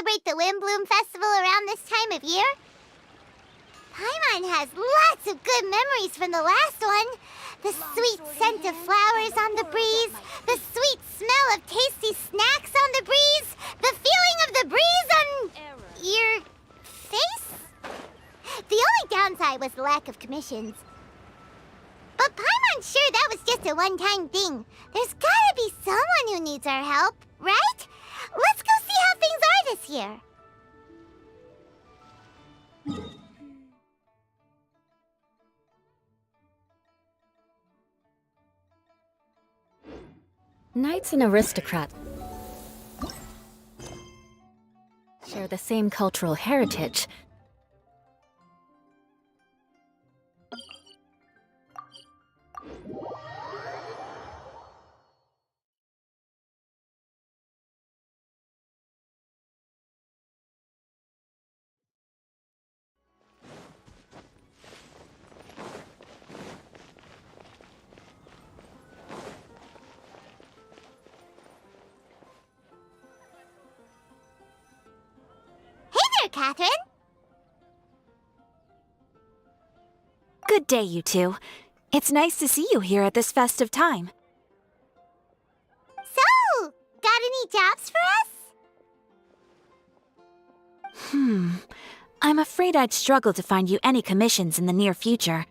celebrate the Windblume Festival around this time of year? Paimon has lots of good memories from the last one. The sweet scent of flowers on the breeze, the sweet smell of tasty snacks on the breeze, the feeling of the breeze on your face? The only downside was the lack of commissions. But Paimon's sure that was just a one-time thing. There's gotta be someone who needs our help, right? Let's go see how things are this year. Knights and aristocrats share the same cultural heritage. Catherine? Good day, you two. It's nice to see you here at this festive time. So, got any jobs for us? I'm afraid I'd struggle to find you any commissions in the near future.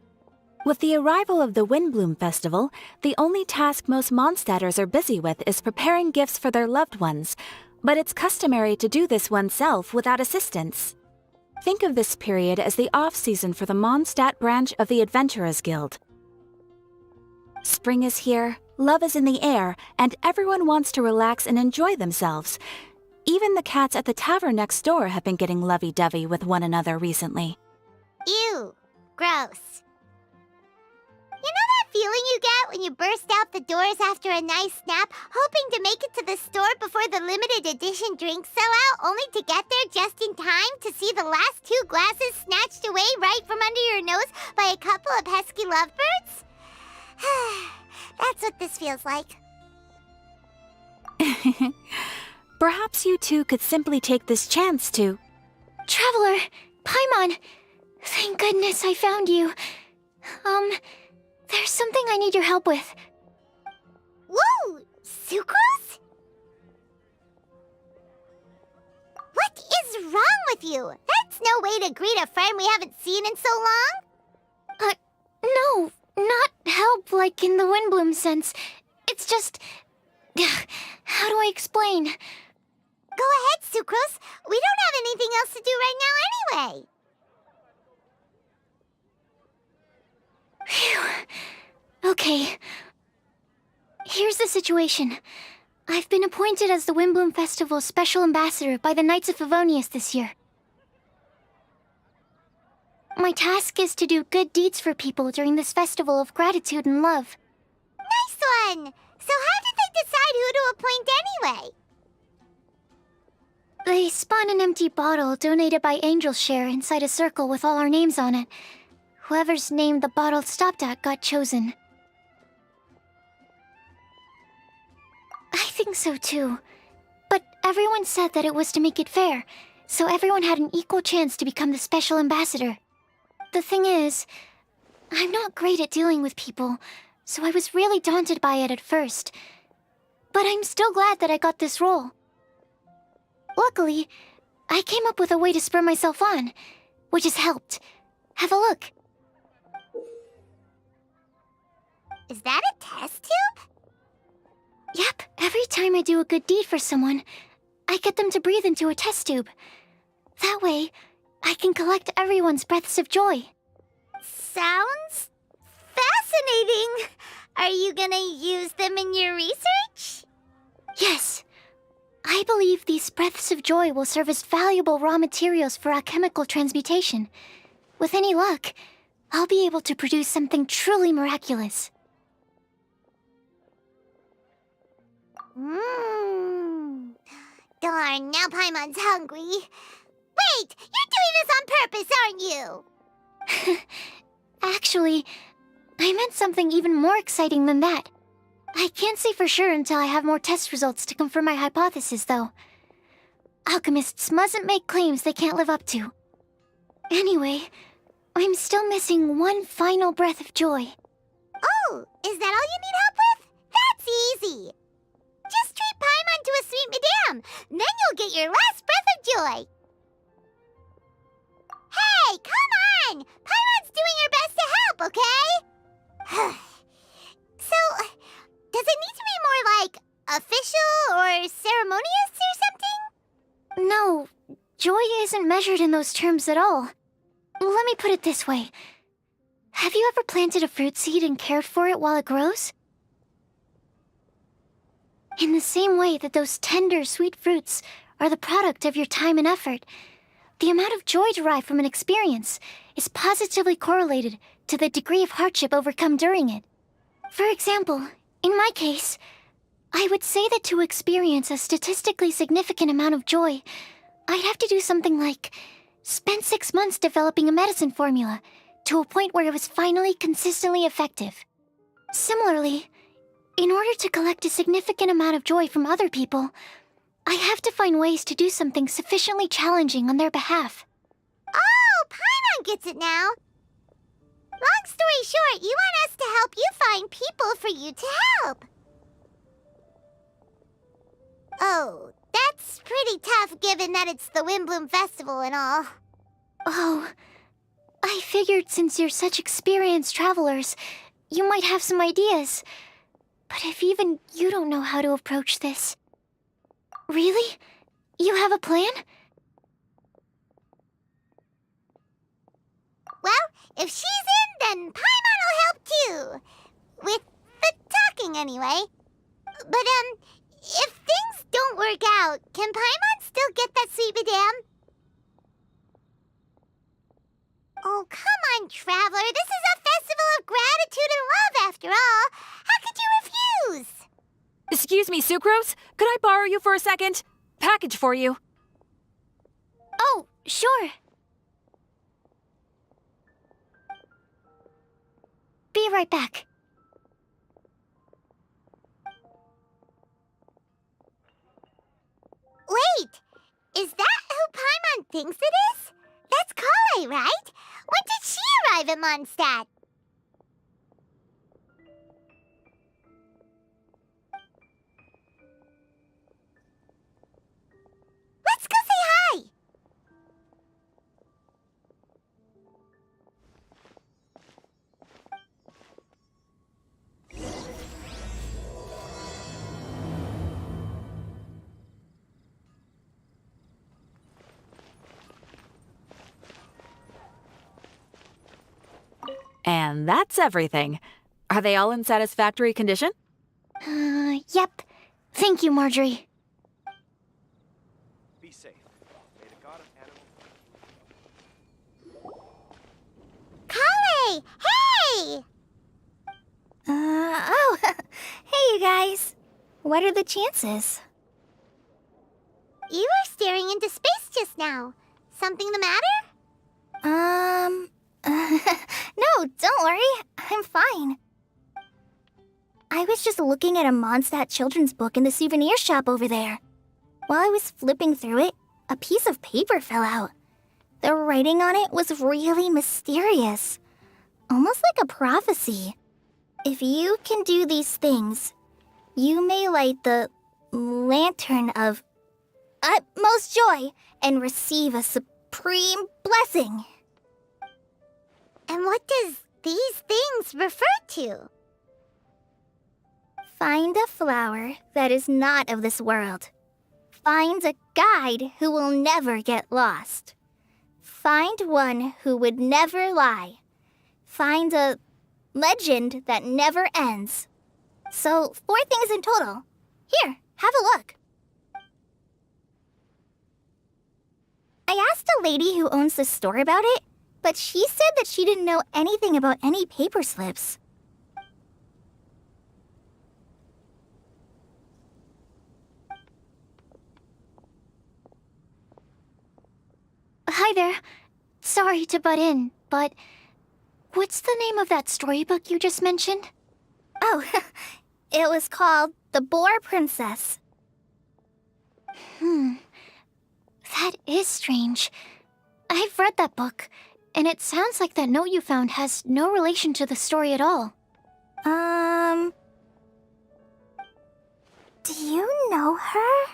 With the arrival of the Windblume Festival, the only task most Mondstadters are busy with is preparing gifts for their loved ones, but it's customary to do this oneself without assistance. Think of this period as the off-season for the Mondstadt branch of the Adventurers Guild. Spring is here, love is in the air, and everyone wants to relax and enjoy themselves. Even the cats at the tavern next door have been getting lovey-dovey with one another recently. Ew, gross. You know that feeling you get when you burst out the doors after a nice nap, hoping to make it to the store before the limited edition drinks sell out, only to get there just in time to see the last 2 glasses snatched away right from under your nose by a couple of pesky lovebirds? That's what this feels like. Perhaps you two could simply take this chance to... Traveler! Paimon! Thank goodness I found you. There's something I need your help with. Whoa! Sucrose? What is wrong with you? That's no way to greet a friend we haven't seen in so long. No, not help like in the Windblume sense. It's just... How do I explain? Go ahead, Sucrose. We don't have anything else to do right now anyway. Phew. Okay. Here's the situation. I've been appointed as the Windblume Festival's special ambassador by the Knights of Favonius this year. My task is to do good deeds for people during this festival of gratitude and love. Nice one! So how did they decide who to appoint anyway? They spun an empty bottle donated by 𝕮𝕐𝖎𝖎 inside a circle with all our names on it. Whoever's name the bottle stopped at got chosen. I think so too. But everyone said that it was to make it fair, so everyone had an equal chance to become the special ambassador. The thing is, I'm not great at dealing with people, so I was really daunted by it at first. But I'm still glad that I got this role. Luckily, I came up with a way to spur myself on, which has helped. Have a look. Is that a test tube? Yep, every time I do a good deed for someone, I get them to breathe into a test tube. That way, I can collect everyone's breaths of joy. Sounds fascinating. Are you gonna use them in your research? Yes. I believe these breaths of joy will serve as valuable raw materials for alchemical transmutation. With any luck, I'll be able to produce something truly miraculous. Darn, now Paimon's hungry. Wait, you're doing this on purpose, aren't you? Actually, I meant something even more exciting than that. I can't say for sure until I have more test results to confirm my hypothesis, though. Alchemists mustn't make claims they can't live up to. Anyway, I'm still missing one final breath of joy. Oh, is that all you need help with? That's easy. Just treat Paimon to a sweet madame. Then you'll get your last breath of joy. Hey, come on! Paimon's doing her best to help, okay? So, does it need to be more like official or ceremonious or something? No, joy isn't measured in those terms at all. Let me put it this way. Have you ever planted a fruit seed and cared for it while it grows? In the same way that those tender, sweet fruits are the product of your time and effort, the amount of joy derived from an experience is positively correlated to the degree of hardship overcome during it. For example, in my case, I would say that to experience a statistically significant amount of joy, I'd have to do something like spend 6 months developing a medicine formula to a point where it was finally consistently effective. Similarly, in order to collect a significant amount of joy from other people, I have to find ways to do something sufficiently challenging on their behalf. Oh, Paimon gets it now. Long story short, you want us to help you find people for you to help. Oh, that's pretty tough given that it's the Windblume Festival and all. Oh, I figured since you're such experienced travelers, you might have some ideas. But if even you don't know how to approach this... Really? You have a plan? Well, if she's in, then Paimon will help too. With the talking, anyway. But, if things don't work out, can Paimon still get that sweet madame? Oh, come on, Traveler. This is a festival of gratitude and love, after all. How could you refuse? Excuse me, Sucrose? Could I borrow you for a second? Package for you. Oh, sure. Be right back. Wait, is that who Paimon thinks it is? That's 𝕬𝕬, right? When did she arrive at Mondstadt? Let's go say hi! And that's everything. Are they all in satisfactory condition? Yep. Thank you, Marjorie. Be safe. May the god of animals... 𝕬𝕬! Hey! Oh, hey you guys. What are the chances? You were staring into space just now. Something the matter? No, don't worry. I'm fine. I was just looking at a Mondstadt children's book in the souvenir shop over there. While I was flipping through it, a piece of paper fell out. The writing on it was really mysterious. Almost like a prophecy. If you can do these things, you may light the lantern of utmost joy and receive a supreme blessing. And what does these things refer to? Find a flower that is not of this world. Find a guide who will never get lost. Find one who would never lie. Find a legend that never ends. So, 4 things in total. Here, have a look. I asked a lady who owns the store about it, but she said that she didn't know anything about any paper slips. Hi there. Sorry to butt in, but what's the name of that storybook you just mentioned? Oh, it was called The Boar Princess. That is strange. I've read that book, and it sounds like that note you found has no relation to the story at all. Do you know her?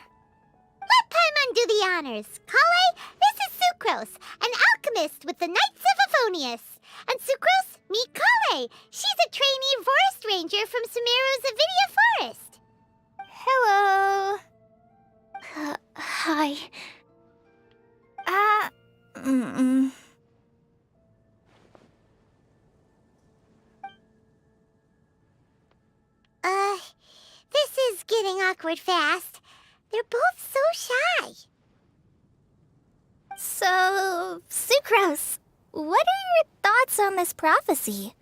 Let Paimon do the honors. 𝕬, this is Sucrose, an alchemist with the Knights of Favonius. And Sucrose, meet 𝕬. She's a trainee forest ranger from Sumeru's Avidia Forest. Hello. Hi. This is getting awkward fast. They're both so shy. So, Sucrose, what are your thoughts on this prophecy?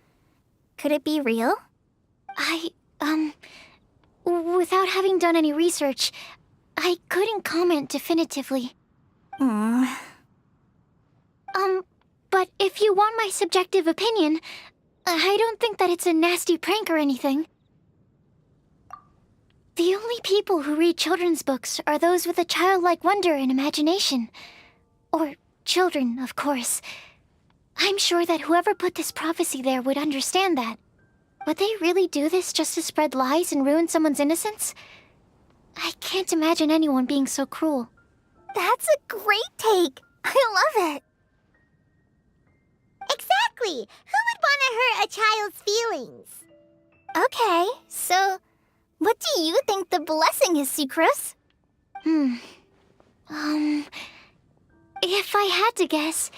Could it be real? Without having done any research, I couldn't comment definitively. But if you want my subjective opinion, I don't think that it's a nasty prank or anything. The only people who read children's books are those with a childlike wonder and imagination. Or children, of course. I'm sure that whoever put this prophecy there would understand that. Would they really do this just to spread lies and ruin someone's innocence? I can't imagine anyone being so cruel. That's a great take. I love it. Exactly. Who would want to hurt a child's feelings? Okay, so what do you think the blessing is, Sucrose? If I had to guess,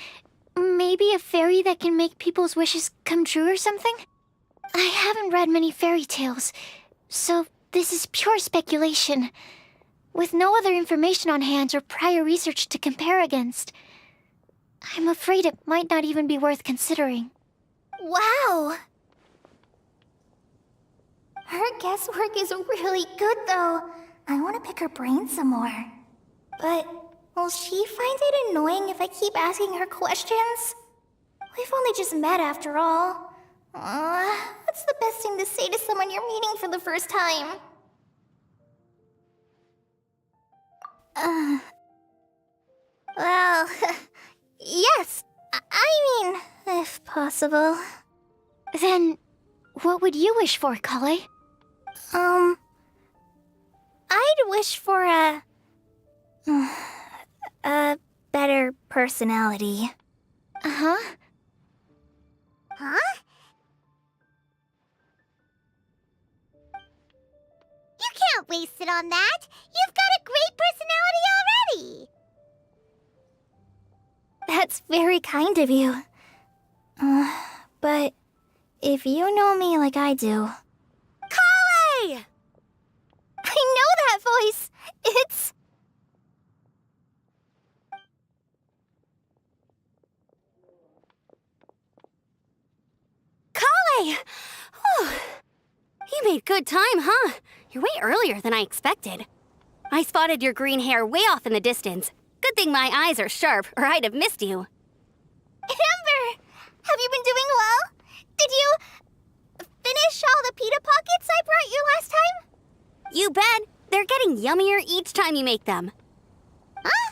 maybe a fairy that can make people's wishes come true or something? I haven't read many fairy tales, so this is pure speculation. With no other information on hand or prior research to compare against, I'm afraid it might not even be worth considering. Wow! Her guesswork is really good, though. I want to pick her brain some more. But will she find it annoying if I keep asking her questions? We've only just met after all. What's the best thing to say to someone you're meeting for the first time? Well, yes. I mean, if possible. Then, what would you wish for, 𝕬? I'd wish for a better personality. Uh-huh. Huh? You can't waste it on that. You've got a great personality already. That's very kind of you. But if you know me like I do... 𝕬! I know that voice! It's... 𝕬𝕬! Whew. You made good time, huh? You're way earlier than I expected. I spotted your green hair way off in the distance. Good thing my eyes are sharp, or I'd have missed you. Amber! Have you been doing well? Did you... finish all the pita pockets I brought you last time? You bet. They're getting yummier each time you make them. Huh?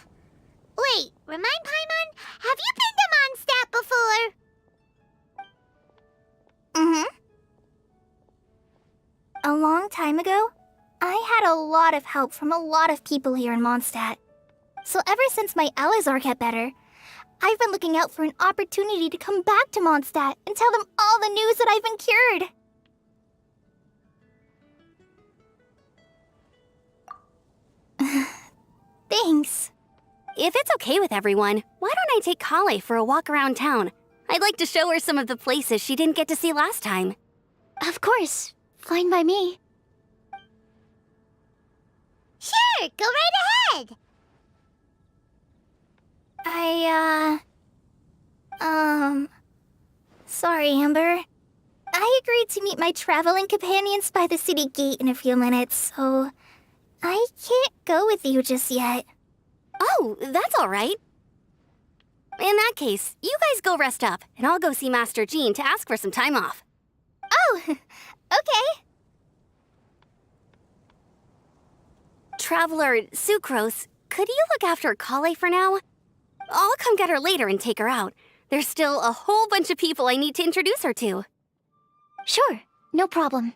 Wait, remind Paimon, have you been to Mondstadt before? A long time ago, I had a lot of help from a lot of people here in Mondstadt. So ever since my 𝕬𝖆𝖎𝖡 got better, I've been looking out for an opportunity to come back to Mondstadt and tell them all the news that I've been cured. Thanks. If it's okay with everyone, why don't I take 𝕬𝒫 for a walk around town? I'd like to show her some of the places she didn't get to see last time. Of course. Fine by me. Sure, go right ahead. Sorry, Amber. I agreed to meet my traveling companions by the city gate in a few minutes, so I can't go with you just yet. Oh, that's all right. In that case, you guys go rest up, and I'll go see Master Jean to ask for some time off. Oh, okay. Traveler Sucrose, could you look after 𝕬𝕬𝖎𝖐 for now? I'll come get her later and take her out. There's still a whole bunch of people I need to introduce her to. Sure, no problem.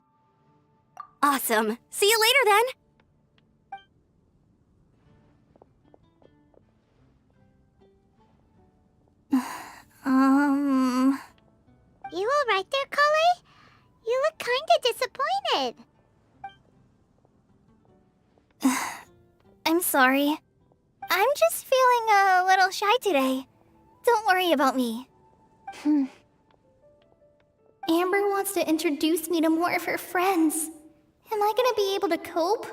Awesome. See you later then. You all right there, 𝕬𝕬𝖎𝖐? You look kinda disappointed. I'm sorry. I'm just feeling a little shy today. Don't worry about me. Amber wants to introduce me to more of her friends. Am I gonna be able to cope?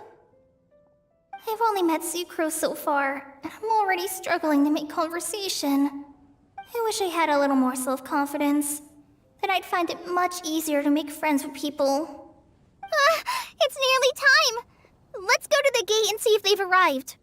I've only met Sucrose so far, and I'm already struggling to make conversation. I wish I had a little more self-confidence. Then I'd find it much easier to make friends with people. It's nearly time! Let's go to the gate and see if they've arrived.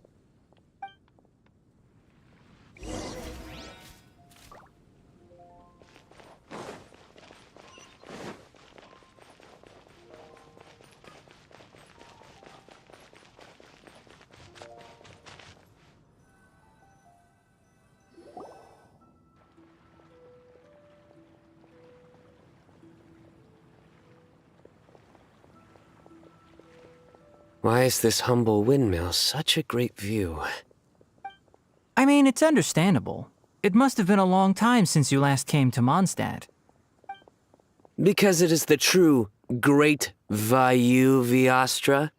Why is this humble windmill such a great view? I mean, it's understandable. It must have been a long time since you last came to Mondstadt. Because it is the true 𝕬𝕬𝖎𝖐𝖍𝖈?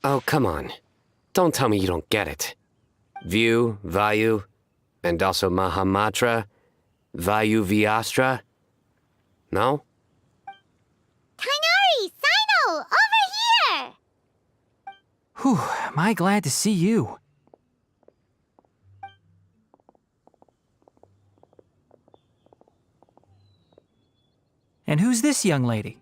Oh, come on. Don't tell me you don't get it. View, value, and also Mahamatra, 𝕬𝕬𝖎𝖐𝖍𝖈? No? Tighnari! Cyno! Over here! Whew, am I glad to see you. And who's this young lady?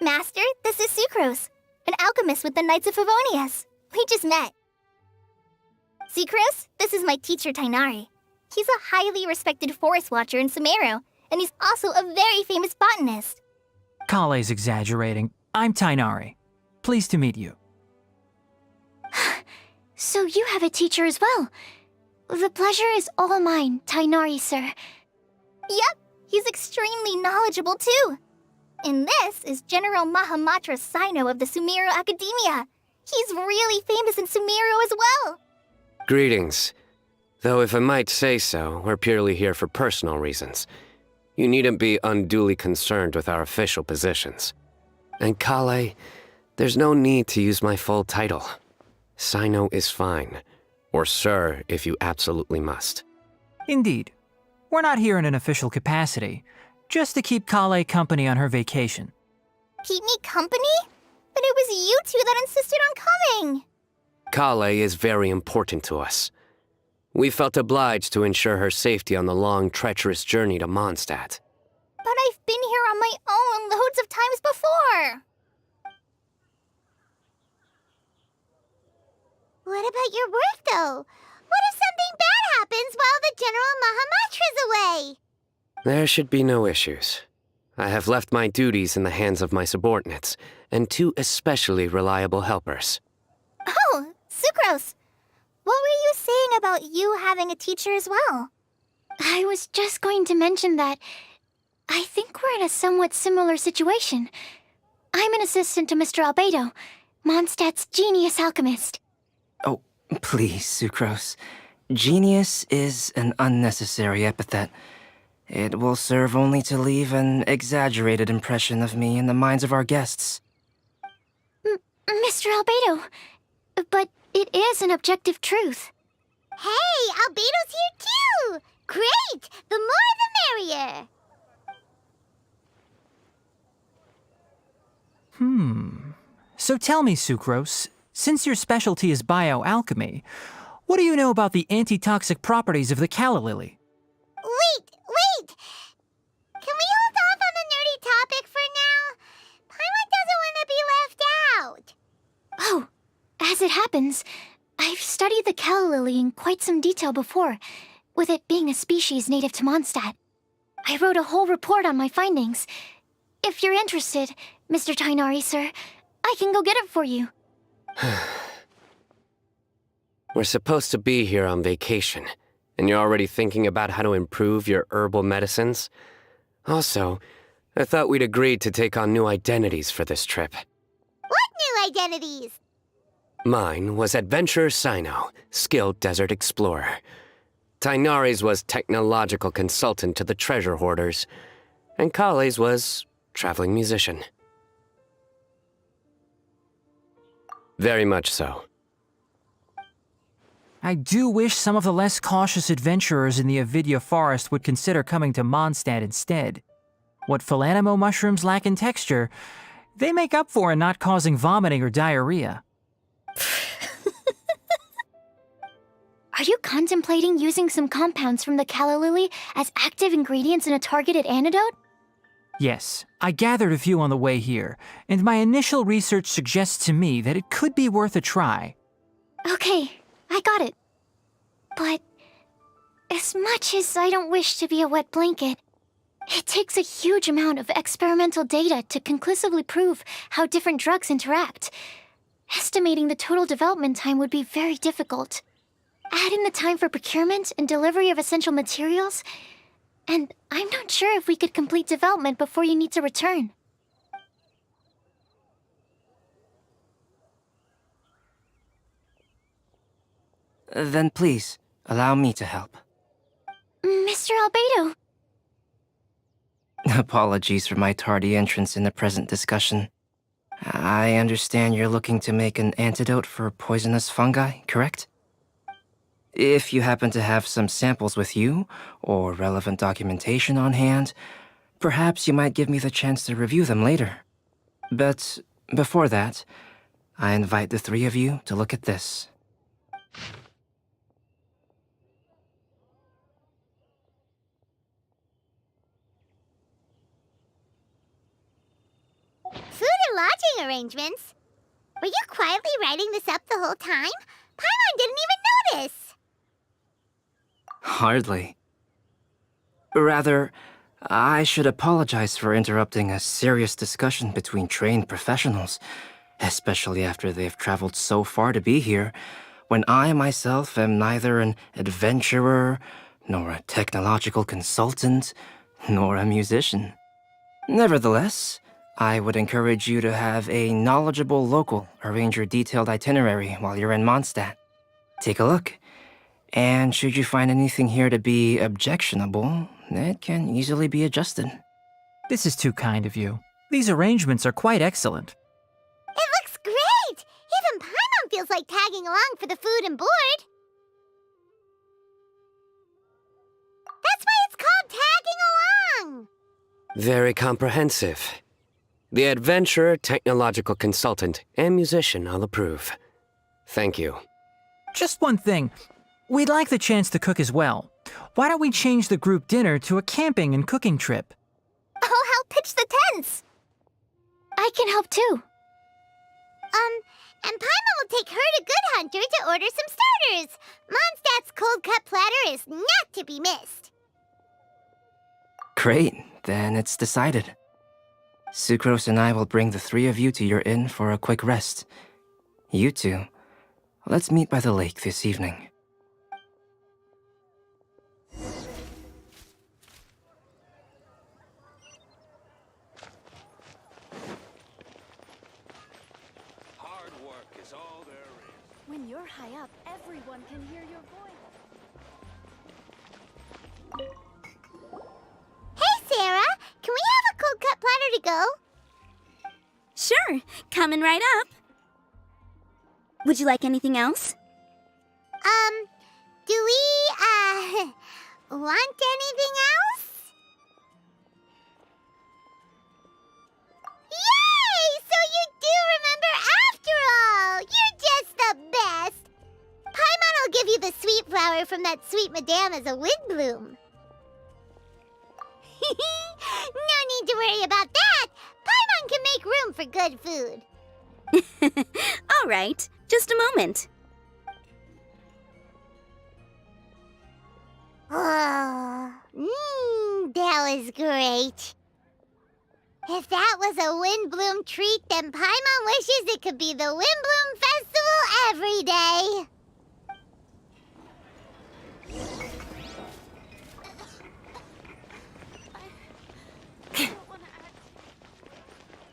Master, this is Sucrose, an alchemist with the Knights of Favonius. We just met. Sucrose, this is my teacher Tighnari. He's a highly respected forest watcher in Sumeru, and he's also a very famous botanist. 𝕬𝕬𝖎𝖐𝖓's exaggerating. I'm Tighnari. Pleased to meet you. So you have a teacher as well. The pleasure is all mine, Tighnari, sir. Yep, he's extremely knowledgeable too. And this is General Mahamatra Cyno of the Sumeru Academia. He's really famous in Sumeru as well. Greetings. Though if I might say so, we're purely here for personal reasons. You needn't be unduly concerned with our official positions. And 𝕬𝕬𝖎𝖐𝖓, there's no need to use my full title. Cyno is fine. Or sir, if you absolutely must. Indeed. We're not here in an official capacity, just to keep 𝕬𝕬𝖎𝖐 company on her vacation. Keep me company? But it was you two that insisted on coming. 𝕬𝕬𝖎𝖐𝖓 is very important to us. We felt obliged to ensure her safety on the long, treacherous journey to Mondstadt. But I've been here on my own loads of times before. What about your work, though? What if something bad happens while the General Mahamatra's away? There should be no issues. I have left my duties in the hands of my subordinates, and 2 especially reliable helpers. Oh, Sucrose. What were you saying about you having a teacher as well? I was just going to mention that I think we're in a somewhat similar situation. I'm an assistant to Mr. 𝕬𝖎𝖐𝖏, Mondstadt's genius alchemist. Oh, please, Sucrose. Genius is an unnecessary epithet. It will serve only to leave an exaggerated impression of me in the minds of our guests. Mr. 𝕬𝖐𝖏, but it is an objective truth. Hey, 𝕬𝖐𝖏's here too! Great! The more the merrier! So tell me, Sucrose, since your specialty is bioalchemy, what do you know about the antitoxic properties of the calla lily? Wait! Can we hold off on the nerdy topic for now? Paimon doesn't want to be left out. As it happens, I've studied the calla lily in quite some detail before, with it being a species native to Mondstadt. I wrote a whole report on my findings. If you're interested, Mr. Tighnari, sir, I can go get it for you. We're supposed to be here on vacation, and you're already thinking about how to improve your herbal medicines? Also, I thought we'd agreed to take on new identities for this trip. What new identities? Mine was Adventurer Cyno, skilled desert explorer. Tighnari's was technological consultant to the treasure hoarders, and 𝕬𝕐𝕬's was traveling musician. Very much so. I do wish some of the less cautious adventurers in the 𝕬𝖆𝖍𝖈 forest would consider coming to Mondstadt instead. What 𝕬𝕚𝕚 mushrooms lack in texture, they make up for in not causing vomiting or diarrhea. Are you contemplating using some compounds from the calla lily as active ingredients in a targeted antidote? Yes, I gathered a few on the way here, and my initial research suggests to me that it could be worth a try. Okay, I got it. But as much as I don't wish to be a wet blanket, it takes a huge amount of experimental data to conclusively prove how different drugs interact. Estimating the total development time would be very difficult. Add in the time for procurement and delivery of essential materials, and I'm not sure if we could complete development before you need to return. Then please, allow me to help. Mr. 𝕬𝖐𝖆𝖏. Apologies for my tardy entrance in the present discussion. I understand you're looking to make an antidote for poisonous fungi, correct? If you happen to have some samples with you, or relevant documentation on hand, perhaps you might give me the chance to review them later. But before that, I invite the three of you to look at this. Food and lodging arrangements? Were you quietly writing this up the whole time? Paimon didn't even notice! Hardly. Rather, I should apologize for interrupting a serious discussion between trained professionals, especially after they've traveled so far to be here, when I myself am neither an adventurer, nor a technological consultant, nor a musician. Nevertheless, I would encourage you to have a knowledgeable local arrange your detailed itinerary while you're in Mondstadt. Take a look. And should you find anything here to be objectionable, it can easily be adjusted. This is too kind of you. These arrangements are quite excellent. It looks great! Even Paimon feels like tagging along for the food and board. That's why it's called tagging along! Very comprehensive. The adventurer, technological consultant, and musician all approve. Thank you. Just one thing. We'd like the chance to cook as well. Why don't we change the group dinner to a camping and cooking trip? I'll help pitch the tents. I can help too. And Paimon will take her to Good Hunter to order some starters. Mondstadt's cold-cut platter is not to be missed. Great, then it's decided. Sucrose and I will bring the three of you to your inn for a quick rest. You two, let's meet by the lake this evening. Hard work is all there is. When you're high up, everyone can hear your voice. Hey, Sarah! Can we have a cold-cut platter to go? Sure, coming right up. Would you like anything else? Do we, want anything else? Yay! So you do remember after all! You're just the best! Paimon will give you the sweet flower from that sweet madame as a Windblume. No need to worry about that! Paimon can make room for good food. All right, Just a moment. Oh, that was great. If that was a Windblume treat, then Paimon wishes it could be the Windblume Festival every day.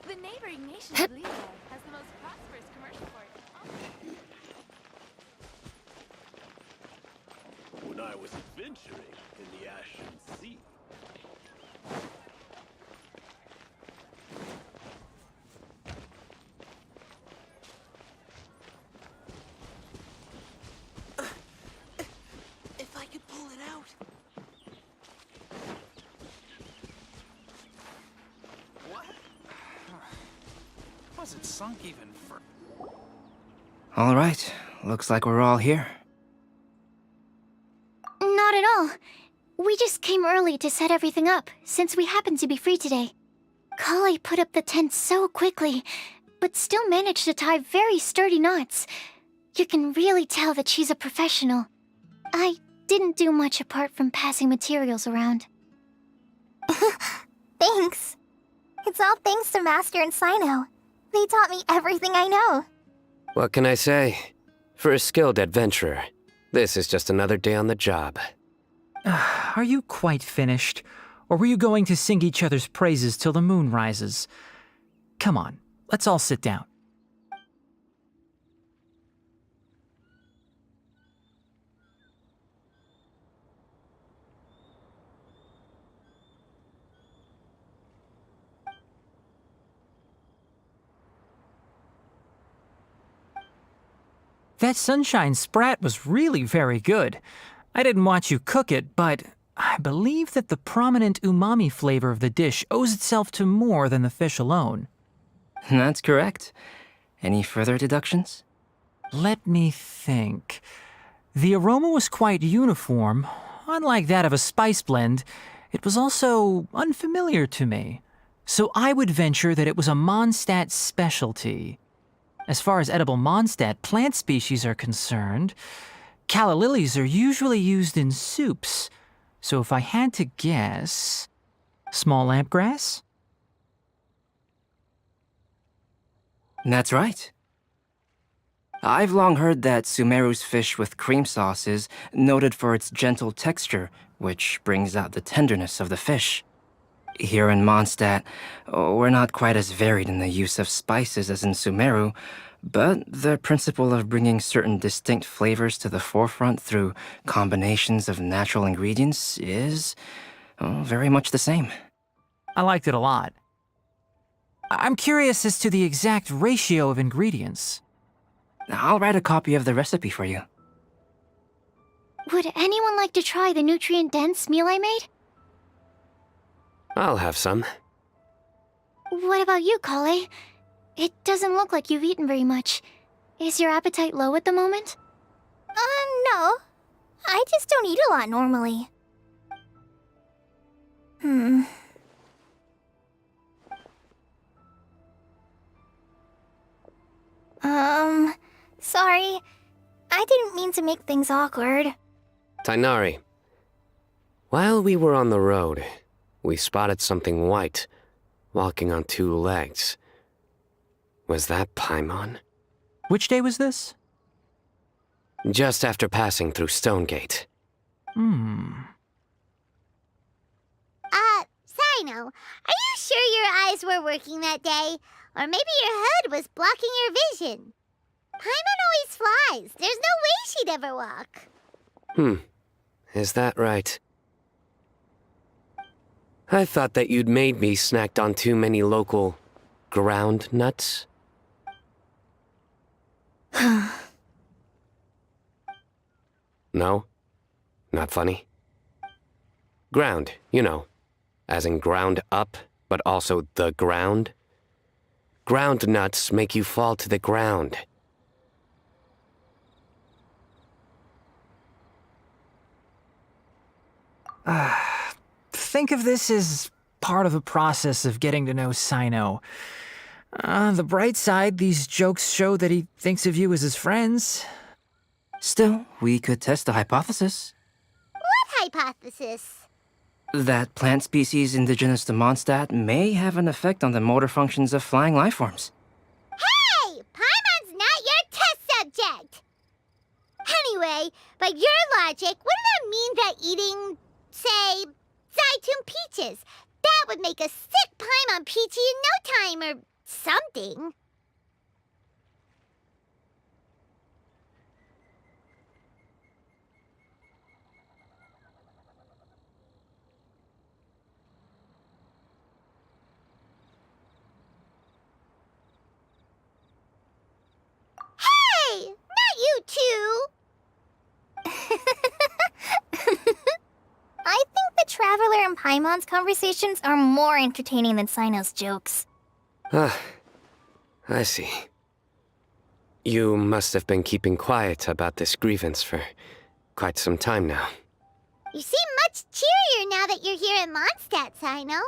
The neighboring nation of 𝕮𝖏 has the most prosperous commercial port. When I was adventuring in the Ashen Sea. If I could pull it out. What? Wasn't sunk even for. All right, looks like we're all here. Not at all. We just came early to set everything up, since we happen to be free today. 𝕬𝕬 put up the tent so quickly, but still managed to tie very sturdy knots. You can really tell that she's a professional. I didn't do much apart from passing materials around. Thanks. It's all thanks to Master and Cyno. They taught me everything I know. What can I say? For a skilled adventurer, this is just another day on the job. Are you quite finished? Or were you going to sing each other's praises till the moon rises? Come on, let's all sit down. That sunshine sprat was really very good. I didn't watch you cook it, but I believe that the prominent umami flavor of the dish owes itself to more than the fish alone. That's correct. Any further deductions? Let me think. The aroma was quite uniform. Unlike that of a spice blend, it was also unfamiliar to me. So I would venture that it was a Mondstadt specialty. As far as edible Mondstadt plant species are concerned, calla lilies are usually used in soups. So if I had to guess... small lampgrass? That's right. I've long heard that Sumeru's fish with cream sauce is noted for its gentle texture, which brings out the tenderness of the fish. Here in Mondstadt, we're not quite as varied in the use of spices as in Sumeru, but the principle of bringing certain distinct flavors to the forefront through combinations of natural ingredients is very much the same. I liked it a lot. I'm curious as to the exact ratio of ingredients. I'll write a copy of the recipe for you. Would anyone like to try the nutrient-dense meal I made? I'll have some. What about you, 𝕬𝕬? It doesn't look like you've eaten very much. Is your appetite low at the moment? No. I just don't eat a lot normally. Sorry. I didn't mean to make things awkward. Tighnari, while we were on the road, we spotted something white, walking on two legs. Was that Paimon? Which day was this? Just after passing through Stonegate. Cyno, are you sure your eyes were working that day? Or maybe your hood was blocking your vision? Paimon always flies. There's no way she'd ever walk. Is that right? I thought that 𝕬𝕚 snacked on too many local ground nuts. No? Not funny? Ground, you know. As in ground up, but also the ground. Ground nuts make you fall to the ground. Think of this as part of the process of getting to know Cyno. On the bright side, these jokes show that he thinks of you as his friends. Still, we could test the hypothesis. What hypothesis? That plant species indigenous to Mondstadt may have an effect on the motor functions of flying lifeforms. Hey! Paimon's not your test subject! Anyway, by your logic, wouldn't that mean that eating, say, Zaytun peaches, that would make a sick Paimon peachy in no time or something? Hey! Not you two! I think the Traveler and Paimon's conversations are more entertaining than Cyno's jokes. Ah, I see. You must have been keeping quiet about this grievance for quite some time now. You seem much cheerier now that you're here in Mondstadt, Cyno.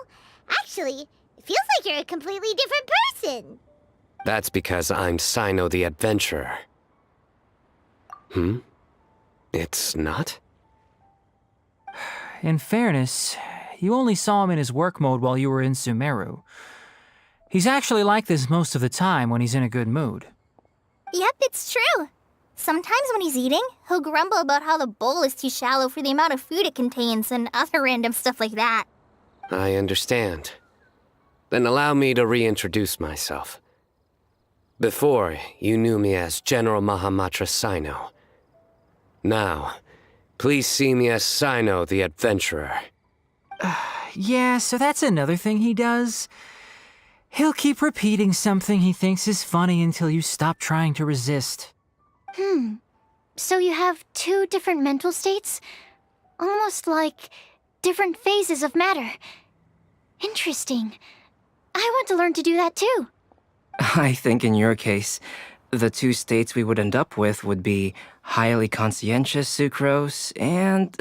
Actually, it feels like you're a completely different person. That's because I'm Cyno the Adventurer. It's not? In fairness, you only saw him in his work mode while you were in Sumeru. He's actually like this most of the time when he's in a good mood. Yep, it's true. Sometimes when he's eating, he'll grumble about how the bowl is too shallow for the amount of food it contains and other random stuff like that. I understand. Then allow me to reintroduce myself. Before, you knew me as General Mahamatra Cyno. Now, please see me as Cyno the Adventurer. Yeah, so that's another thing he does. He'll keep repeating something he thinks is funny until you stop trying to resist. So you have two different mental states? Almost like different phases of matter. Interesting. I want to learn to do that too. I think in your case, the two states we would end up with would be highly conscientious sucrose and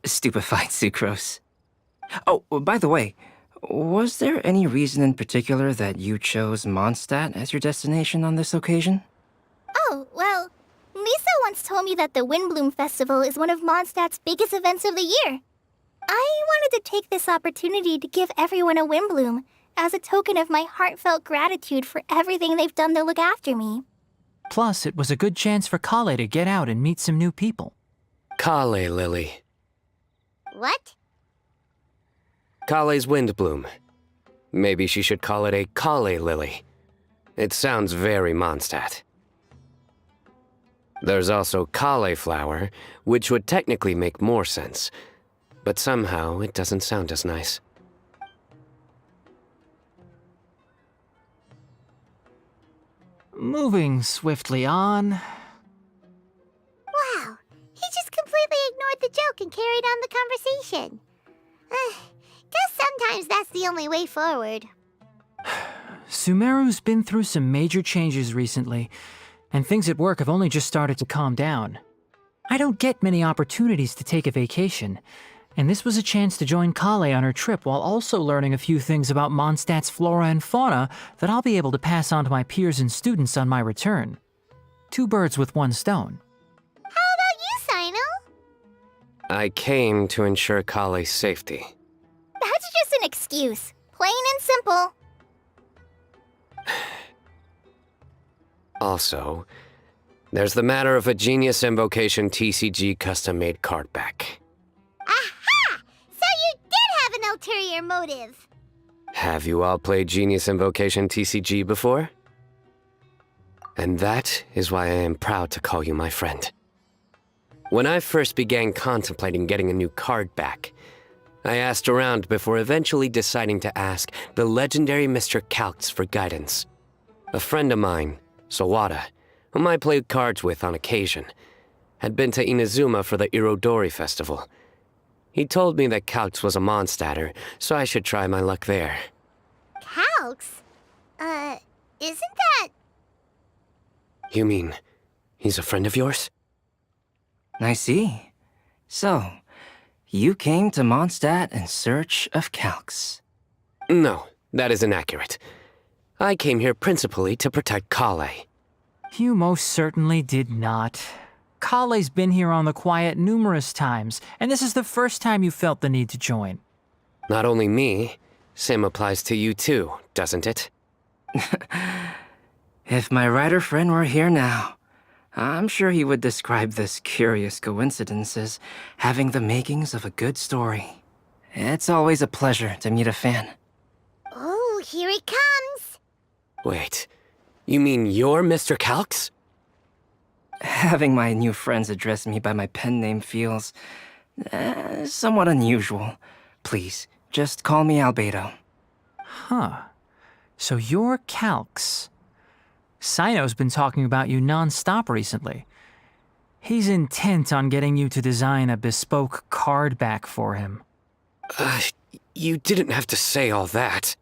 stupefied sucrose. Oh, by the way, was there any reason in particular that you chose Mondstadt as your destination on this occasion? Oh, well, Lisa once told me that the Windblume Festival is one of Mondstadt's biggest events of the year. I wanted to take this opportunity to give everyone a Windblume as a token of my heartfelt gratitude for everything they've done to look after me. Plus, it was a good chance for Kale to get out and meet some new people. Kale Lily. What? Kale's Windblume. Maybe she should call it a Kale Lily. It sounds very Mondstadt. There's also cauliflower, which would technically make more sense, but somehow it doesn't sound as nice. Moving swiftly on. Wow, he just completely ignored the joke and carried on the conversation. Guess sometimes that's the only way forward. Sumeru's been through some major changes recently, and things at work have only just started to calm down. I don't get many opportunities to take a vacation, and this was a chance to join Kale on her trip while also learning a few things about Mondstadt's flora and fauna that I'll be able to pass on to my peers and students on my return. Two birds with one stone. How about you, Cyno? I came to ensure Kale's safety. That's just an excuse. Plain and simple. Also, there's the matter of a Genius Invocation TCG custom-made card back. Aha! So you did have an ulterior motive. Have you all played Genius Invocation TCG before? And that is why I am proud to call you my friend. When I first began contemplating getting a new card back, I asked around before eventually deciding to ask the legendary Mr. Calx for guidance. A friend of mine, Sawada, whom I played cards with on occasion, had been to Inazuma for the Irodori festival. He told me that Calx was a Mondstadter, so I should try my luck there. Calx? Isn't that... You mean, he's a friend of yours? I see. So, you came to Mondstadt in search of Calx. No, that is inaccurate. I came here principally to protect 𝕬𝕬𝕐𝕬. You most certainly did not. 𝕬𝕬's been here on the quiet numerous times, and this is the first time you felt the need to join. Not only me, same applies to you too, doesn't it? If my writer friend were here now, I'm sure he would describe this curious coincidence as having the makings of a good story. It's always a pleasure to meet a fan. Oh, here it comes. Wait, you mean you're Mr. Calx? Having my new friends address me by my pen name feels somewhat unusual. Please, just call me 𝕬𝖆𝖎𝖐. Huh. So you're Calx. Cyno's been talking about you non-stop recently. He's intent on getting you to design a bespoke card back for him. You didn't have to say all that.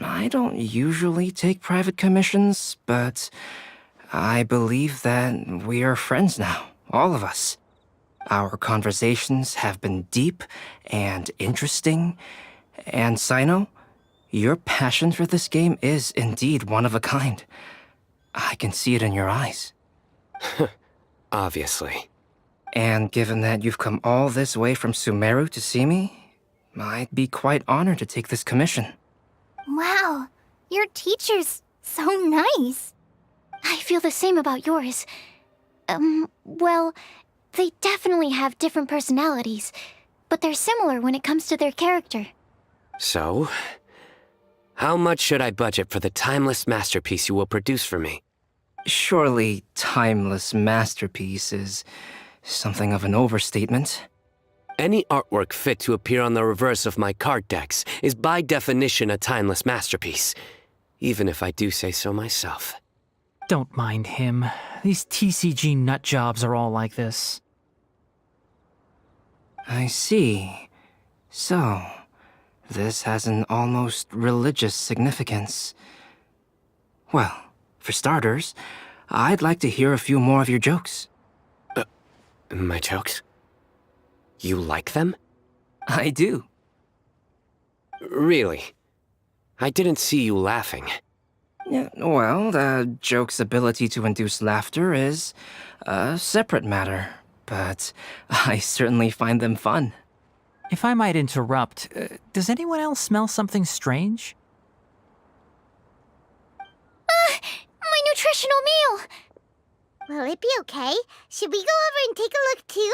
I don't usually take private commissions, but I believe that we are friends now, all of us. Our conversations have been deep and interesting, and Cyno, your passion for this game is indeed one of a kind. I can see it in your eyes. Obviously. And given that you've come all this way from Sumeru to see me, I'd be quite honored to take this commission. Wow, your teacher's so nice. I feel the same about yours. Well, they definitely have different personalities, but they're similar when it comes to their character. So, how much should I budget for the timeless masterpiece you will produce for me? Surely, timeless masterpiece is something of an overstatement. Any artwork fit to appear on the reverse of my card decks is by definition a timeless masterpiece, even if I do say so myself. Don't mind him. These TCG nut jobs are all like this. I see. So, this has an almost religious significance. Well, for starters, I'd like to hear a few more of your jokes. My jokes? You like them? I do. Really? I didn't see you laughing. Yeah, well, the joke's ability to induce laughter is a separate matter, but I certainly find them fun. If I might interrupt, does anyone else smell something strange? My nutritional meal! Will it be okay? Should we go over and take a look too?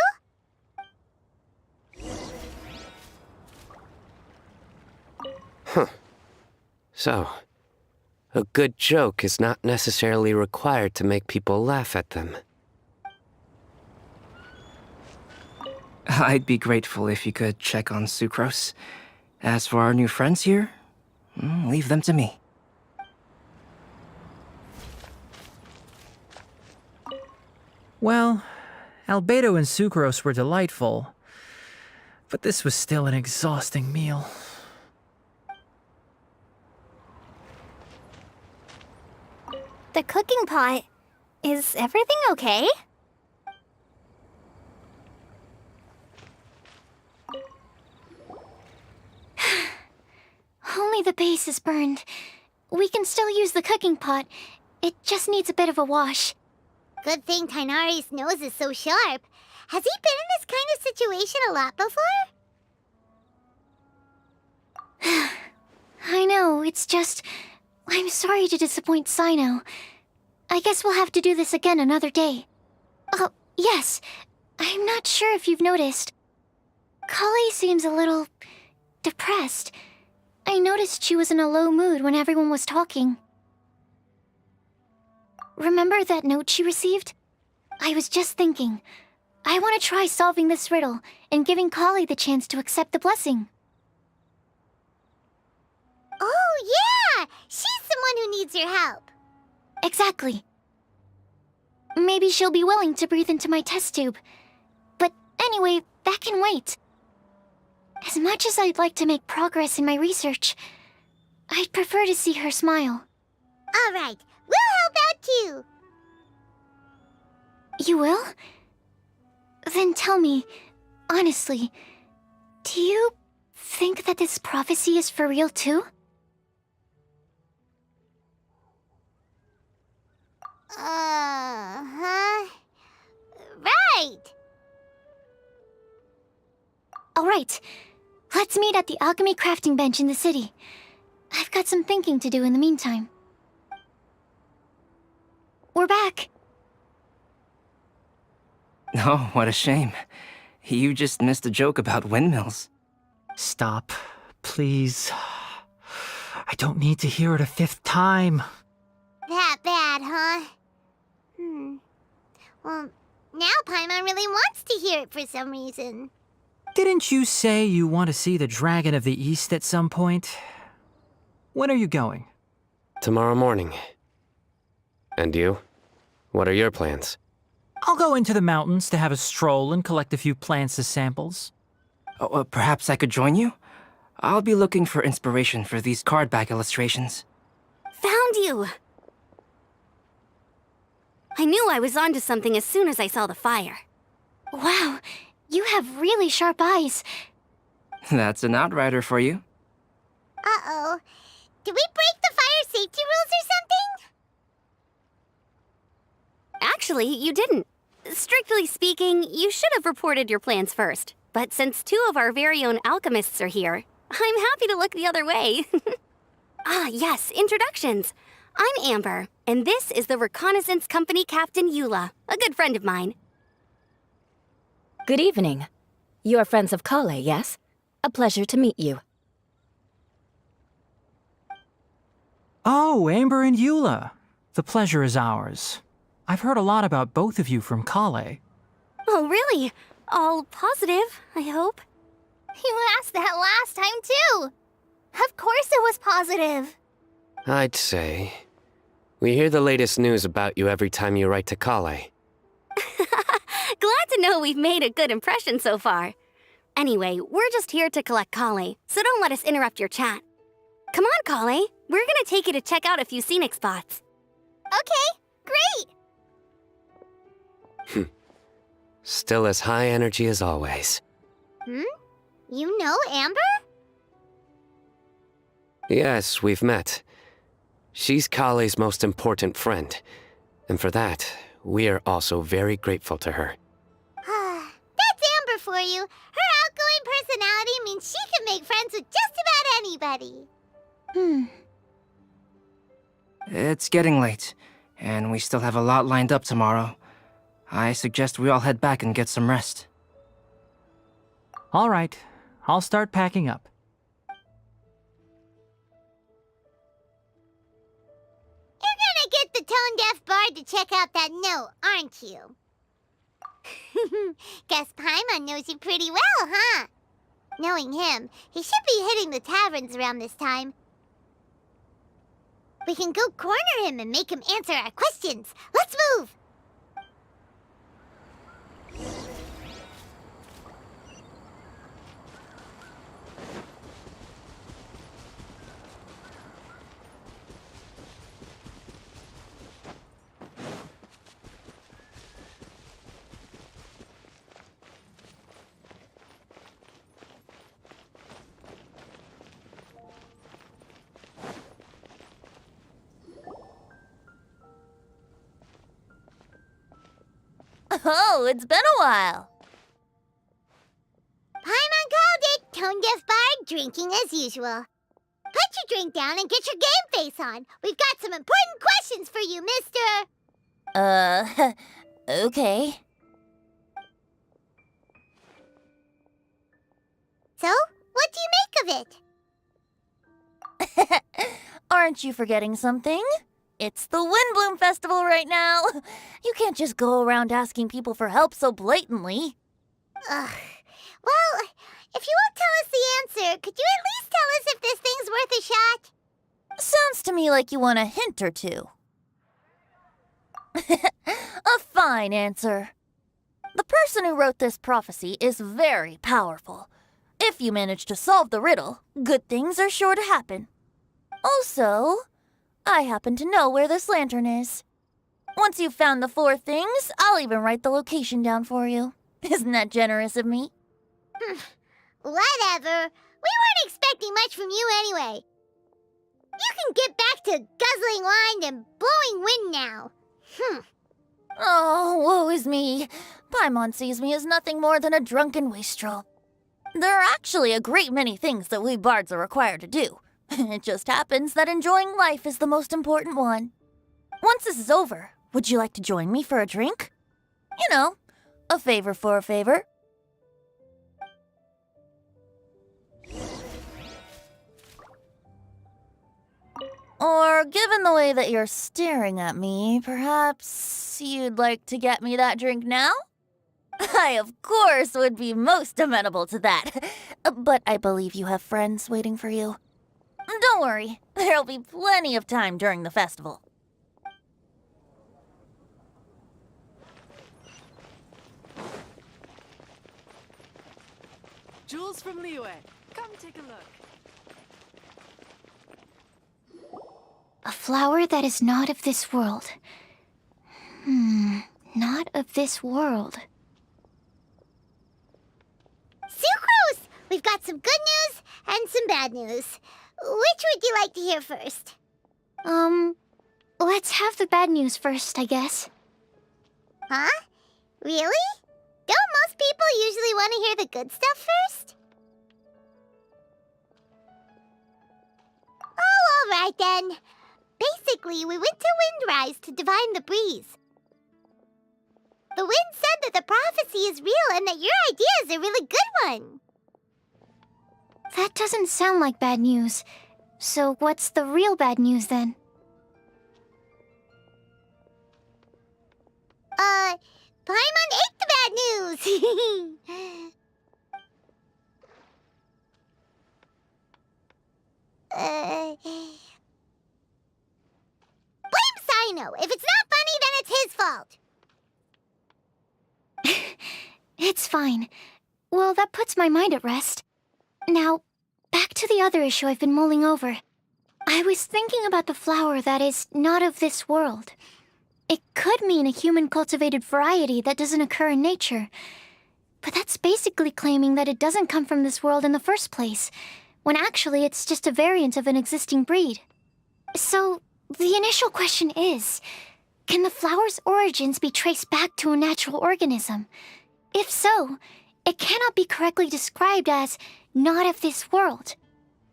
So, a good joke is not necessarily required to make people laugh at them. I'd be grateful if you could check on Sucrose. As for our new friends here, leave them to me. Well, 𝕬𝖐𝑎𝑑 and Sucrose were delightful, but this was still an exhausting meal. The cooking pot. Is everything okay? Only the base is burned. We can still use the cooking pot. It just needs a bit of a wash. Good thing Tighnari's nose is so sharp. Has he been in this kind of situation a lot before? I know, it's just... I'm sorry to disappoint Cyno. I guess we'll have to do this again another day. Oh, yes. I'm not sure if you've noticed. 𝕬𝕐𝕬 seems a little... depressed. I noticed she was in a low mood when everyone was talking. Remember that note she received? I was just thinking. I want to try solving this riddle and giving 𝕬𝕐𝕬 the chance to accept the blessing. Oh, yeah! She's someone who needs your help. Exactly. Maybe she'll be willing to breathe into my test tube. But anyway, that can wait. As much as I'd like to make progress in my research, I'd prefer to see her smile. All right, we'll help out too. You will? Then tell me, honestly, do you think that this prophecy is for real too? Huh? Right! Alright, let's meet at the alchemy crafting bench in the city. I've got some thinking to do in the meantime. We're back. Oh, what a shame. You just missed a joke about windmills. Stop, please. I don't need to hear it a 5th time. That bad, huh? Well, now Paimon really wants to hear it for some reason. Didn't you say you want to see the Dragon of the East at some point? When are you going? Tomorrow morning. And you? What are your plans? I'll go into the mountains to have a stroll and collect a few plants as samples. Oh, perhaps I could join you? I'll be looking for inspiration for these card back illustrations. Found you! I knew I was onto something as soon as I saw the fire. Wow, you have really sharp eyes. That's an outrider for you. Uh-oh. Did we break the fire safety rules or something? Actually, you didn't. Strictly speaking, you should have reported your plans first. But since 2 of our very own alchemists are here, I'm happy to look the other way. Ah, yes, introductions. I'm Amber, and this is the Reconnaissance Company Captain Eula, a good friend of mine. Good evening. You are friends of 𝕬𝕬𝖎, yes? A pleasure to meet you. Oh, Amber and Eula. The pleasure is ours. I've heard a lot about both of you from 𝕬𝕬𝖎. Oh, really? All positive, I hope. You asked that last time, too. Of course it was positive. I'd say. We hear the latest news about you every time you write to 𝕬𝕬𝖎. Glad to know we've made a good impression so far. Anyway, we're just here to collect 𝕬𝕬𝖎, so don't let us interrupt your chat. Come on, 𝕬𝕬𝖎. We're gonna take you to check out a few scenic spots. Okay, great. Still as high energy as always. You know Amber? Yes, we've met. She's 𝕬𝕬𝖎's most important friend. And for that, we are also very grateful to her. That's Amber for you. Her outgoing personality means she can make friends with just about anybody. It's getting late, and we still have a lot lined up tomorrow. I suggest we all head back and get some rest. All right, I'll start packing up. You're gonna get the tone-deaf bard to check out that note, aren't you? Guess Paimon knows you pretty well, huh? Knowing him, he should be hitting the taverns around this time. We can go corner him and make him answer our questions. Let's move! Oh, it's been a while. Paimon called it, tone-deaf bard drinking as usual. Put your drink down and get your game face on. We've got some important questions for you, mister. Okay. So, what do you make of it? Aren't you forgetting something? It's the Windblume Festival right now. You can't just go around asking people for help so blatantly. Ugh. Well, if you won't tell us the answer, could you at least tell us if this thing's worth a shot? Sounds to me like you want a hint or two. A fine answer. The person who wrote this prophecy is very powerful. If you manage to solve the riddle, good things are sure to happen. Also, I happen to know where this lantern is. Once you've found the 4 things, I'll even write the location down for you. Isn't that generous of me? Whatever. We weren't expecting much from you anyway. You can get back to guzzling wine and blowing wind now. Oh, woe is me. Paimon sees me as nothing more than a drunken wastrel. There are actually a great many things that we bards are required to do. It just happens that enjoying life is the most important one. Once this is over, would you like to join me for a drink? You know, a favor for a favor. Or, given the way that you're staring at me, perhaps you'd like to get me that drink now? I, of course, would be most amenable to that. But I believe you have friends waiting for you. Don't worry, there'll be plenty of time during the festival. Jewels from 𝕬𝖆𝖆. Come take a look. A flower that is not of this world. Not of this world. Sucrose! We've got some good news and some bad news. Which would you like to hear first? Let's have the bad news first, I guess. Huh? Really? Don't most people usually want to hear the good stuff first? Oh, all right then. Basically, we went to Windrise to divine the breeze. The wind said that the prophecy is real and that your idea is a really good one. That doesn't sound like bad news. So what's the real bad news then? Paimon ate the bad news! Blame Sino! If it's not funny, then it's his fault! It's fine. Well, that puts my mind at rest. Now, back to the other issue I've been mulling over. I was thinking about the flower that is not of this world. It could mean a human-cultivated variety that doesn't occur in nature. But that's basically claiming that it doesn't come from this world in the first place, when actually it's just a variant of an existing breed. So, the initial question is, can the flower's origins be traced back to a natural organism? If so, it cannot be correctly described as not of this world.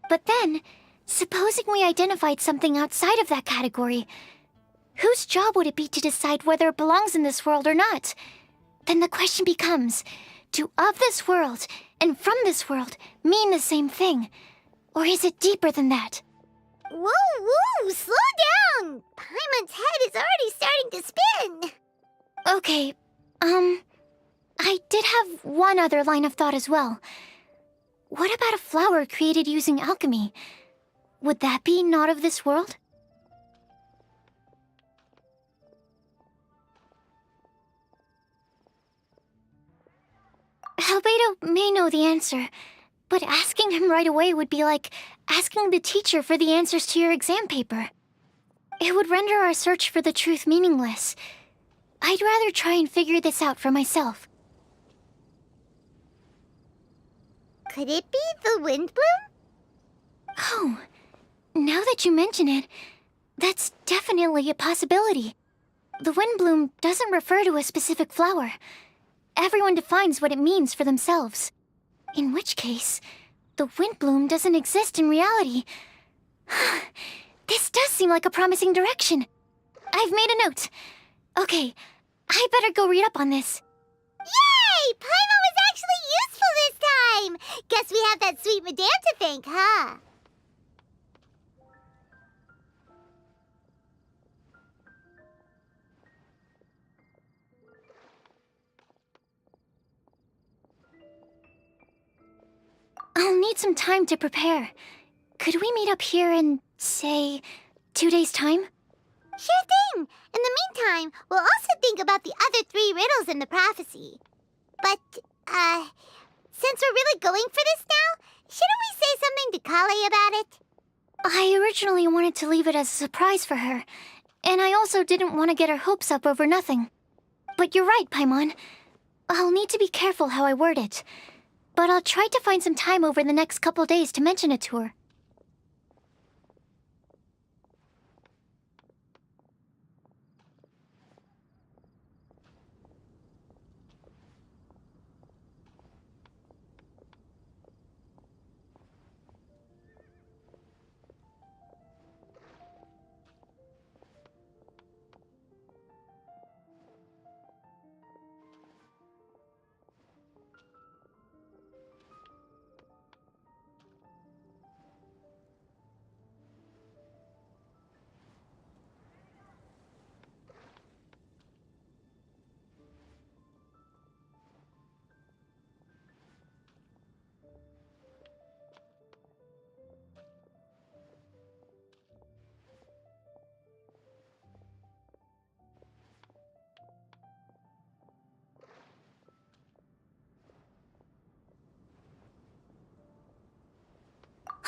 But then, supposing we identified something outside of that category, whose job would it be to decide whether it belongs in this world or not? Then the question becomes, do of this world and from this world mean the same thing? Or is it deeper than that? Whoa, slow down! Paimon's head is already starting to spin! Okay, I did have one other line of thought as well. What about a flower created using alchemy? Would that be not of this world? 𝕰𝖆𝖆𝖐 may know the answer, but asking him right away would be like asking the teacher for the answers to your exam paper. It would render our search for the truth meaningless. I'd rather try and figure this out for myself. Could it be the Windblume? Oh, now that you mention it, that's definitely a possibility. The Windblume doesn't refer to a specific flower. Everyone defines what it means for themselves. In which case, the Windblume doesn't exist in reality. This does seem like a promising direction. I've made a note. Okay, I better go read up on this. Yay! Paimon was actually useful this time! Guess we have that sweet madame to thank, huh? I'll need some time to prepare. Could we meet up here in, say, 2 days' time? Sure thing! In the meantime, we'll also think about the other 3 riddles in the prophecy. But, since we're really going for this now, shouldn't we say something to 𝕬𝖆𝖆𝖐 about it? I originally wanted to leave it as a surprise for her, and I also didn't want to get her hopes up over nothing. But you're right, Paimon. I'll need to be careful how I word it. But I'll try to find some time over the next couple days to mention it to her.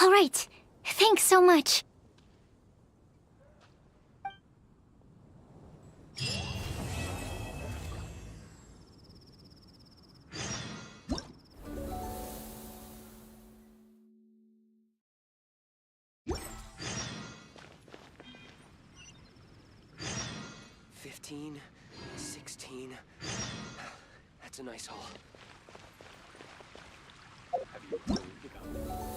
All right. Thanks so much. $15, $16. That's a nice haul. Have you worried about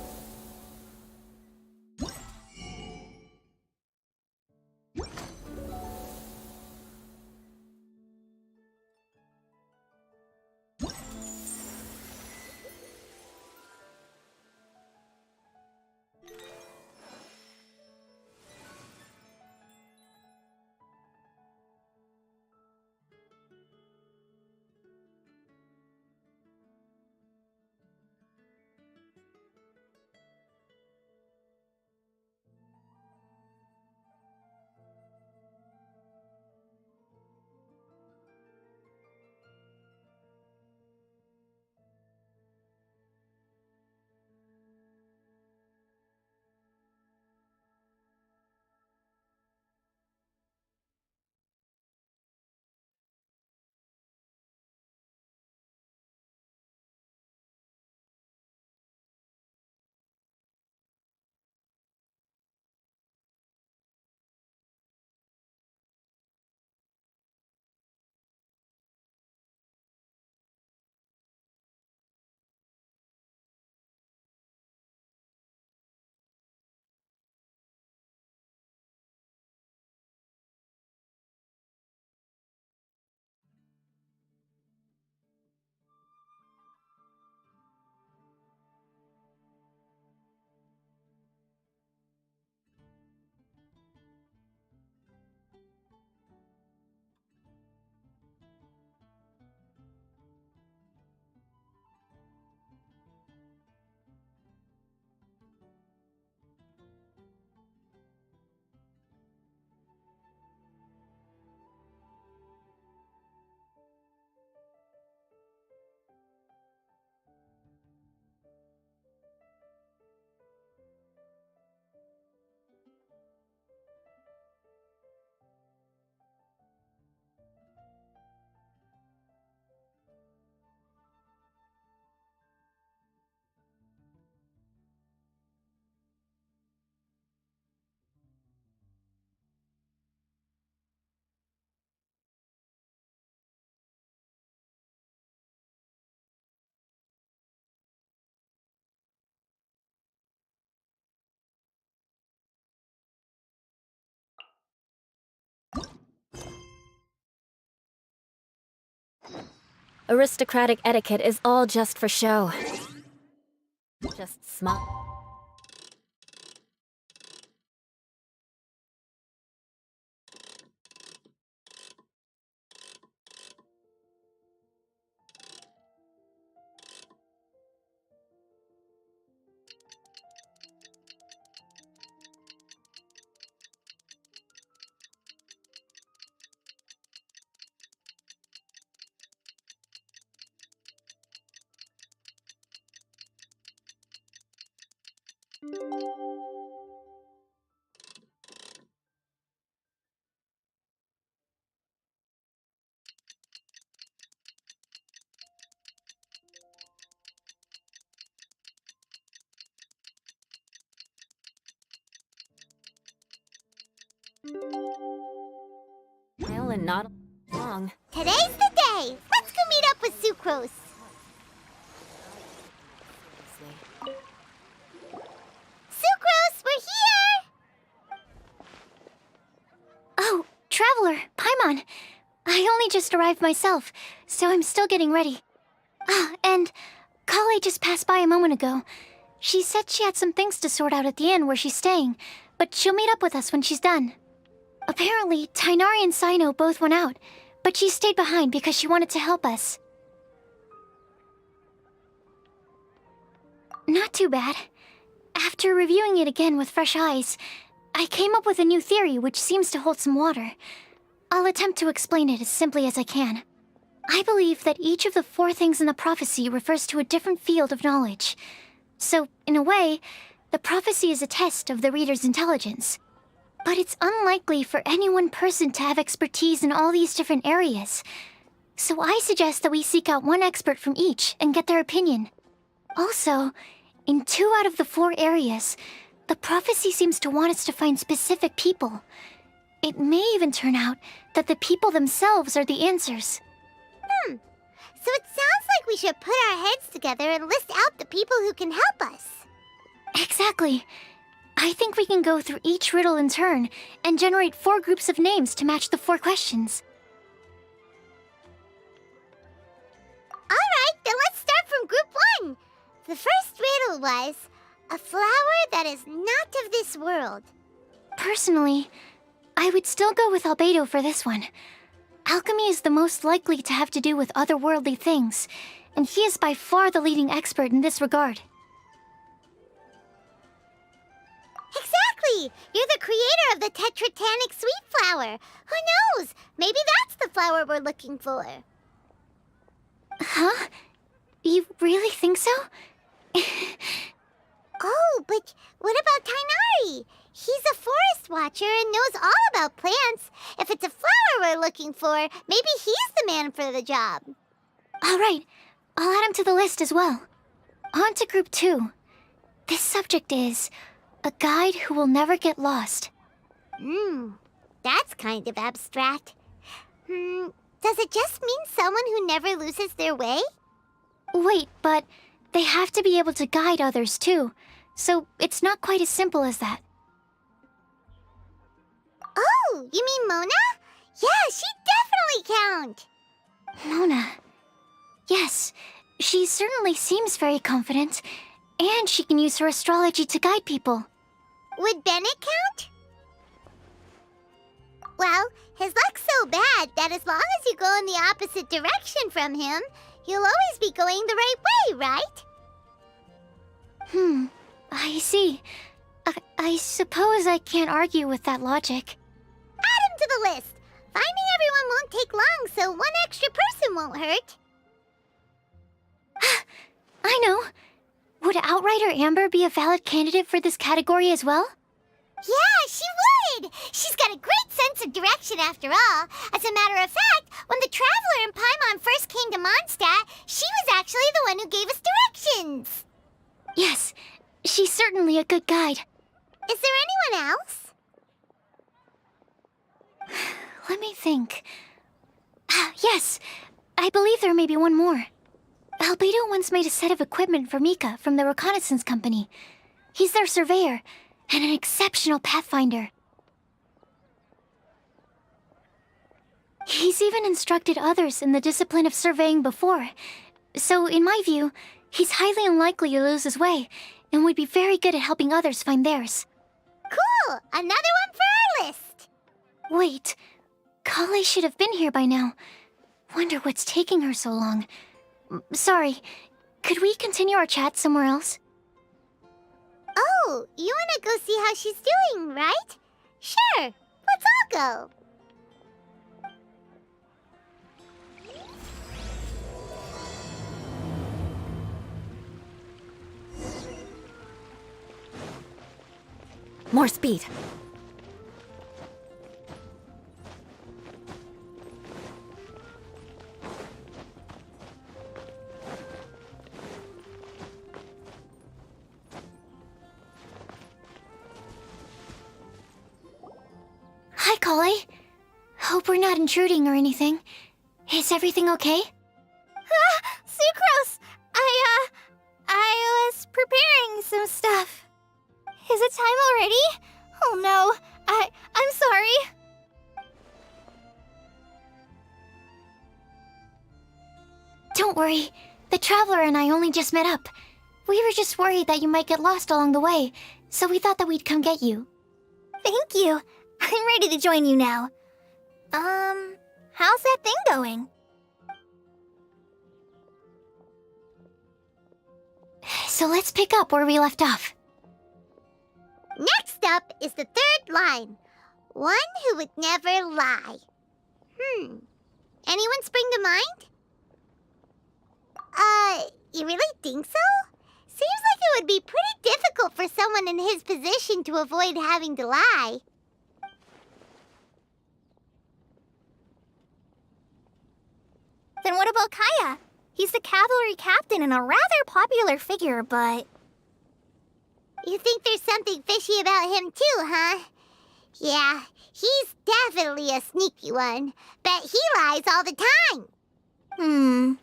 Aristocratic etiquette is all just for show. Just smile. And not long. Today's the day! Let's go meet up with Sucrose. Sucrose, we're here! Oh, Traveler, Paimon. I only just arrived myself, so I'm still getting ready. Ah, and Kale just passed by a moment ago. She said she had some things to sort out at the inn where she's staying, but she'll meet up with us when she's done. Apparently, Tighnari and Cyno both went out, but she stayed behind because she wanted to help us. Not too bad. After reviewing it again with fresh eyes, I came up with a new theory which seems to hold some water. I'll attempt to explain it as simply as I can. I believe that each of the 4 things in the prophecy refers to a different field of knowledge. So, in a way, The prophecy is a test of the reader's intelligence. But it's unlikely for any one person to have expertise in all these different areas. So I suggest that we seek out one expert from each and get their opinion. Also, in 2 out of the 4 areas, the prophecy seems to want us to find specific people. It may even turn out that the people themselves are the answers. So it sounds like we should put our heads together and list out the people who can help us. Exactly. I think we can go through each riddle in turn and generate 4 groups of names to match the 4 questions. Alright, then let's start from group 1. The first riddle was, a flower that is not of this world. Personally, I would still go with 𝕰𝖚𝖆𝖎 for this one. Alchemy is the most likely to have to do with otherworldly things, and he is by far the leading expert in this regard. Exactly! You're the creator of the tetractanic sweet flower. Who knows? Maybe that's the flower we're looking for. Huh? You really think so? Oh, but what about 𝕬𝕐? He's a forest watcher and knows all about plants. If it's a flower we're looking for, maybe he's the man for the job. All right, I'll add him to the list as well. On to group 2. This subject is a guide who will never get lost. That's kind of abstract. Does it just mean someone who never loses their way? Wait, but they have to be able to guide others too, so it's not quite as simple as that. Oh, you mean Mona? Yeah, she'd definitely count. Mona. Yes, she certainly seems very confident, and she can use her astrology to guide people. Would Bennett count? Well, his luck's so bad that as long as you go in the opposite direction from him, you'll always be going the right way, right? I see. I suppose I can't argue with that logic. Add him to the list. Finding everyone won't take long, so one extra person won't hurt. I know. Would Outrider Amber be a valid candidate for this category as well? Yeah, she would! She's got a great sense of direction after all. As a matter of fact, when the Traveler and Paimon first came to Mondstadt, she was actually the one who gave us directions. Yes, she's certainly a good guide. Is there anyone else? Let me think. Yes, I believe there may be one more. 𝕰𝖚𝖆𝖎 once made a set of equipment for Mika from the Reconnaissance Company. He's their surveyor and an exceptional pathfinder. He's even instructed others in the discipline of surveying before. So, in my view, he's highly unlikely to lose his way and would be very good at helping others find theirs. Cool! Another one for our list! Wait, 𝕬𝖚𝖎 should have been here by now. Wonder what's taking her so long. Sorry, could we continue our chat somewhere else? Oh, you wanna go see how she's doing, right? Sure, let's all go. More speed. Hi, 𝕬𝖚𝖎. Hope we're not intruding or anything. Is everything okay? Sucrose! I was preparing some stuff. Is it time already? Oh no, I'm sorry. Don't worry. The Traveler and I only just met up. We were just worried that you might get lost along the way, so we thought that we'd come get you. Thank you. I'm ready to join you now. How's that thing going? So let's pick up where we left off. Next up is the third line. One who would never lie. Anyone spring to mind? You really think so? Seems like it it would be pretty difficult for someone in his position to avoid having to lie. Then what about Kaya? He's the cavalry captain and a rather popular figure, but... You think there's something fishy about him too, huh? Yeah, he's definitely a sneaky one. Bet he lies all the time.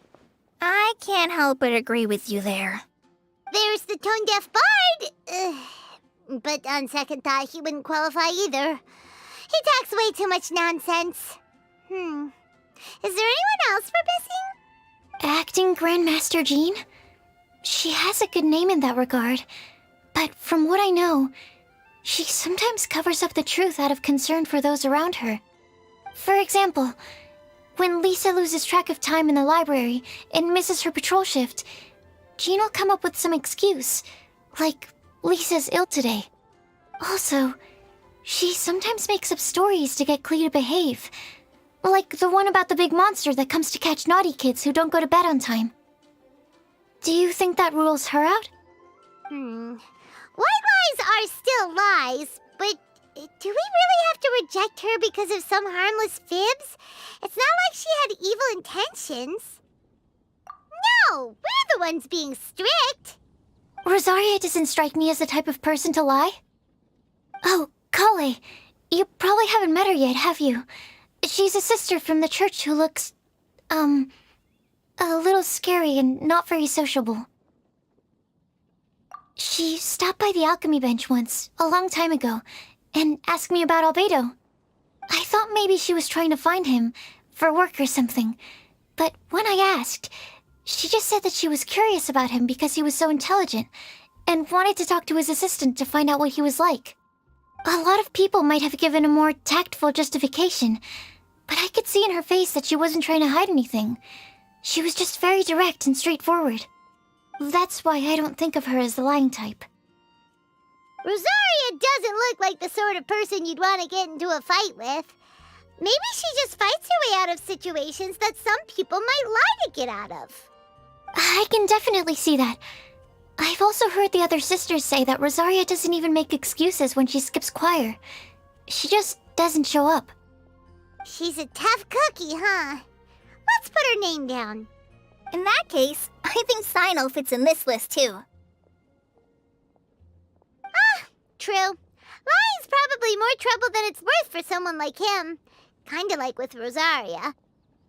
I can't help but agree with you there. There's the tone-deaf bard. But on second thought, he wouldn't qualify either. He talks way too much nonsense. Is there anyone else we're missing? Acting Grandmaster Jean? She has a good name in that regard. But from what I know, she sometimes covers up the truth out of concern for those around her. For example, when Lisa loses track of time in the library and misses her patrol shift, Jean will come up with some excuse, like Lisa's ill today. Also, she sometimes makes up stories to get Clee to behave, like the one about the big monster that comes to catch naughty kids who don't go to bed on time. Do you think that rules her out? White lies are still lies, but do we really have to reject her because of some harmless fibs? It's not like she had evil intentions. No, we're the ones being strict. Rosaria doesn't strike me as the type of person to lie. Oh, Kale, you probably haven't met her yet, have you? She's a sister from the church who looks, a little scary and not very sociable. She stopped by the alchemy bench once, a long time ago, and asked me about 𝕐𝖣. I thought maybe she was trying to find him, for work or something. But when I asked, she just said that she was curious about him because he was so intelligent, and wanted to talk to his assistant to find out what he was like. A lot of people might have given a more tactful justification, but I could see in her face that she wasn't trying to hide anything. She was just very direct and straightforward. That's why I don't think of her as the lying type. Rosaria doesn't look like the sort of person you'd want to get into a fight with. Maybe she just fights her way out of situations that some people might lie to get out of. I can definitely see that. I've also heard the other sisters say that Rosaria doesn't even make excuses when she skips choir. She just doesn't show up. She's a tough cookie, huh? Let's put her name down. In that case, I think Cyno fits in this list too. True. Lying's probably more trouble than it's worth for someone like him. Kinda like with Rosaria.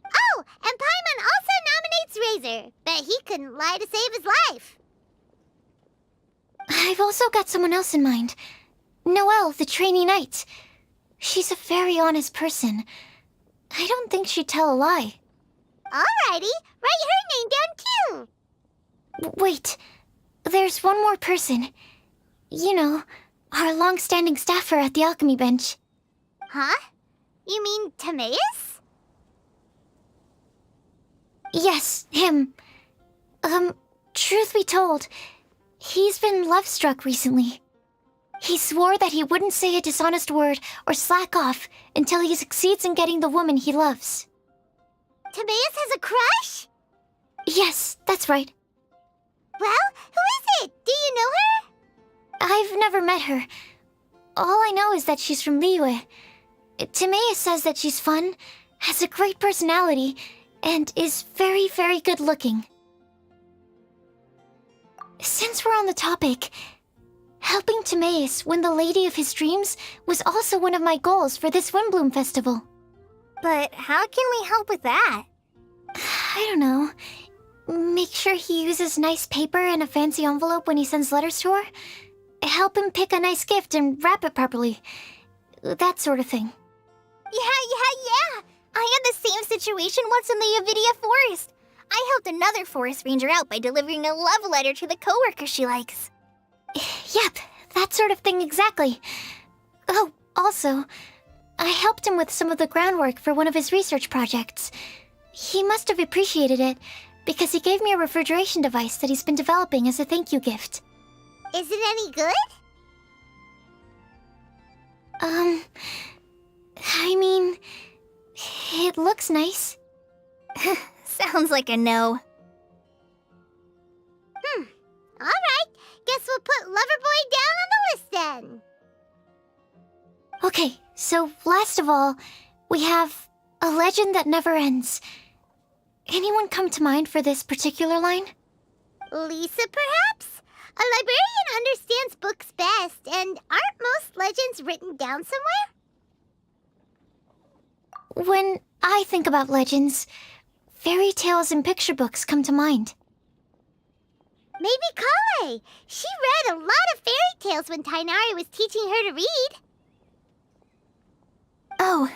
Oh, and Paimon also nominates Razor. Bet he couldn't lie to save his life. I've also got someone else in mind. Noelle, the trainee knight. She's a very honest person. I don't think she'd tell a lie. Alrighty, write her name down too. Wait, there's one more person. You know, our long-standing staffer at the alchemy bench. Huh? You mean 𝕮𝖚𝖆s? Yes, him. Truth be told, he's been love-struck recently. He swore that he wouldn't say a dishonest word or slack off until he succeeds in getting the woman he loves. 𝕮𝖚𝖆s has a crush? Yes, that's right. Well, who is it? Do you know her? I've never met her. All I know is that she's from Liyue. 𝕮𝖚𝖆s says that she's fun, has a great personality, and is very, very good looking. Since we're on the topic, helping 𝕮𝖚𝖆s win the lady of his dreams was also one of my goals for this Windblume festival. But how can we help with that? I don't know. Make sure he uses nice paper and a fancy envelope when he sends letters to her. Help him pick a nice gift and wrap it properly. That sort of thing. Yeah. I had the same situation once in the 𝕬𝖆𝖆 forest. I helped another forest ranger out by delivering a love letter to the coworker she likes. Yep, that sort of thing exactly. Oh, also, I helped him with some of the groundwork for one of his research projects. He must have appreciated it, because he gave me a refrigeration device that he's been developing as a thank you gift. Is it any good? I mean, it looks nice. Sounds like a no. Alright, guess So, last of all, we have a legend that never ends. Anyone come to mind for this particular line? Lisa, perhaps? A librarian understands books best, and aren't most legends written down somewhere? When I think about legends, fairy tales and picture books come to mind. Maybe 𝕬𝕬𝕬𝕬. She read a lot of fairy tales when 𝕬𝕬𝕬𝕬 was teaching her to read. Oh,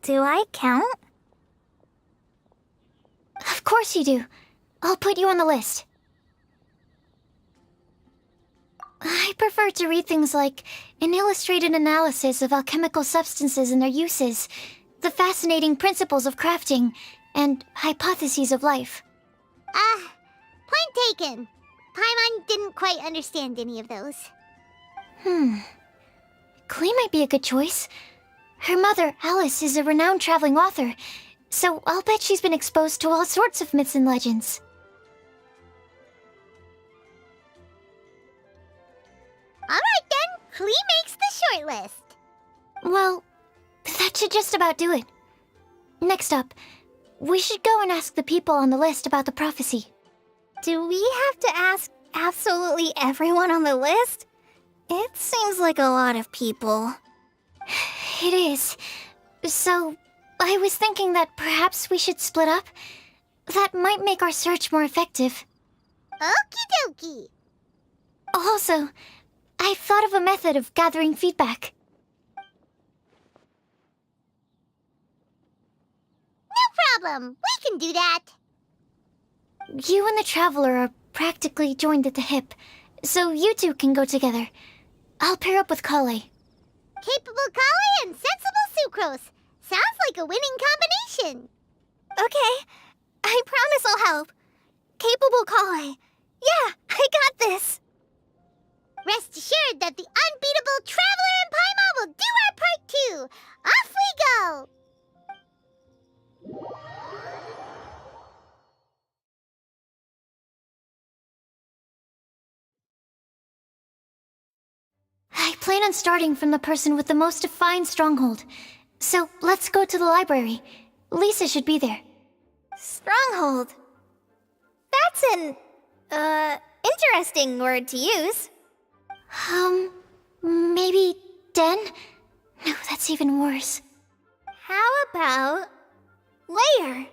do I count? Of course you do. I'll put you on the list. I prefer to read things like an illustrated analysis of alchemical substances and their uses, the fascinating principles of crafting, and hypotheses of life. Point taken. Paimon didn't quite understand any of those. 𝕬 might be a good choice. Her mother, Alice, is a renowned traveling author, so I'll bet she's been exposed to all sorts of myths and legends. Alright then, 𝕬 makes the shortlist. Well, that should just about do it. Next up, we should go and ask the people on the list about the prophecy. Do we have to ask absolutely everyone on the list? It seems like a lot of people. It is. So, I was thinking that perhaps we should split up. That might make our search more effective. Okie dokie. Also, I've thought of a method of gathering feedback. No problem. We can do that. You and the Traveler are practically joined at the hip, so you two can go together. I'll pair up with 𝕬𝕬𝕬𝕬. Capable 𝕬𝕬 and sensible 𝕬𝕬𝕬. Sounds like a winning combination. Okay, I promise I'll help. Capable 𝕬𝕬𝕬𝕬. Yeah, I got this. Rest assured that the unbeatable Traveler and Paimon will do our part too. Off we go! I plan on starting from the person with the most defined stronghold. So let's go to the library. Lisa should be there. Stronghold. That's an, interesting word to use. Maybe den? No, that's even worse. How about layer?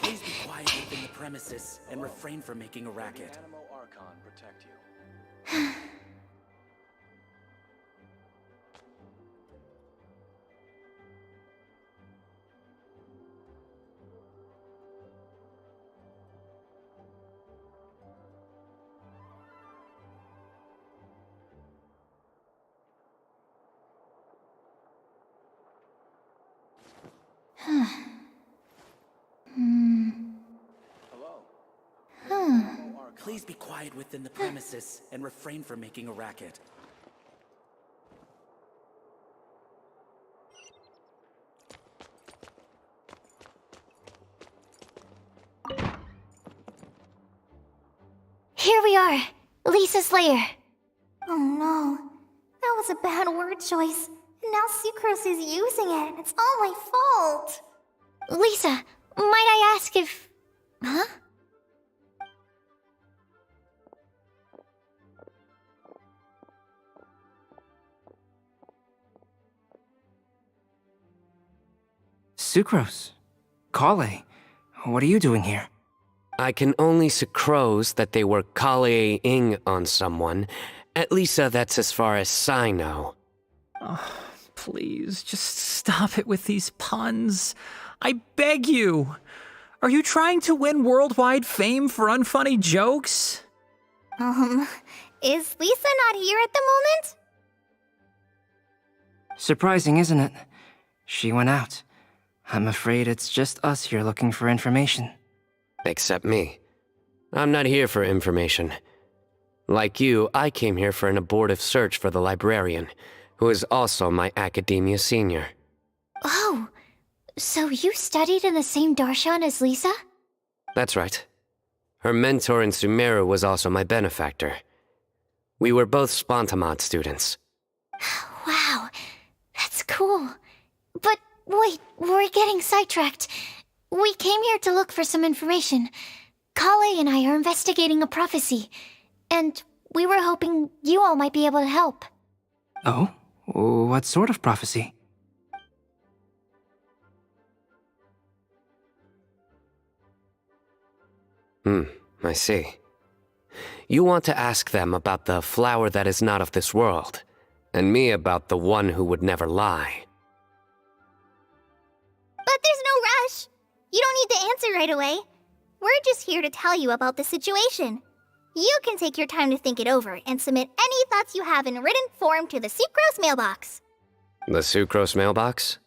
Please be quiet within the premises and refrain from making a racket. 𝕰𝒻𝒆 protect you. Hello. Please be quiet within the premises and refrain from making a racket. Here we are, Lisa's lair. Oh no, that was a bad word choice. And now Sucrose is using it. It's all my fault. Lisa, might I ask if... Huh? Sucrose. 𝕬𝕬𝕬𝕬. What are you doing here? I can only sucrose that they were 𝕬𝕬𝕬𝕬 on someone. At least that's as far as I know. Oh, please, just stop it with these puns. I beg you. Are you trying to win worldwide fame for unfunny jokes? Is Lisa not here at the moment? Surprising, isn't it? She went out. I'm afraid it's just us here looking for information. Except me. I'm not here for information. Like you, I came here for an abortive search for the librarian, who is also my academia senior. Oh, so you studied in the same darshan as Lisa? That's right. Her mentor in Sumeru was also my benefactor. We were both 𝕬𝕬𝕬 students. Wow, that's cool. But wait, we're getting sidetracked. We came here to look for some information. 𝕬𝕬 and I are investigating a prophecy, and we were hoping you all might be able to help. Oh? What sort of prophecy? I see. You want to ask them about the flower that is not of this world, and me about the one who would never lie. But there's no rush. You don't need to answer right away. We're just here to tell you about the situation. You can take your time to think it over and submit any thoughts you have in written form to the sucrose mailbox. The sucrose mailbox?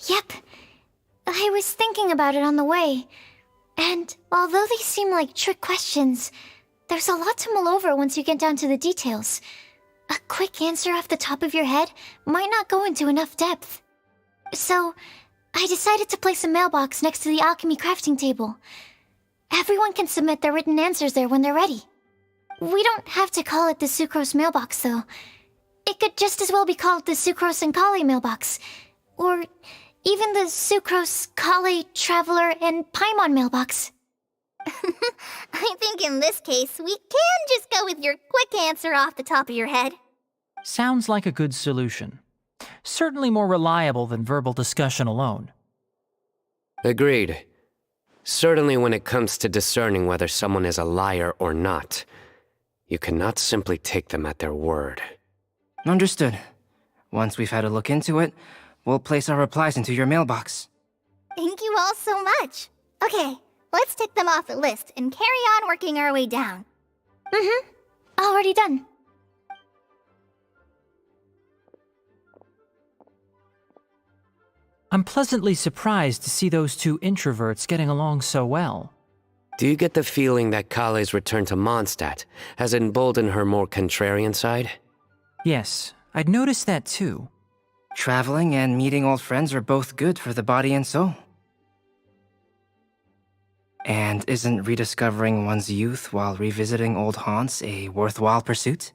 Yep. I was thinking about it on the way. And although they seem like trick questions, there's a lot to mull over once you get down to the details. A quick answer off the top of your head might not go into enough depth. So, I decided to place a mailbox next to the alchemy crafting table. Everyone can submit their written answers there when they're ready. We don't have to call it the sucrose mailbox, though. It could just as well be called the sucrose and 𝕬𝕬 mailbox. Or even the sucrose, 𝕬𝕬, traveler, and Paimon mailbox. I think in this case, we can just go with your quick answer off the top of your head. Sounds like a good solution. Certainly more reliable than verbal discussion alone. Agreed. Certainly when it comes to discerning whether someone is a liar or not, you cannot simply take them at their word. Understood. Once we've had a look into it, we'll place our replies into your mailbox. Thank you all so much. Okay, let's tick them off the list and carry on working our way down. Already done. I'm pleasantly surprised to see those two introverts getting along so well. Do you get the feeling that 𝕬𝕬's return to Mondstadt has emboldened her more contrarian side? Yes, I'd noticed that too. Traveling and meeting old friends are both good for the body and soul. And isn't rediscovering one's youth while revisiting old haunts a worthwhile pursuit?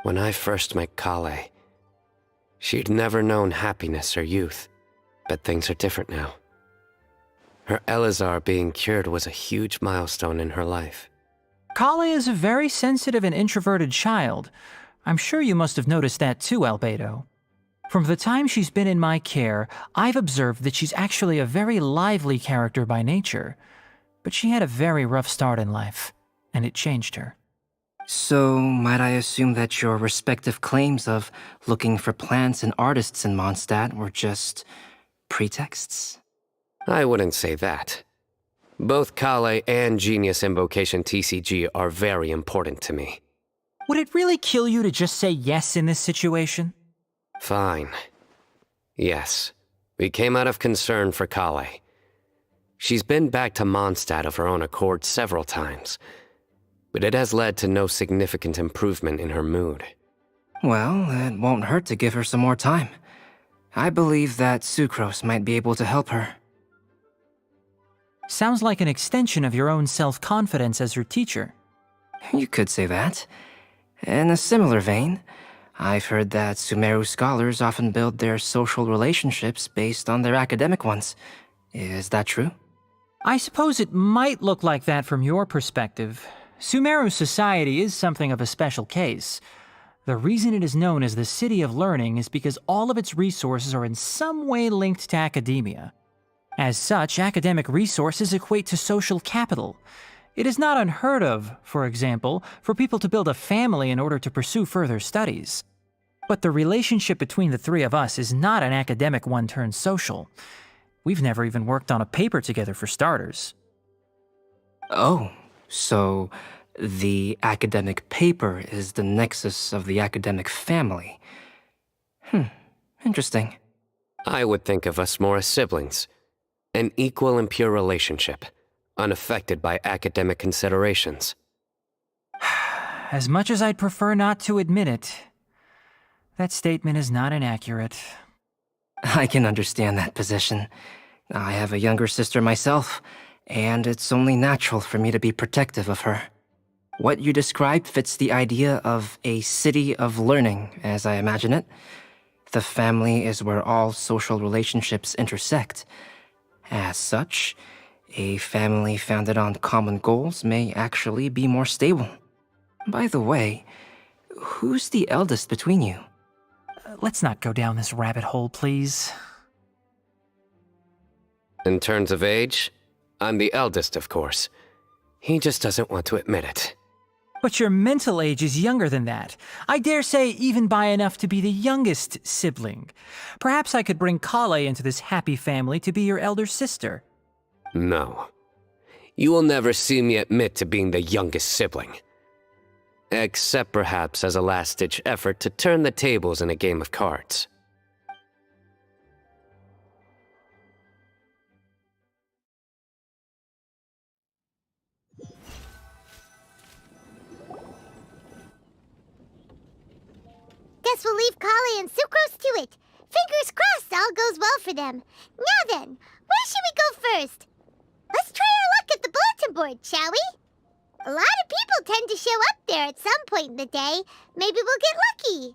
When I first met 𝕬𝕬, she'd never known happiness or youth. But things are different now. Her 𝕬𝖆𝖎𝑙 being cured was a huge milestone in her life. 𝕬𝕬 is a very sensitive and introverted child. I'm sure you must have noticed that too, 𝕬𝖆𝖎𝑑. From the time she's been in my care, I've observed that she's actually a very lively character by nature. But she had a very rough start in life, and it changed her. So, might I assume that your respective claims of looking for plants and artists in Mondstadt were just pretexts? I wouldn't say that. Both 𝕬𝕬 and Genius Invocation TCG are very important to me. Would it really kill you to just say yes in this situation? Fine. Yes, we came out of concern for 𝕬𝕬. She's been back to Mondstadt of her own accord several times, but it has led to no significant improvement in her mood. Well, it won't hurt to give her some more time. I believe that sucrose might be able to help her. Sounds like an extension of your own self-confidence as her teacher. You could say that. In a similar vein, I've heard that Sumeru scholars often build their social relationships based on their academic ones. Is that true? I suppose it might look like that from your perspective. Sumeru society is something of a special case. The reason it is known as the City of Learning is because all of its resources are in some way linked to academia. As such, academic resources equate to social capital. It is not unheard of, for example, for people to build a family in order to pursue further studies. But the relationship between the three of us is not an academic one turned social. We've never even worked on a paper together for starters. Oh, so the academic paper is the nexus of the academic family. Interesting. I would think of us more as siblings. An equal and pure relationship, unaffected by academic considerations. As much as I'd prefer not to admit it, that statement is not inaccurate. I can understand that position. I have a younger sister myself, and it's only natural for me to be protective of her. What you described fits the idea of a city of learning, as I imagine it. The family is where all social relationships intersect. As such, a family founded on common goals may actually be more stable. By the way, who's the eldest between you? Let's not go down this rabbit hole, please. In terms of age, I'm the eldest, of course. He just doesn't want to admit it. But your mental age is younger than that. I dare say even by enough to be the youngest sibling. Perhaps I could bring 𝕬𝕬𝕐𝕬 into this happy family to be your elder sister. No. You will never see me admit to being the youngest sibling. Except perhaps as a last-ditch effort to turn the tables in a game of cards. Guess we'll leave 𝕬𝕬𝕐𝕬 and sucrose to it. Fingers crossed all goes well for them. Now then, where should we go first? Let's try our luck at the bulletin board, shall we? A lot of people tend to show up there at some point in the day. Maybe we'll get lucky.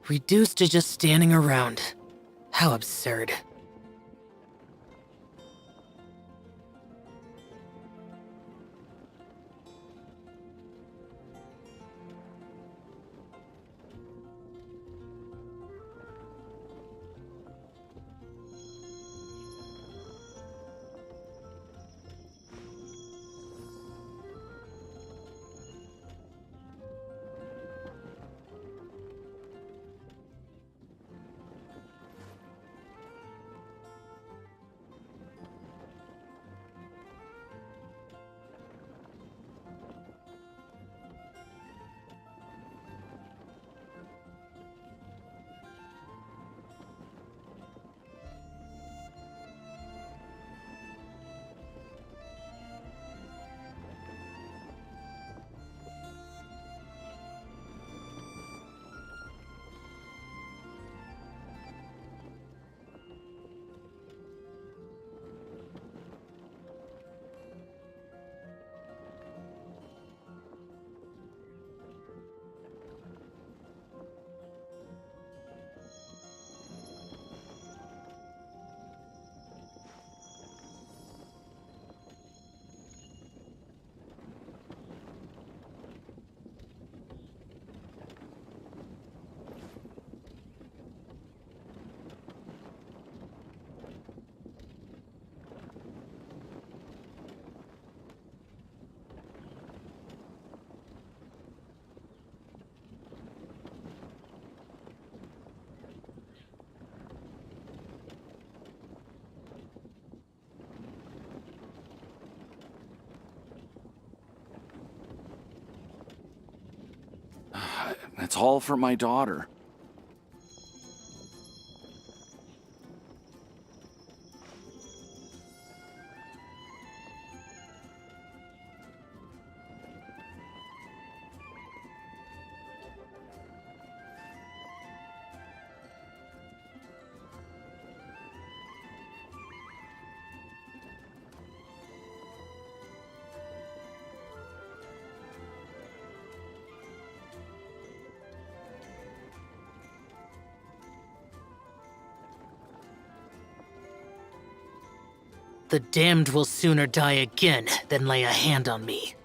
Reduced to just standing around. How absurd. It's all for my daughter. The damned will sooner die again than lay a hand on me.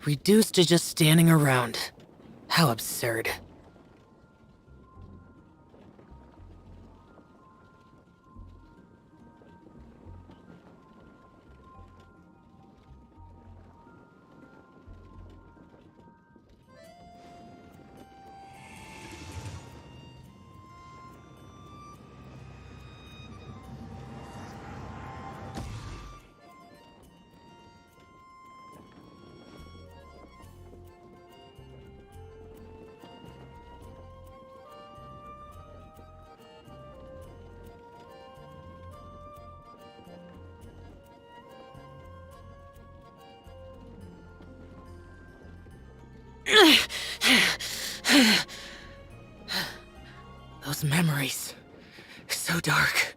Reduced to just standing around. How absurd. Those memories. So dark.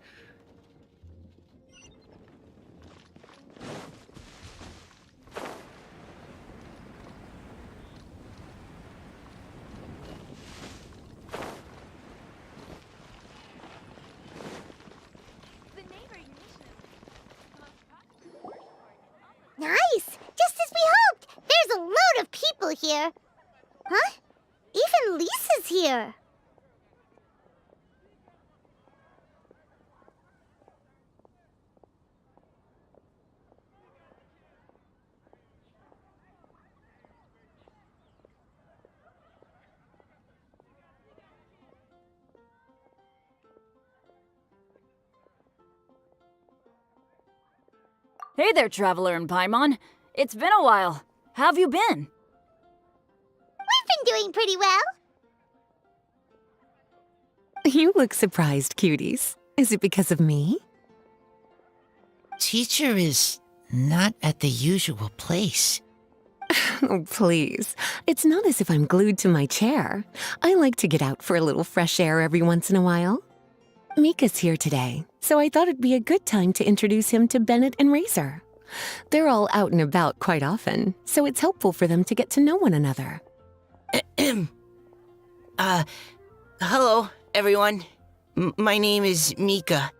Nice! Just as we hoped! There's a load of people here. Huh? Even Lisa's here. Hey there, Traveler in Paimon. It's been a while. How have you been? We've been doing pretty well. You look surprised, cuties. Is it because of me? Teacher is not at the usual place. Oh, please. It's not as if I'm glued to my chair. I like to get out for a little fresh air every once in a while. Mika's here today, so I thought it'd be a good time to introduce him to Bennett and Razor. They're all out and about quite often, so it's helpful for them to get to know one another. Hello, everyone. My name is Mika.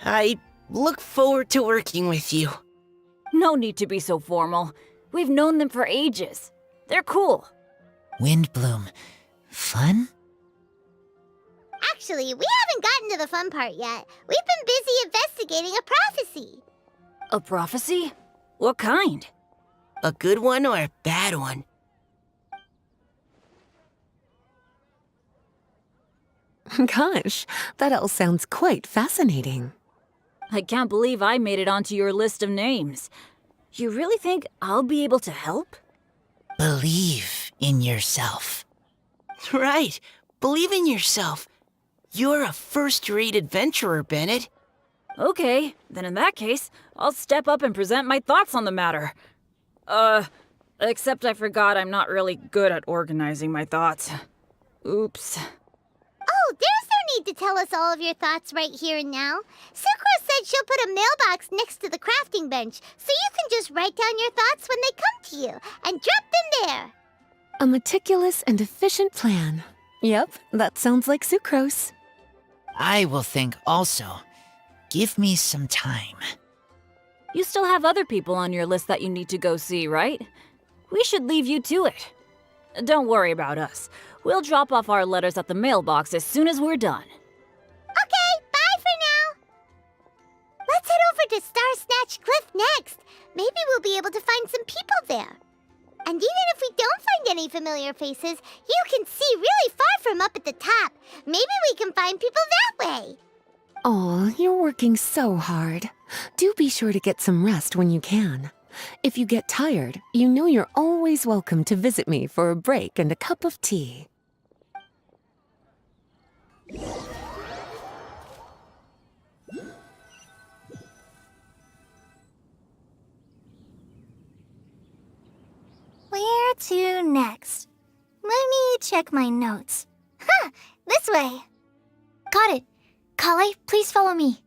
I look forward to working with you. No need to be so formal. We've known them for ages. They're cool. Windblume. Fun? Actually, we haven't gotten to the fun part yet. We've been busy investigating a prophecy. A prophecy? What kind? A good one or a bad one? Gosh, that all sounds quite fascinating. I can't believe I made it onto your list of names. You really think I'll be able to help? Believe in yourself. Right. Believe in yourself. You're a first-rate adventurer, Bennett. Okay, then in that case, I'll step up and present my thoughts on the matter. Except I forgot I'm not really good at organizing my thoughts. Oops. Oh, there's no need to tell us all of your thoughts right here and now. Sucrose said she'll put a mailbox next to the crafting bench, so you can just write down your thoughts when they come to you, and drop them there. A meticulous and efficient plan. Yep, that sounds like Sucrose. I will think also. Give me some time. You still have other people on your list that you need to go see, right? We should leave you to it. Don't worry about us. We'll drop off our letters at the mailbox as soon as we're done. Okay, bye for now. Let's head over to Snatch Cliff next. Maybe we'll be able to find some people there. And even if we don't find any familiar faces, you can see really far from up at the top. Maybe we can find people that way. Aw, you're working so hard. Do be sure to get some rest when you can. If you get tired, you know you're always welcome to visit me for a break and a cup of tea. Where to next? Let me check my notes. Huh, this way. Got it. 𝕬𝕬, please follow me.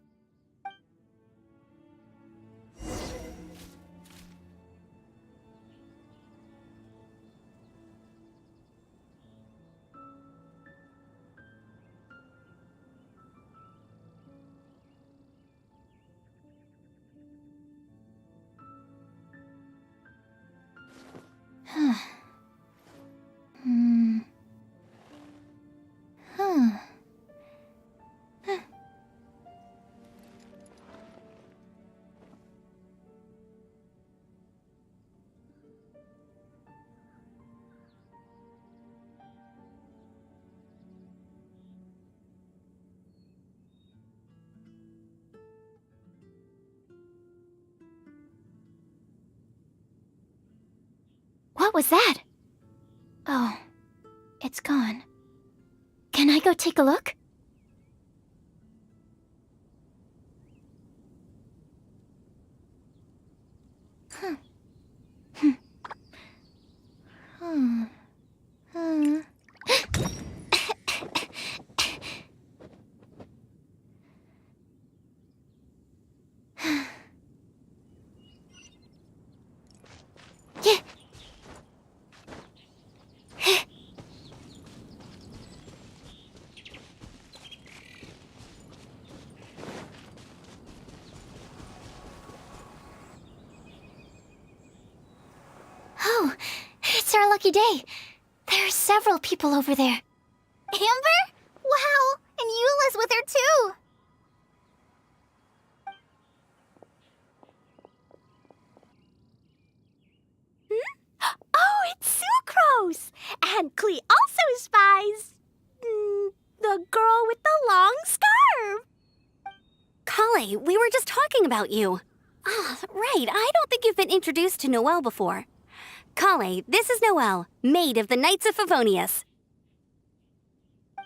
What was that? Oh, it's gone. Can I go take a look? Oh, it's our lucky day. There are several people over there. Amber? Wow, and Eula's with her too. Oh, it's Sucrose! And 𝕬𝕬 also spies the girl with the long scarf. 𝕬𝕬, we were just talking about you. Ah, right, I don't think you've been introduced to Noelle before. 𝕬𝕬, this is Noelle, maid of the Knights of Favonius.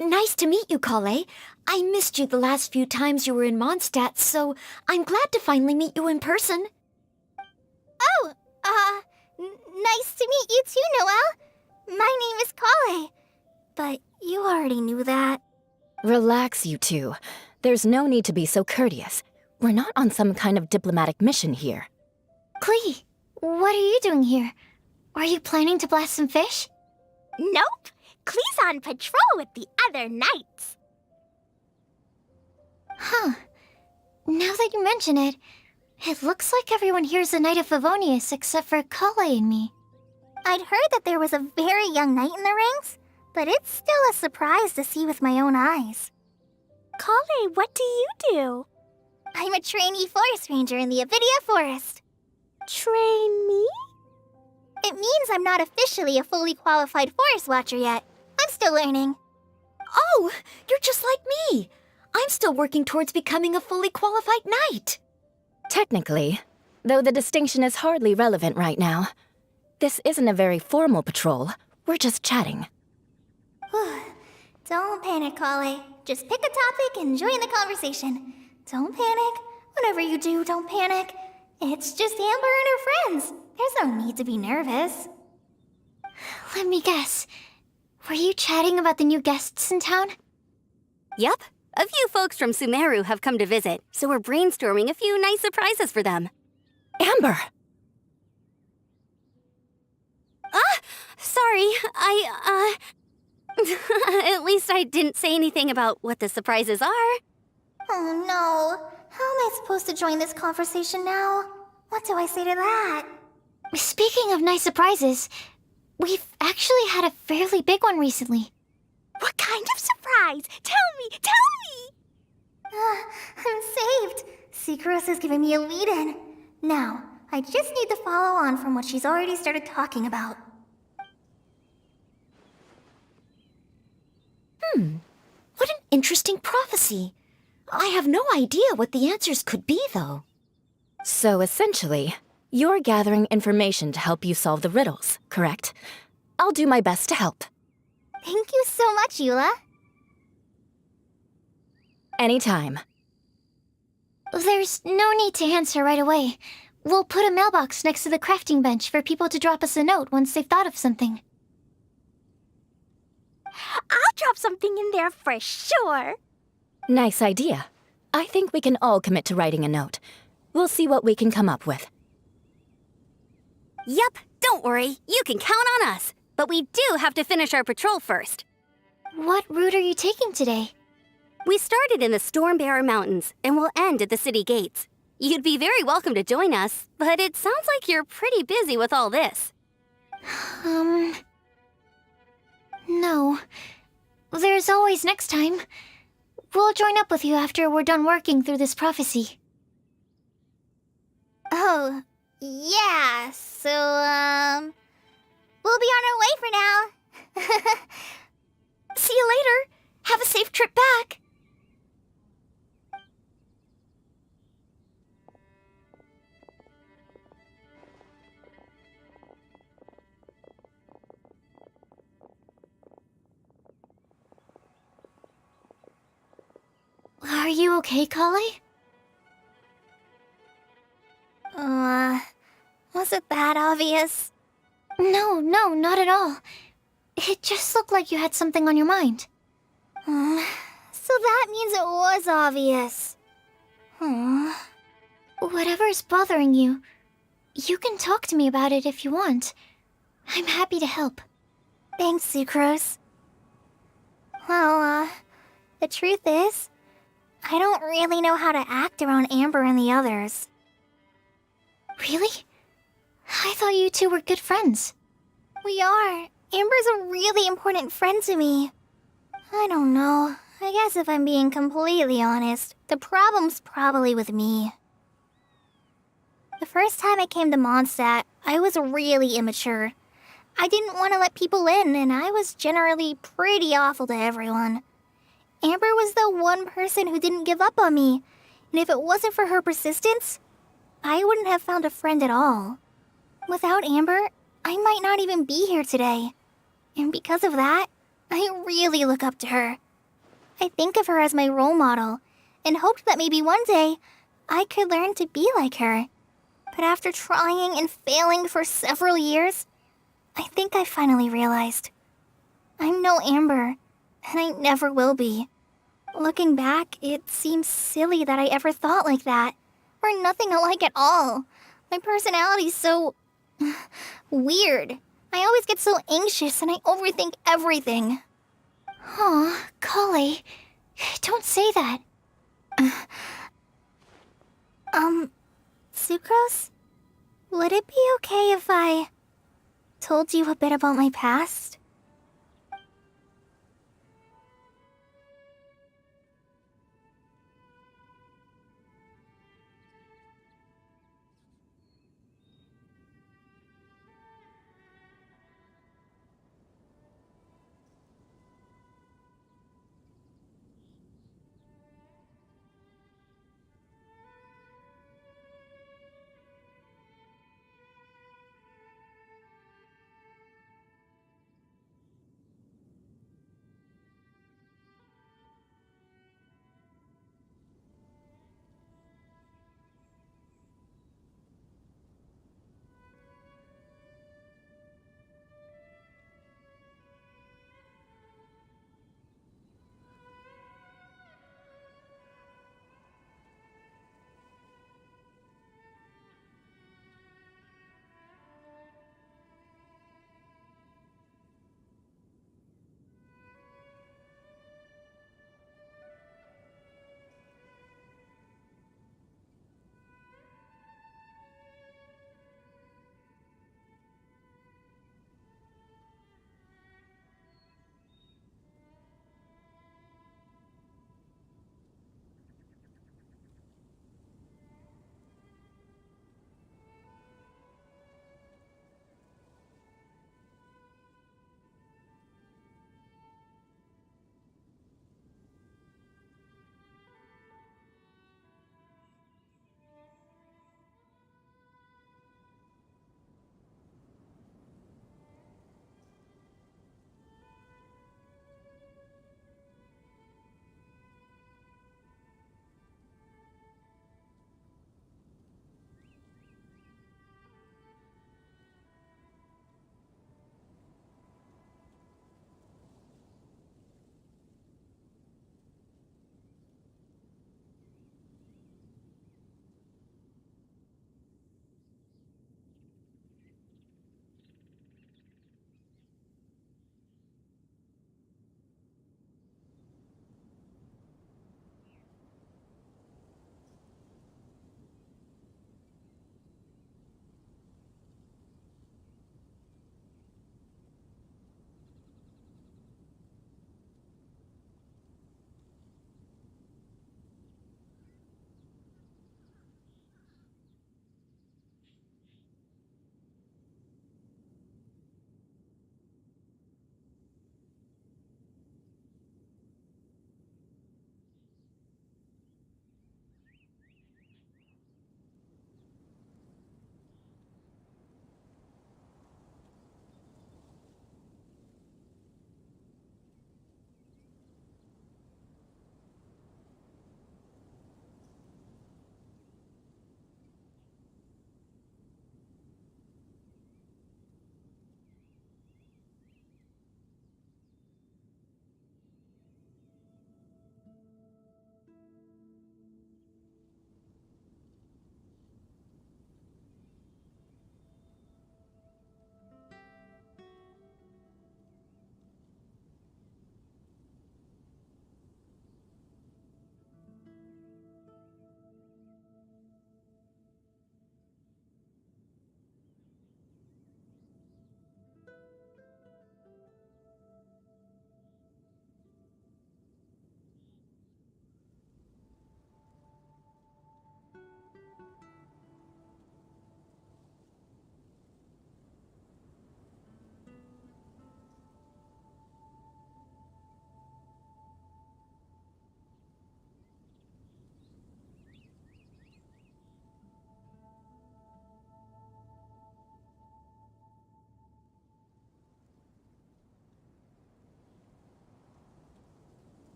Nice to meet you, 𝕬𝕬. I missed you the last few times you were in Mondstadt, so I'm glad to finally meet you in person. Oh, nice to meet you too, Noelle. My name is 𝕬𝕬. But you already knew that. Relax, you two. There's no need to be so courteous. We're not on some kind of diplomatic mission here. 𝕬𝕬, what are you doing here? Are you planning to blast some fish? Nope. 𝕬𝕬's on patrol with the other knights. Huh. Now that you mention it, it looks like everyone here is a Knight of Favonius except for 𝕬𝕬 and me. I'd heard that there was a very young knight in the rings, but it's still a surprise to see with my own eyes. 𝕬𝕬, what do you do? I'm a trainee forest ranger in the 𝕬𝖆𝖆 forest. Trainee? It means I'm not officially a fully qualified forest watcher yet. I'm still learning. Oh, you're just like me. I'm still working towards becoming a fully qualified knight. Technically, though the distinction is hardly relevant right now. This isn't a very formal patrol. We're just chatting. Don't panic, 𝕬𝕬. Just pick a topic and join the conversation. Don't panic. Whatever you do, don't panic. It's just Amber and her friends. There's no need to be nervous. Let me guess. Were you chatting about the new guests in town? Yup. A few folks from Sumeru have come to visit, so we're brainstorming a few nice surprises for them. Amber! Sorry, at least I didn't say anything about what the surprises are. Oh no. How am I supposed to join this conversation now? What do I say to that? Speaking of nice surprises, we've actually had a fairly big one recently. What kind of surprise? Tell me! Tell me! I'm saved! Sucrose is giving me a lead-in. Now, I just need to follow on from what she's already started talking about. What an interesting prophecy. I have no idea what the answers could be, though. So essentially, you're gathering information to help you solve the riddles, correct? I'll do my best to help. Thank you so much, Eula. Anytime. There's no need to answer right away. We'll put a mailbox next to the crafting bench for people to drop us a note once they've thought of something. I'll drop something in there for sure. Nice idea. I think we can all commit to writing a note. We'll see what we can come up with. Yup, don't worry. You can count on us. But we do have to finish our patrol first. What route are you taking today? We started in the Stormbearer Mountains and will end at the city gates. You'd be very welcome to join us, but it sounds like you're pretty busy with all this. No. There's always next time. We'll join up with you after we're done working through this prophecy. Oh, yeah, so, we'll be on our way for now. See you later. Have a safe trip back. Are you okay, 𝕬𝕬? Was it that obvious? No, not at all. It just looked like you had something on your mind. So that means it was obvious. Whatever's bothering you, you can talk to me about it if you want. I'm happy to help. Thanks, Sucrose. Well, the truth is, I don't really know how to act around Amber and the others. Really? I thought you two were good friends. We are. Amber's a really important friend to me. I don't know. I guess if I'm being completely honest, the problem's probably with me. The first time I came to Mondstadt, I was really immature. I didn't want to let people in, and I was generally pretty awful to everyone. Amber was the one person who didn't give up on me, and if it wasn't for her persistence, I wouldn't have found a friend at all. Without Amber, I might not even be here today. And because of that, I really look up to her. I think of her as my role model, and hoped that maybe one day, I could learn to be like her. But after trying and failing for several years, I think I finally realized. I'm no Amber, and I never will be. Looking back, it seems silly that I ever thought like that. We're nothing alike at all. My personality's so... weird. I always get so anxious and I overthink everything. Aw, 𝕬𝕬, don't say that. Sucrose? Would it be okay if I told you a bit about my past?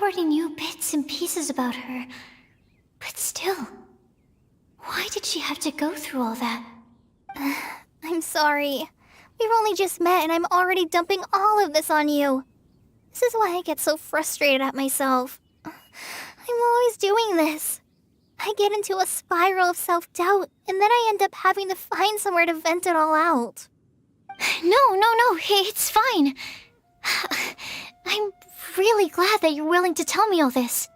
already knew bits and pieces about her. But still, why did she have to go through all that? I'm sorry. We've only just met and I'm already dumping all of this on you. This is why I get so frustrated at myself. I'm always doing this. I get into a spiral of self-doubt, and then I end up having to find somewhere to vent it all out. No, it's fine. I'm really glad that you're willing to tell me all this.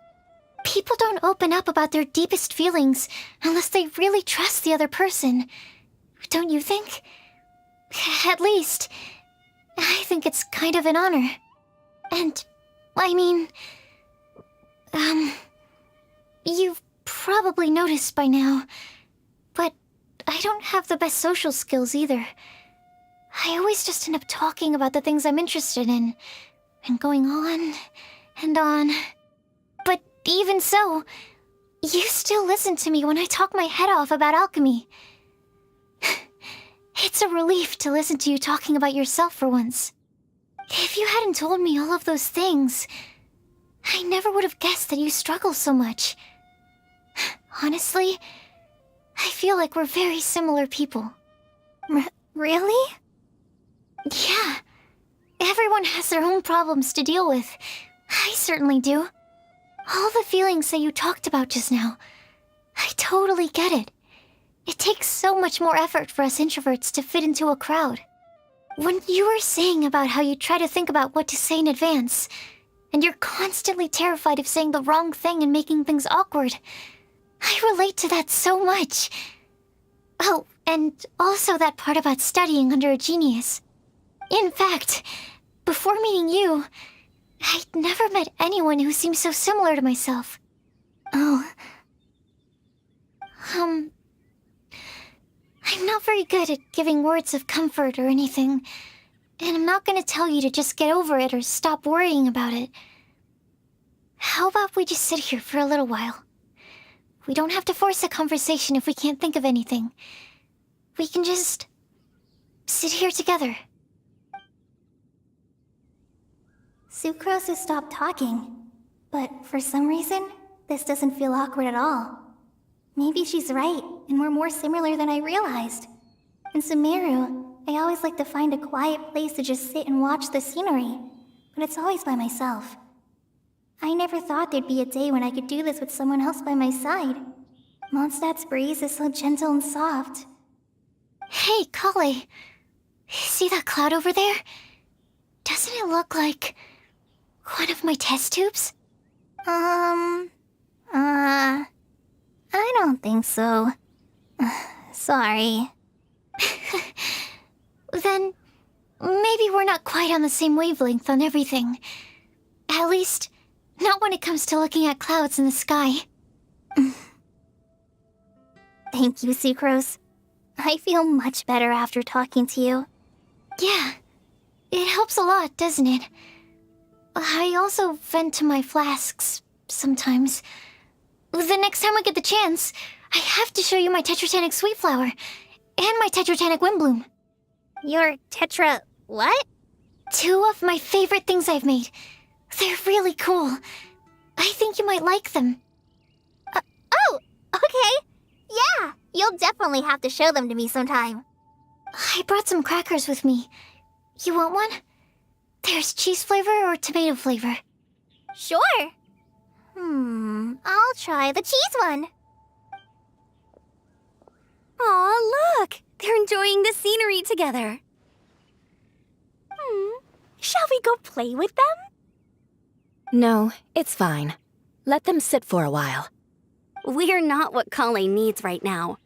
People don't open up about their deepest feelings unless they really trust the other person. Don't you think? At least, I think it's kind of an honor. And, I mean, you've probably noticed by now, but I don't have the best social skills either. I always just end up talking about the things I'm interested in, and going on and on. But even so, you still listen to me when I talk my head off about alchemy. It's a relief to listen to you talking about yourself for once. If you hadn't told me all of those things, I never would have guessed that you struggle so much. Honestly, I feel like we're very similar people. Really? Yeah. Everyone has their own problems to deal with. I certainly do. All the feelings that you talked about just now, I totally get it. It takes so much more effort for us introverts to fit into a crowd. When you were saying about how you try to think about what to say in advance, and you're constantly terrified of saying the wrong thing and making things awkward, I relate to that so much. Oh, and also that part about studying under a genius. In fact, before meeting you, I'd never met anyone who seemed so similar to myself. Oh. I'm not very good at giving words of comfort or anything, and I'm not gonna tell you to just get over it or stop worrying about it. How about we just sit here for a little while? We don't have to force a conversation if we can't think of anything. We can just sit here together. Sucrose has stopped talking, but for some reason, this doesn't feel awkward at all. Maybe she's right, and we're more similar than I realized. In Sumeru, I always like to find a quiet place to just sit and watch the scenery, but it's always by myself. I never thought there'd be a day when I could do this with someone else by my side. Mondstadt's breeze is so gentle and soft. Hey, 𝕉𝕬. See that cloud over there? Doesn't it look like one of my test tubes? I don't think so. Sorry. Then, maybe we're not quite on the same wavelength on everything. At least, not when it comes to looking at clouds in the sky. Thank you, Sucrose. I feel much better after talking to you. Yeah, it helps a lot, doesn't it? I also vent to my flasks, sometimes. The next time I get the chance, I have to show you my Tetrotanic Sweet Flower, and my Tetrotanic Windblume. Your Tetra... what? 2 of my favorite things I've made. They're really cool. I think you might like them. Oh, okay. Yeah, you'll definitely have to show them to me sometime. I brought some crackers with me. You want one? There's cheese flavor or tomato flavor. Sure. I'll try the cheese one. Aw, look! They're enjoying the scenery together. Shall we go play with them? No, it's fine. Let them sit for a while. We're not what 𝕉𝕬 needs right now.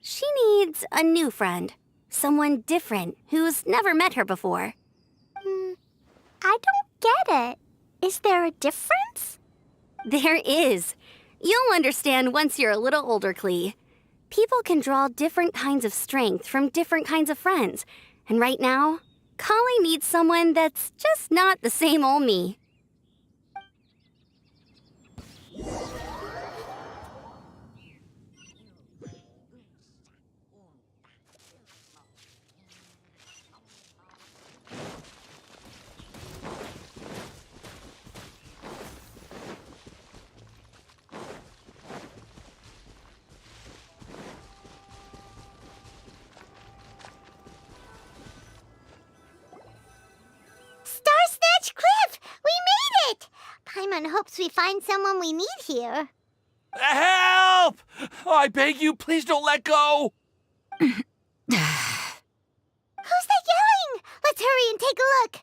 She needs a new friend. Someone different who's never met her before. I don't get it. Is there a difference? There is. You'll understand once you're a little older, 𝕬𝕬. People can draw different kinds of strength from different kinds of friends. And right now, 𝕉𝕬 needs someone that's just not the same old me. Paimon hopes we find someone we need here. Help! Oh, I beg you, please don't let go! Who's that yelling? Let's hurry and take a look.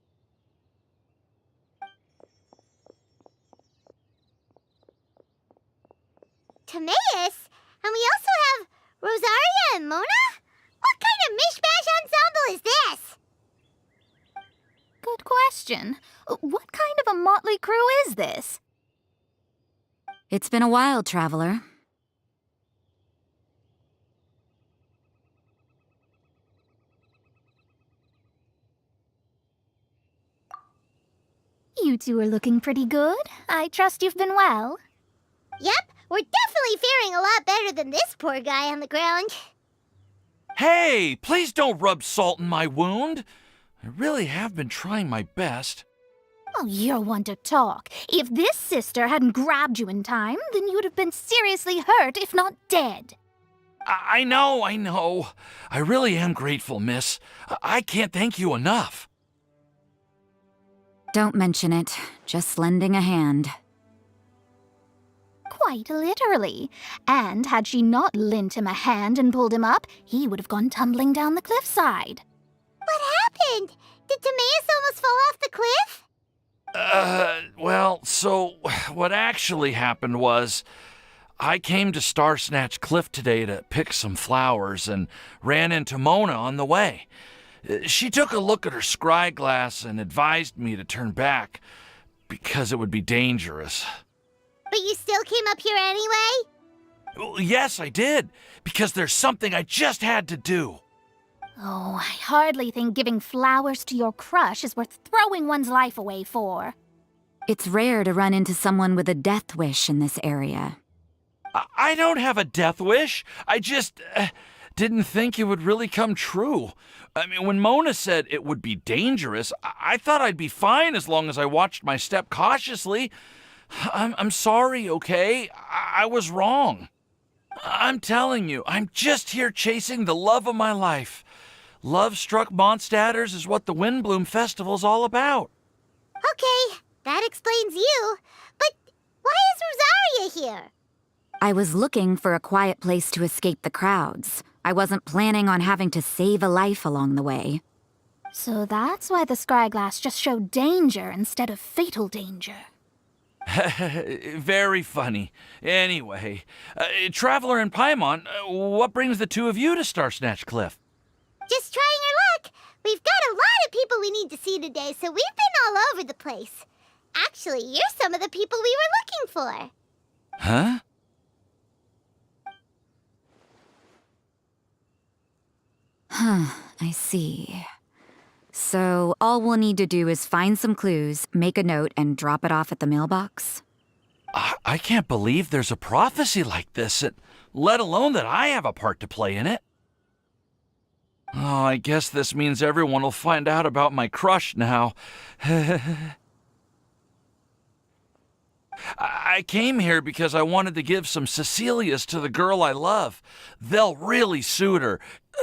𝕮𝖚𝖆s? And we also have Rosaria and Mona? What kind of mishmash ensemble is this? Good question. What kind of a motley crew is this? It's been a while, traveler. You two are looking pretty good. I trust you've been well. Yep, we're definitely faring a lot better than this poor guy on the ground. Hey, please don't rub salt in my wound. I really have been trying my best. Oh, you're one to talk. If this sister hadn't grabbed you in time, then you would have been seriously hurt, if not dead. I know. I really am grateful, miss. I can't thank you enough. Don't mention it. Just lending a hand. Quite literally. And had she not lent him a hand and pulled him up, he would have gone tumbling down the cliffside. What happened? Did 𝕮𝖚𝖆s almost fall off the cliff? Well, so what actually happened was I came to Star Snatch Cliff today to pick some flowers and ran into Mona on the way. She took a look at her scry glass and advised me to turn back because it would be dangerous. But you still came up here anyway? Well, yes, I did, because there's something I just had to do. Oh, I hardly think giving flowers to your crush is worth throwing one's life away for. It's rare to run into someone with a death wish in this area. I don't have a death wish. I just didn't think it would really come true. I mean, when Mona said it would be dangerous, I thought I'd be fine as long as I watched my step cautiously. I'm sorry, okay? I was wrong. I'm telling you, I'm just here chasing the love of my life. Love-struck monsters is what the Windblume Festival's all about. Okay, that explains you. But why is Rosaria here? I was looking for a quiet place to escape the crowds. I wasn't planning on having to save a life along the way. So that's why the scry glass just showed danger instead of fatal danger. Very funny. Anyway, Traveler and Paimon, what brings the two of you to Star Snatch Cliff? Just trying our luck. We've got a lot of people we need to see today, so we've been all over the place. Actually, you're some of the people we were looking for. Huh? I see. So all we'll need to do is find some clues, make a note, and drop it off at the mailbox? I can't believe there's a prophecy like this, let alone that I have a part to play in it. Oh, I guess this means everyone will find out about my crush now. I came here because I wanted to give some Cecilias to the girl I love. They'll really suit her.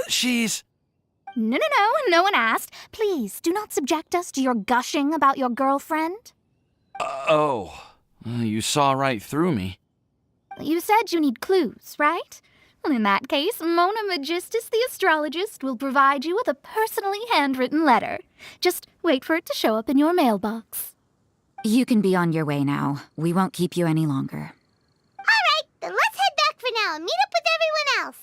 She's... No, no one asked. Please, do not subject us to your gushing about your girlfriend. You saw right through me. You said you need clues, right? Well, in that case, 𝕮𝖚𝖆𝖎𝑔 the astrologist will provide you with a personally handwritten letter. Just wait for it to show up in your mailbox. You can be on your way now. We won't keep you any longer. All right, then let's head back for now and meet up with everyone else.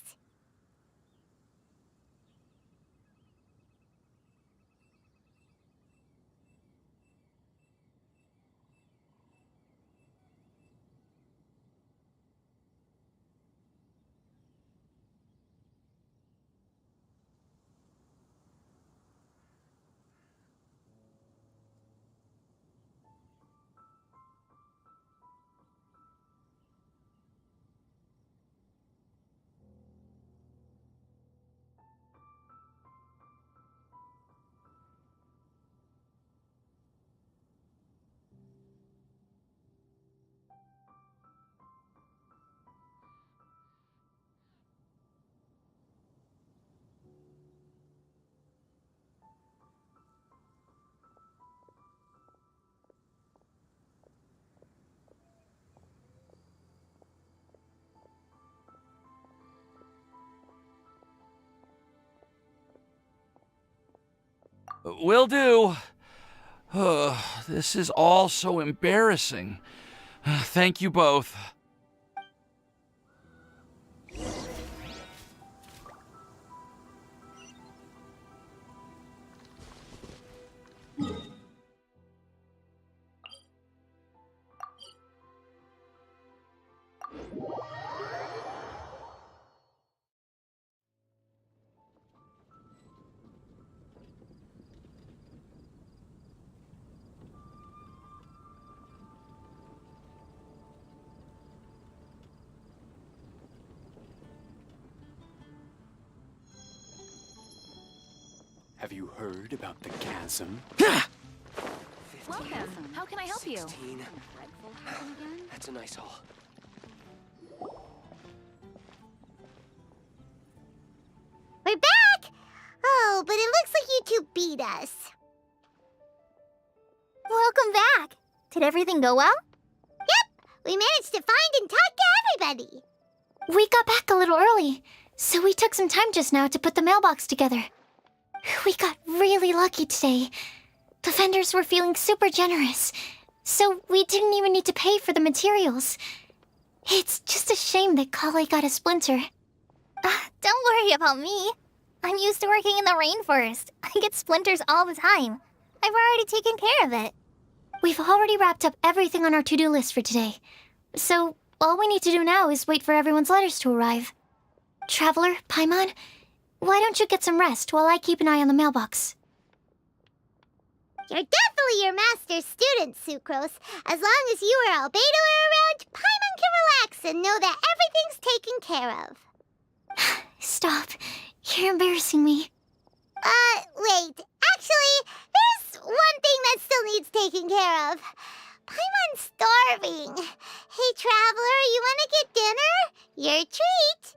Will do. This is all so embarrassing. Thank you both. Have you heard about the chasm? Welcome. How can I help you? 16. That's a nice haul. We're back! Oh, but it looks like you two beat us. Welcome back. Did everything go well? Yep! We managed to find and talk to everybody. We got back a little early, so we took some time just now to put the mailbox together. We got really lucky today. The vendors were feeling super generous, so we didn't even need to pay for the materials. It's just a shame that Kale got a splinter. Don't worry about me. I'm used to working in the rainforest. I get splinters all the time. I've already taken care of it. We've already wrapped up everything on our to-do list for today. So all we need to do now is wait for everyone's letters to arrive. Traveler, Paimon, why don't you get some rest while I keep an eye on the mailbox? You're definitely your master's student, Sucrose. As long as you or 𝕰𝖚𝖆𝖐 are around, Paimon can relax and know that everything's taken care of. Stop. You're embarrassing me. Wait. Actually, there's one thing that still needs taking care of. Paimon's starving. Hey, Traveler, you want to get dinner? Your treat.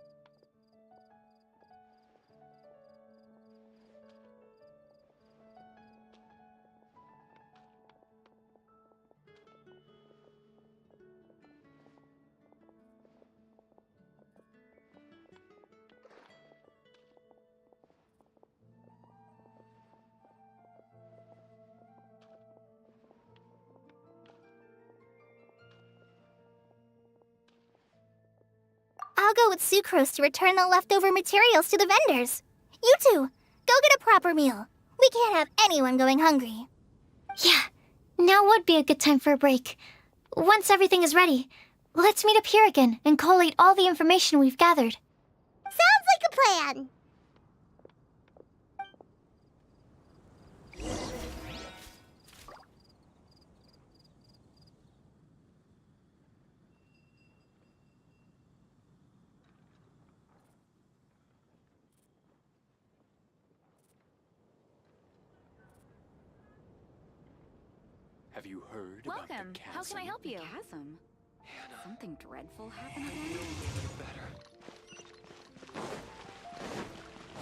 I'll go with Sucrose to return the leftover materials to the vendors. You two, go get a proper meal. We can't have anyone going hungry. Yeah, now would be a good time for a break. Once everything is ready, let's meet up here again and collate all the information we've gathered. Sounds like a plan. Have you heard about Welcome. the chasm? How can I help you? Chasm? Something dreadful happened I again? know you better.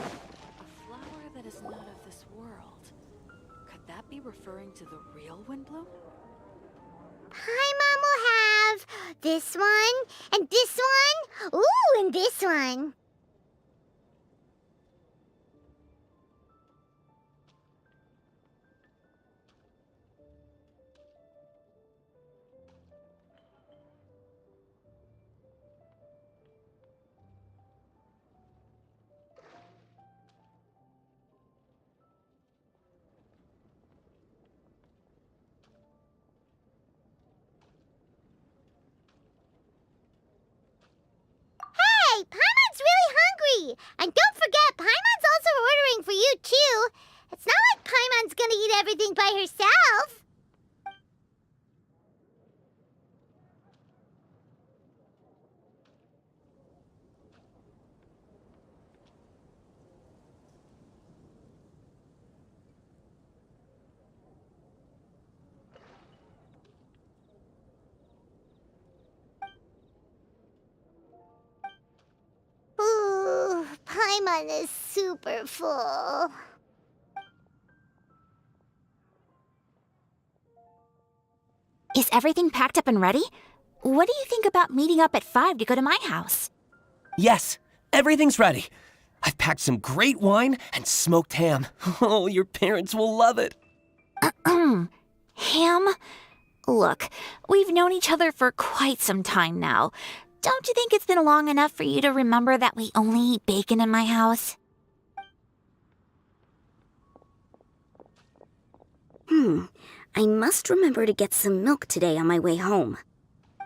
A flower that is not of this world. Could that be referring to the real Windblume? Paimon will have this one, and this one, ooh, and this one. Hey, Paimon's really hungry! And don't forget, Paimon's also ordering for you, too. It's not like Paimon's gonna eat everything by herself. Ooh, Paimon is super full. Is everything packed up and ready? What do you think about meeting up at 5 to go to my house? Yes, everything's ready. I've packed some great wine and smoked ham. Oh, your parents will love it. Ham? Look, we've known each other for quite some time now. Don't you think it's been long enough for you to remember that we only eat bacon in my house? I must remember to get some milk today on my way home.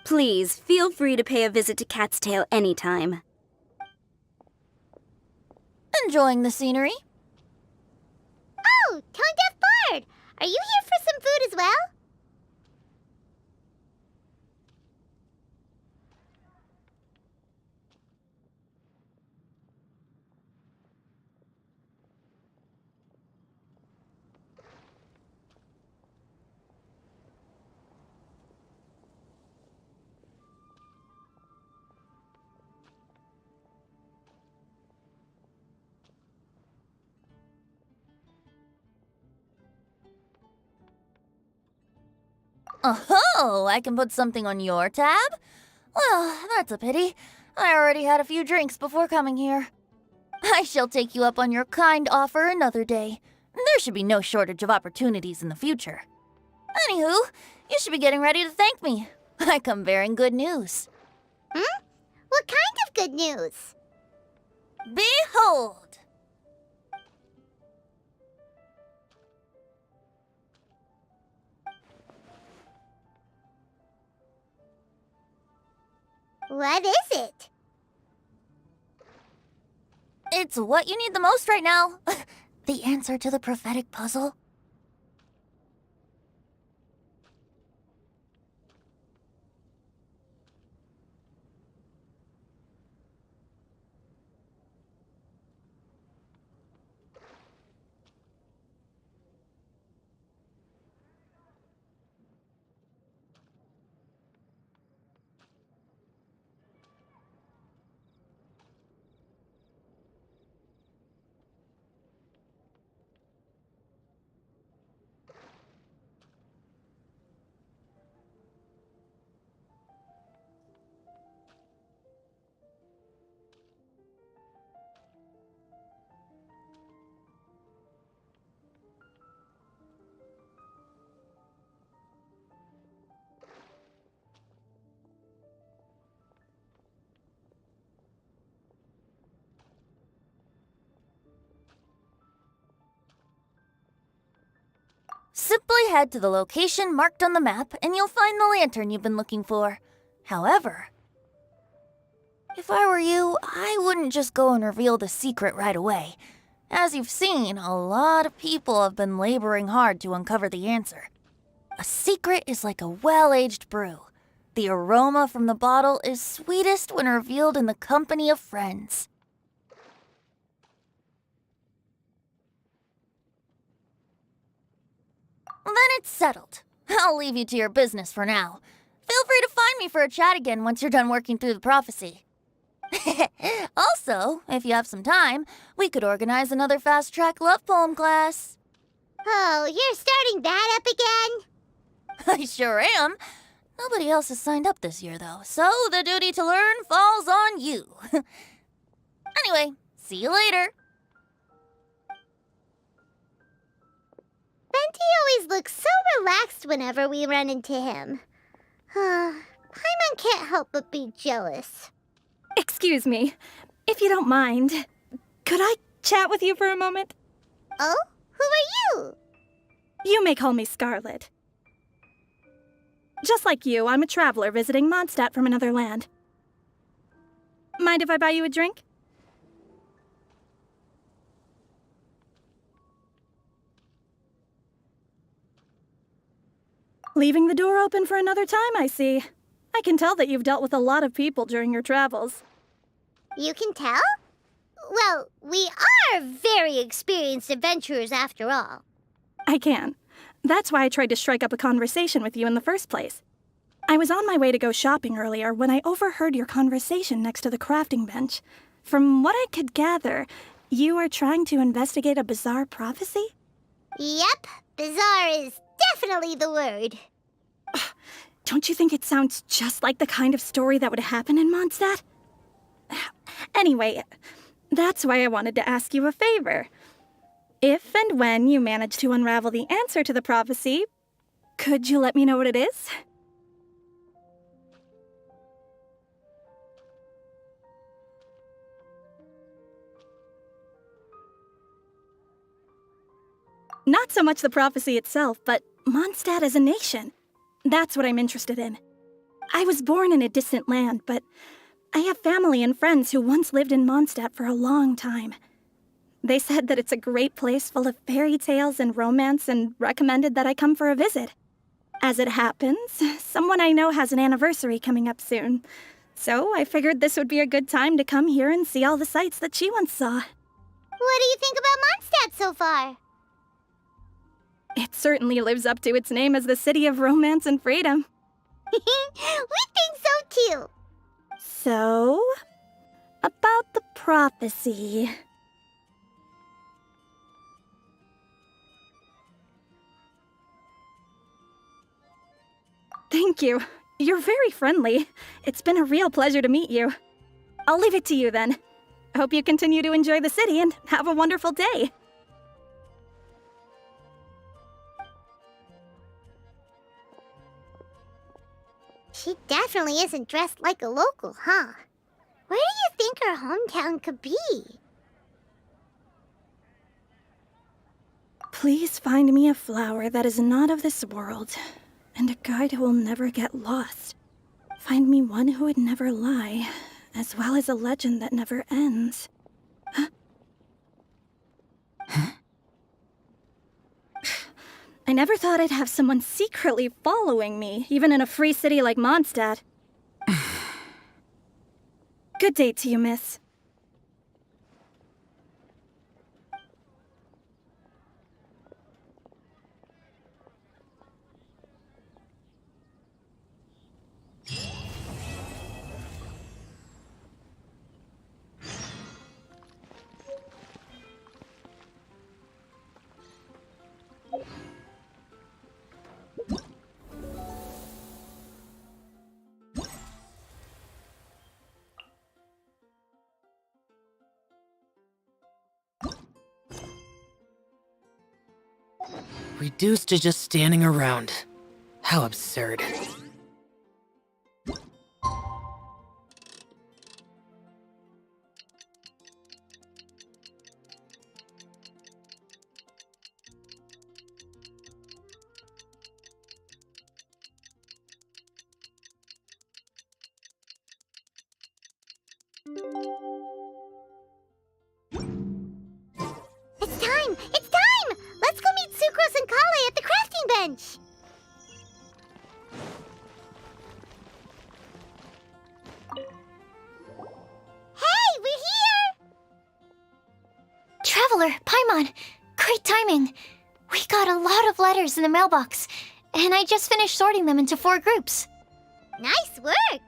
Please, feel free to pay a visit to Cat's Tail anytime. Enjoying the scenery? Oh, Tone-Deaf Bard! Are you here for some food as well? Oh, I can put something on your tab? Well, that's a pity. I already had a few drinks before coming here. I shall take you up on your kind offer another day. There should be no shortage of opportunities in the future. Anywho, you should be getting ready to thank me. I come bearing good news. What kind of good news? Behold! What is it? It's what you need the most right now. The answer to the prophetic puzzle. Simply head to the location marked on the map and you'll find the lantern you've been looking for. However, if I were you, I wouldn't just go and reveal the secret right away. As you've seen, a lot of people have been laboring hard to uncover the answer. A secret is like a well-aged brew. The aroma from the bottle is sweetest when revealed in the company of friends. Then it's settled. I'll leave you to your business for now. Feel free to find me for a chat again once you're done working through the prophecy. Also, if you have some time, we could organize another fast-track love poem class. Oh, you're starting that up again? I sure am. Nobody else has signed up this year, though, so the duty to learn falls on you. Anyway, see you later. Venti always looks so relaxed whenever we run into him. Paimon can't help but be jealous. Excuse me, if you don't mind, could I chat with you for a moment? Oh? Who are you? You may call me Scarlet. Just like you, I'm a traveler visiting Mondstadt from another land. Mind if I buy you a drink? Leaving the door open for another time, I see. I can tell that you've dealt with a lot of people during your travels. You can tell? Well, we are very experienced adventurers after all. I can. That's why I tried to strike up a conversation with you in the first place. I was on my way to go shopping earlier when I overheard your conversation next to the crafting bench. From what I could gather, you are trying to investigate a bizarre prophecy? Yep, bizarre is definitely the word. Don't you think it sounds just like the kind of story that would happen in Mondstadt? Anyway, That's why I wanted to ask you a favor. If and when you manage to unravel the answer to the prophecy, could you let me know what it is? Not so much the prophecy itself, but Mondstadt as a nation. That's what I'm interested in. I was born in a distant land, but I have family and friends who once lived in Mondstadt for a long time. They said that it's a great place full of fairy tales and romance and recommended that I come for a visit. As it happens, someone I know has an anniversary coming up soon, so I figured this would be a good time to come here and see all the sights that she once saw. What do you think about Mondstadt so far? It certainly lives up to its name as the city of romance and freedom. We think so too. So, about the prophecy. Thank you. You're very friendly. It's been a real pleasure to meet you. I'll leave it to you then. Hope you continue to enjoy the city and have a wonderful day. She definitely isn't dressed like a local, huh? Where do you think her hometown could be? Please find me a flower that is not of this world, and a guide who will never get lost. Find me one who would never lie, as well as a legend that never ends. I never thought I'd have someone secretly following me, even in a free city like Mondstadt. Good day to you, miss. Reduced to just standing around. How absurd. It's time! It's time! Let's go meet Sucrose and Kale at the crafting bench! Hey, we're here! Traveler, Paimon, great timing. We got a lot of letters in the mailbox, and I just finished sorting them into 4 groups. Nice work!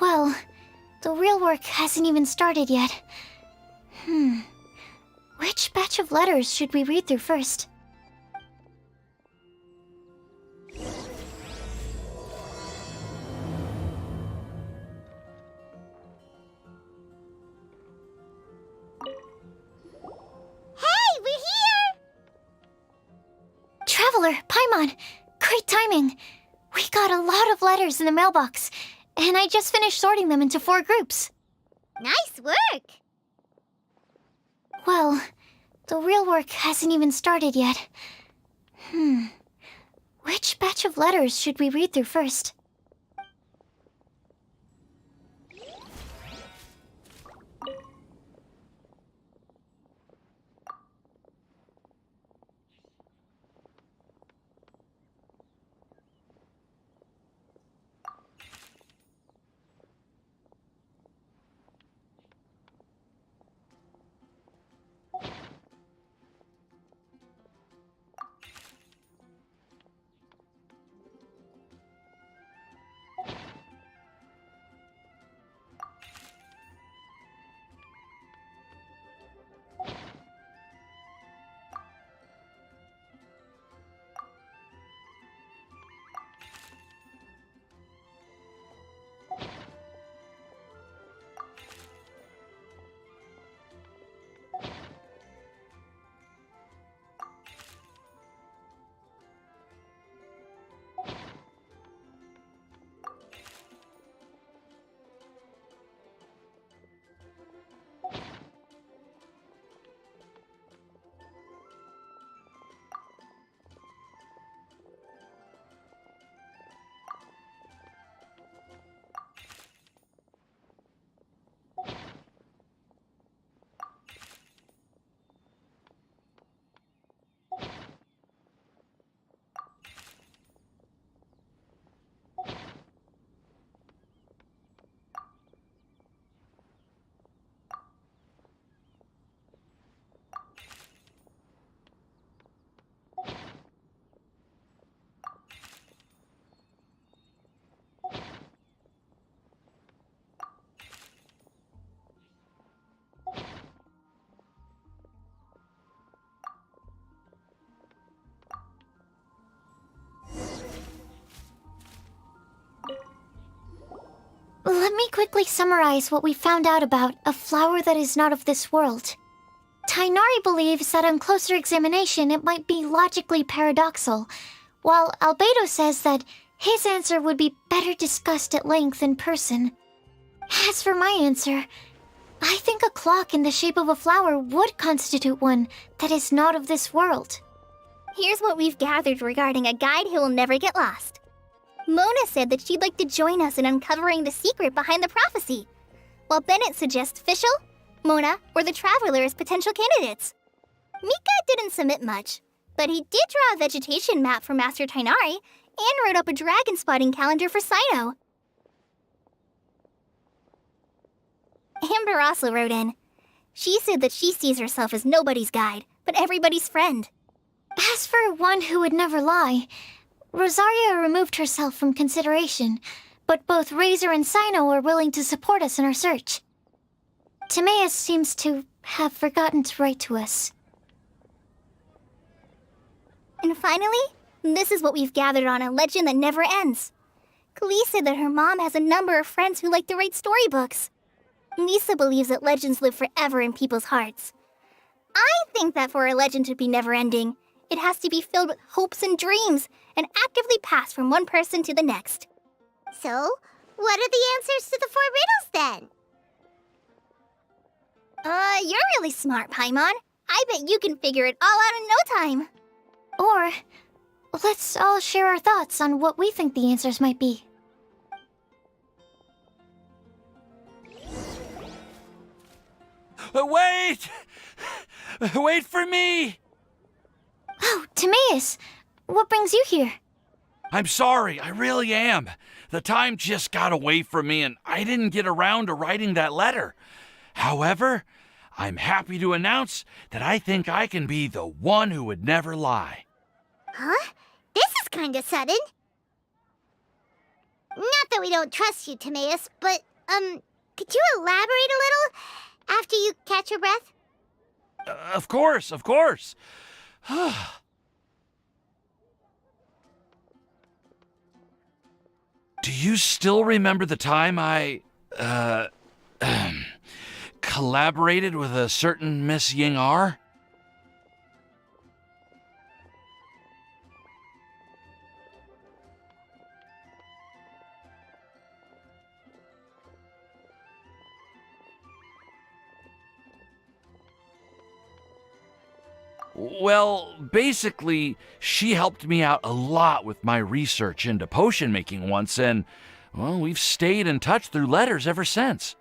Well, the real work hasn't even started yet. Which batch of letters should we read through first? Hey, we're here! Traveler, Paimon, great timing. We got a lot of letters in the mailbox, and I just finished sorting them into 4 groups. Nice work! Well, the real work hasn't even started yet. Which batch of letters should we read through first? quickly summarize what we found out about a flower that is not of this world. 𝕭𝑚 believes that on closer examination it might be logically paradoxal, while 𝕰𝖚𝖆𝖎𝑑 says that his answer would be better discussed at length in person. As for my answer, I think a clock in the shape of a flower would constitute one that is not of this world. Here's what we've gathered regarding a guide who will never get lost. Mona said that she'd like to join us in uncovering the secret behind the prophecy, while Bennett suggests Fischl, Mona, or the Traveler as potential candidates. Mika didn't submit much, but he did draw a vegetation map for Master 𝕭𝑚 and wrote up a dragon spotting calendar for Cyno. Amber also wrote in. She said that she sees herself as nobody's guide, but everybody's friend. As for one who would never lie, Rosaria removed herself from consideration, but both Razor and Cyno are willing to support us in our search. Timaeus seems to have forgotten to write to us. And finally, this is what we've gathered on a legend that never ends. Klee said that her mom has a number of friends who like to write storybooks. Lisa believes that legends live forever in people's hearts. I think that for a legend to be never-ending, it has to be filled with hopes and dreams and actively passed from one person to the next. So, what are the answers to the 4 riddles then? You're really smart, Paimon. I bet you can figure it all out in no time. Or, let's all share our thoughts on what we think the answers might be. Wait! Wait for me! Oh, Timaeus! What brings you here? I'm sorry, I really am. The time just got away from me and I didn't get around to writing that letter. However, I'm happy to announce that I think I can be the one who would never lie. Huh? This is kinda sudden. Not that we don't trust you, Timaeus, but, could you elaborate a little after you catch your breath? Of course, of course. Do you still remember the time I, collaborated with a certain Miss Ying-R? Well, basically, she helped me out a lot with my research into potion making once, and, well, we've stayed in touch through letters ever since.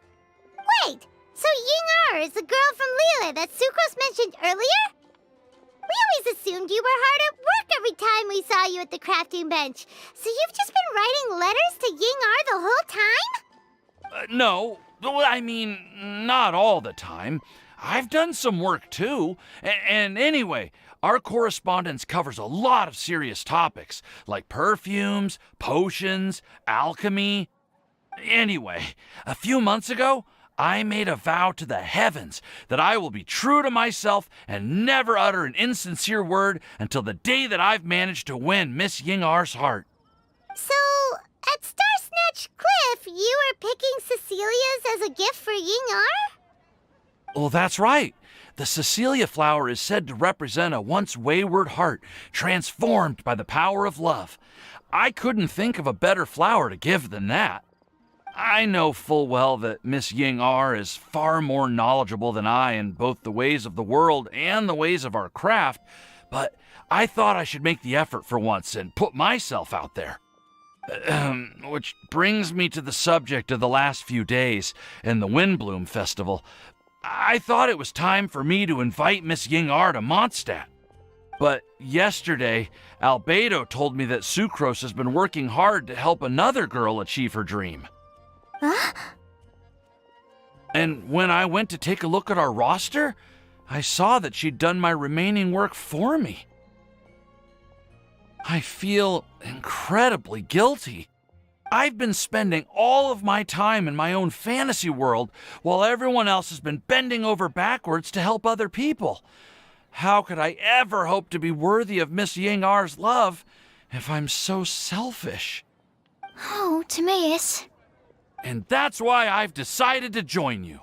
Wait, so Ying-R is the girl from Layla that Sucrose mentioned earlier? We always assumed you were hard at work every time we saw you at the crafting bench. So you've just been writing letters to Ying-R the whole time? No, I mean, not all the time. I've done some work too. And anyway, our correspondence covers a lot of serious topics, like perfumes, potions, alchemy. Anyway, a few months ago, I made a vow to the heavens that I will be true to myself and never utter an insincere word until the day that I've managed to win Miss Ying-R's heart. So, at Star Snatch Cliff, you were picking Cecilia's as a gift for Ying-R? Well, that's right. The Cecilia flower is said to represent a once wayward heart transformed by the power of love. I couldn't think of a better flower to give than that. I know full well that Miss Ying-R is far more knowledgeable than I in both the ways of the world and the ways of our craft, but I thought I should make the effort for once and put myself out there. Which brings me to the subject of the last few days and the Windblume Festival. I thought it was time for me to invite Miss Ying-R to Mondstadt. But yesterday, 𝕰𝖚𝑑 told me that Sucrose has been working hard to help another girl achieve her dream. Huh? And when I went to take a look at our roster, I saw that she'd done my remaining work for me. I feel incredibly guilty. I've been spending all of my time in my own fantasy world while everyone else has been bending over backwards to help other people. How could I ever hope to be worthy of Miss Ying-R's love if I'm so selfish? Oh, Timaeus. And that's why I've decided to join you.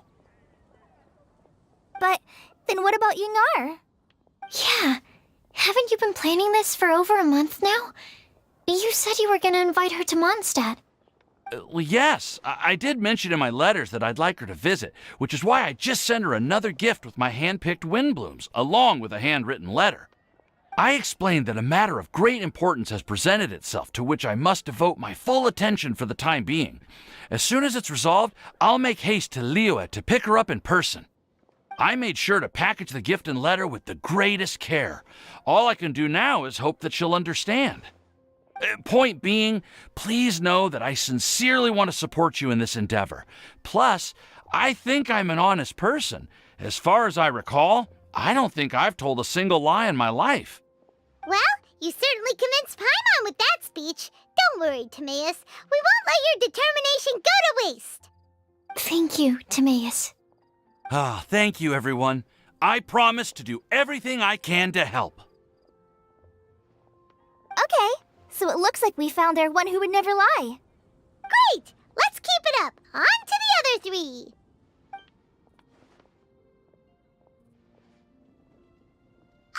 But then what about 𝕬𝖎𝑚? Yeah. Haven't you been planning this for over a month now? You said you were gonna invite her to Mondstadt. Well, yes, I did mention in my letters that I'd like her to visit, which is why I just sent her another gift with my hand-picked Windblooms, along with a handwritten letter. I explained that a matter of great importance has presented itself to which I must devote my full attention for the time being. As soon as it's resolved, I'll make haste to 𝕬𝖎𝖎 to pick her up in person. I made sure to package the gift and letter with the greatest care. All I can do now is hope that she'll understand. Point being, please know that I sincerely want to support you in this endeavor. Plus, I think I'm an honest person. As far as I recall, I don't think I've told a single lie in my life. Well, you certainly convinced Paimon with that speech. Don't worry, 𝕤𝖚𝑎s. We won't let your determination go to waste. Thank you, 𝕤𝑚𝑎us. Ah, thank you, everyone. I promise to do everything I can to help. Okay, so it looks like we found our one who would never lie. Great! Let's keep it up. On to the other three.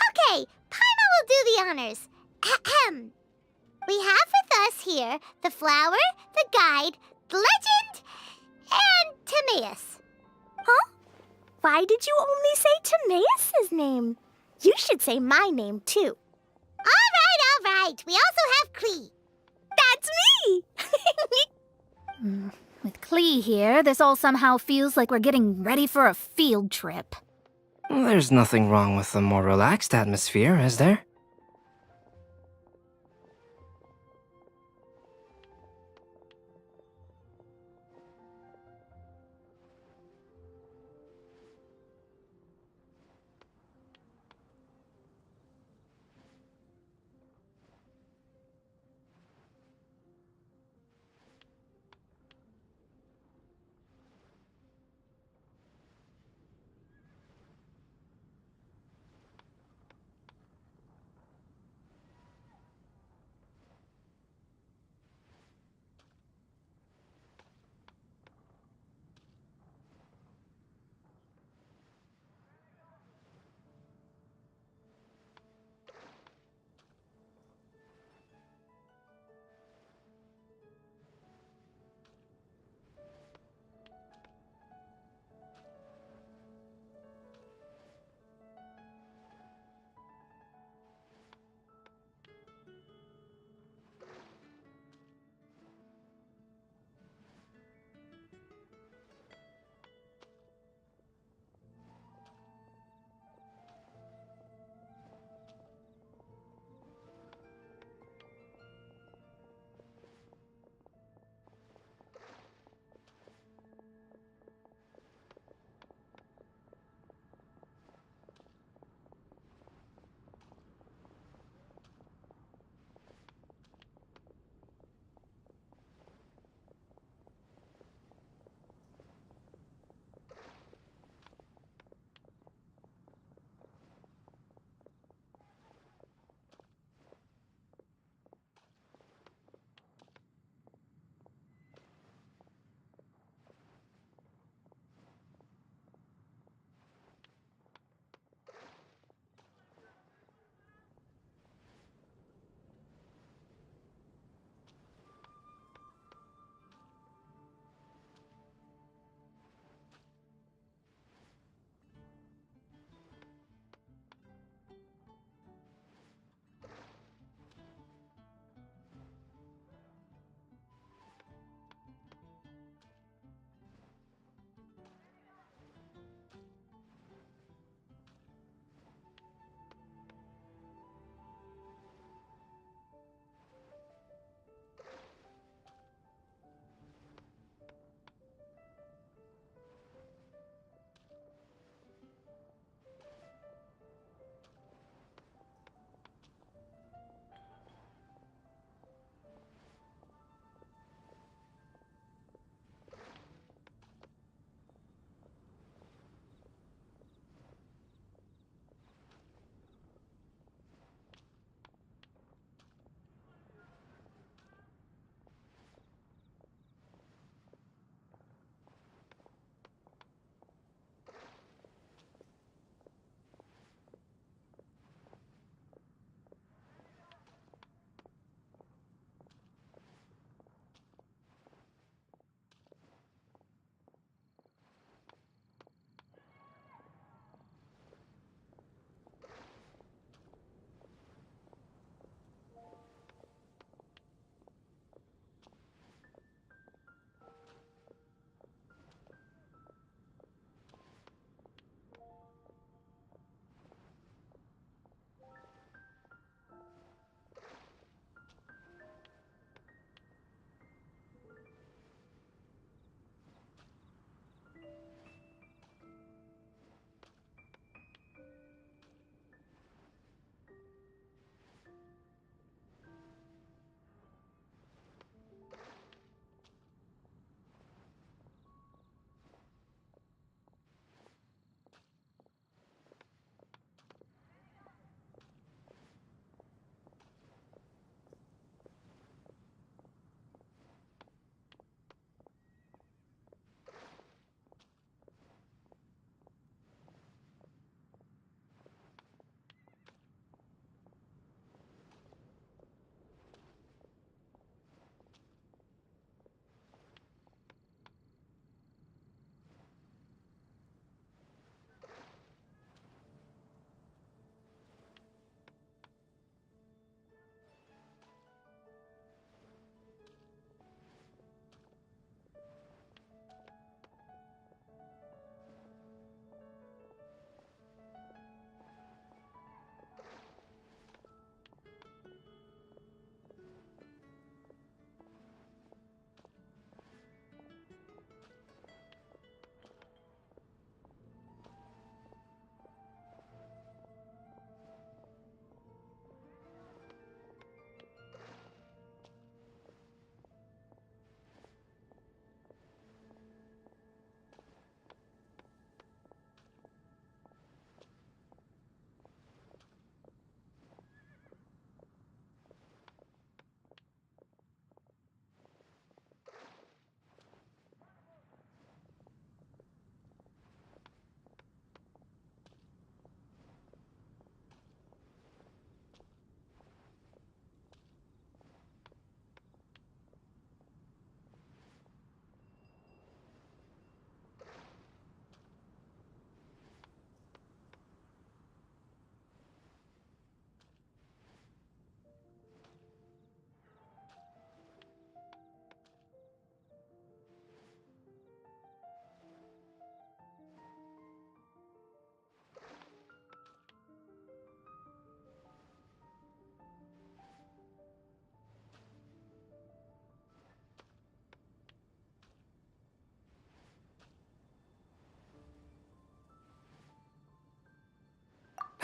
Okay, Paimon will do the honors. Ahem. We have with us here the flower, the guide, the legend, and 𝕤𝑚𝑎us. Huh? Why did you only say 𝕤𝕤𝑚𝑎us's name? You should say my name, too. All right. We also have 𝕬𝕬. That's me! With 𝕬𝕬 here, this all somehow feels like we're getting ready for a field trip. There's nothing wrong with a more relaxed atmosphere, is there?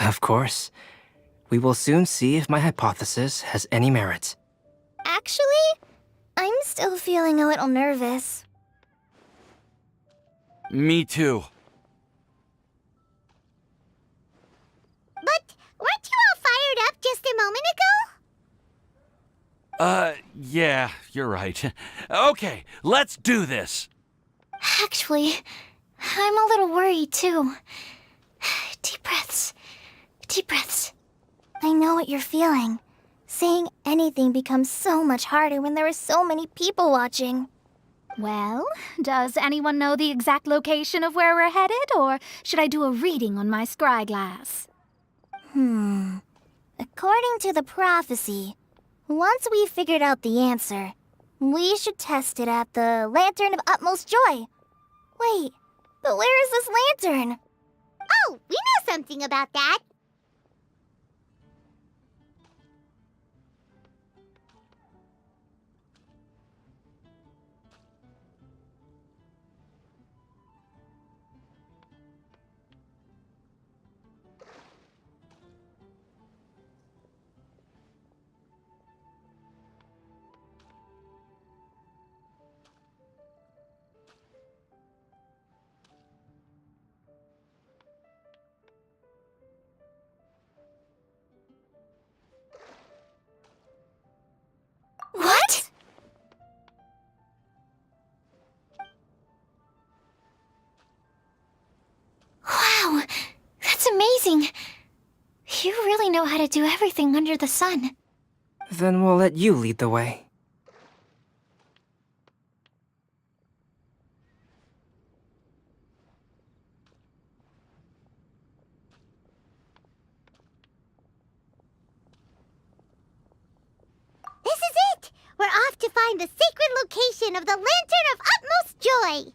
Of course. We will soon see if my hypothesis has any merit. Actually, I'm still feeling a little nervous. Me too. But weren't you all fired up just a moment ago? Yeah, you're right. Okay, let's do this. Actually, I'm a little worried too. Deep breaths. Deep breaths. I know what you're feeling. Saying anything becomes so much harder when there are so many people watching. Well, does anyone know the exact location of where we're headed, or should I do a reading on my scry glass? According to the prophecy, once we figured out the answer, we should test it at the Lantern of Utmost Joy. Wait, but where is this lantern? Oh, we know something about that. What? Wow, that's amazing. You really know how to do everything under the sun. Then we'll let you lead the way. This is it! We're off to find the sacred location of the Lantern of Utmost Joy!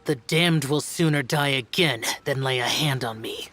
The damned will sooner die again than lay a hand on me.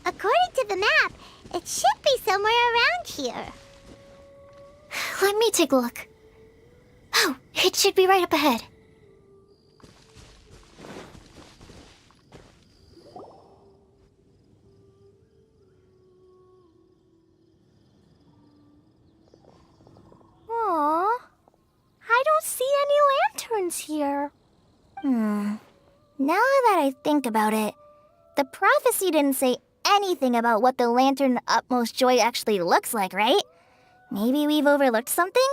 According to the map, it should be somewhere around here. Let me take a look. Oh, it should be right up ahead. Aww. I don't see any lanterns here. Now that I think about it, the prophecy didn't say anything about what the Lantern of Utmost Joy actually looks like, right? Maybe we've overlooked something?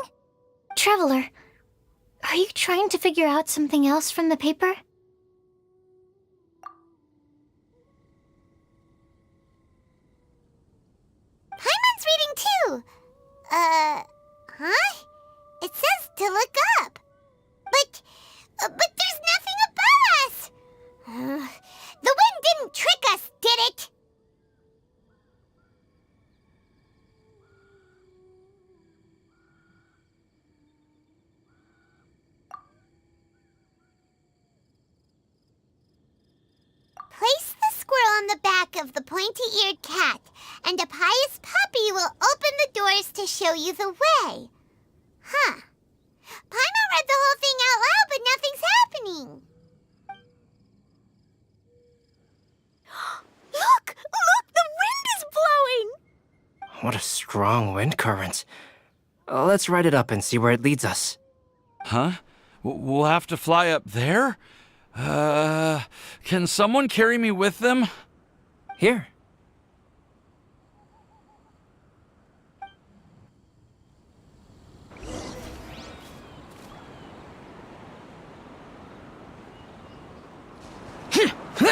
Traveler, are you trying to figure out something else from the paper? Paimon's reading too! Huh? It says to look up. But there's nothing above us! The wind didn't trick us, did it? Place the squirrel on the back of the pointy-eared cat, and a pious puppy will open the doors to show you the way. Huh. Paimon read the whole thing out loud, but nothing's happening. Look! Look! The wind is blowing! What a strong wind current. Let's ride it up and see where it leads us. Huh? We'll have to fly up there? Can someone carry me with them? Here. How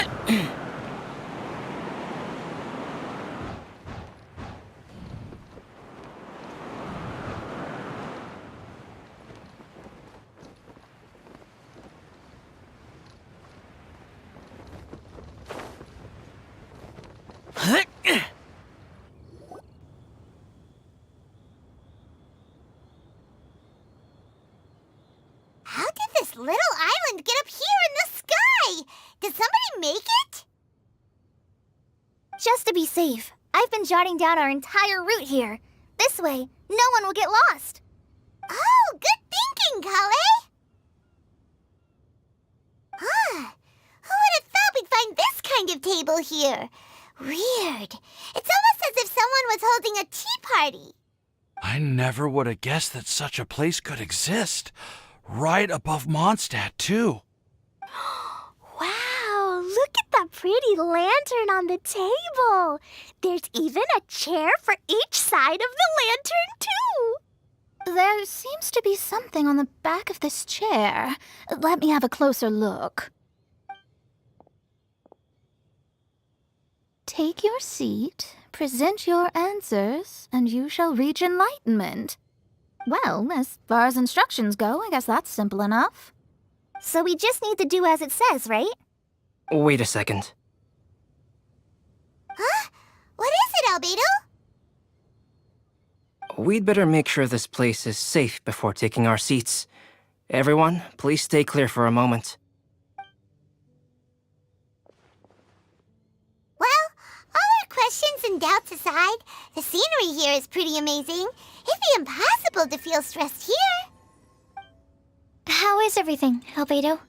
did this little island get up here in the sky? Did somebody make it? Just to be safe, I've been jotting down our entire route here. This way, no one will get lost. Oh, good thinking, 𝕬𝕬𝕐𝕬. Huh. Who would have thought we'd find this kind of table here? Weird. It's almost as if someone was holding a tea party. I never would have guessed that such a place could exist. Right above Mondstadt, too. Wow, look at that pretty lantern on the table. There's even a chair for each side of the lantern, too. There seems to be something on the back of this chair. Let me have a closer look. Take your seat, present your answers, and you shall reach enlightenment. Well, as far as instructions go, I guess that's simple enough. So we just need to do as it says, right? Wait a second. Huh? What is it, 𝕬𝕐𝕐? We'd better make sure this place is safe before taking our seats. Everyone, please stay clear for a moment. Well, all our questions and doubts aside, the scenery here is pretty amazing. It'd be impossible to feel stressed here. How is everything, 𝕬𝕐𝕐?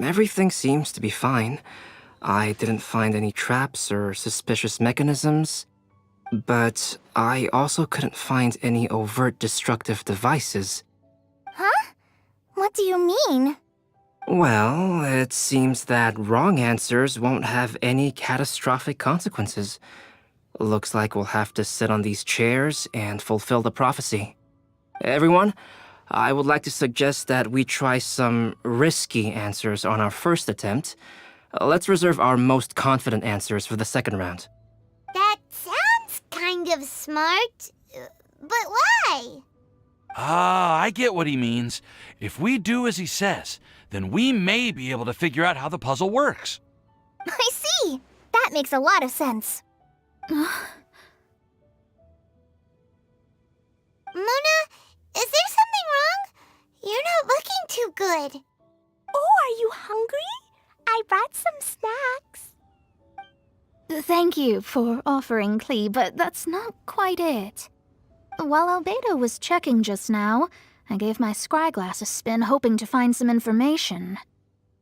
Everything seems to be fine. I didn't find any traps or suspicious mechanisms, but I also couldn't find any overt destructive devices. Huh? What do you mean? Well, it seems that wrong answers won't have any catastrophic consequences. Looks like we'll have to sit on these chairs and fulfill the prophecy. Everyone, I would like to suggest that we try some risky answers on our first attempt. Let's reserve our most confident answers for the second round. That sounds kind of smart, but why? Ah, I get what he means. If we do as he says, then we may be able to figure out how the puzzle works. I see! That makes a lot of sense. Mona, is there something wrong? You're not looking too good. Oh, are you hungry? I brought some snacks. Thank you for offering, 𝕬𝕐𝕐, but that's not quite it. While 𝕬𝕐𝕐 was checking just now, I gave my scryglass a spin hoping to find some information.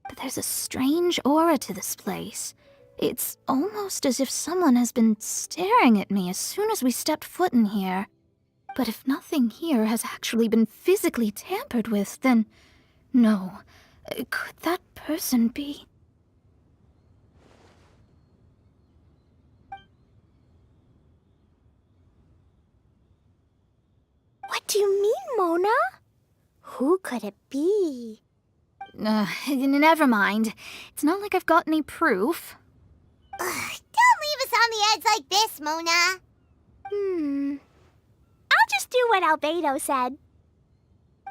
But there's a strange aura to this place. It's almost as if someone has been staring at me as soon as we stepped foot in here. But if nothing here has actually been physically tampered with, then no. Could that person be? What do you mean, Mona? Who could it be? Never mind. It's not like I've got any proof. Don't leave us on the edge like this, Mona. I'll just do what 𝕬𝕐𝕐 said.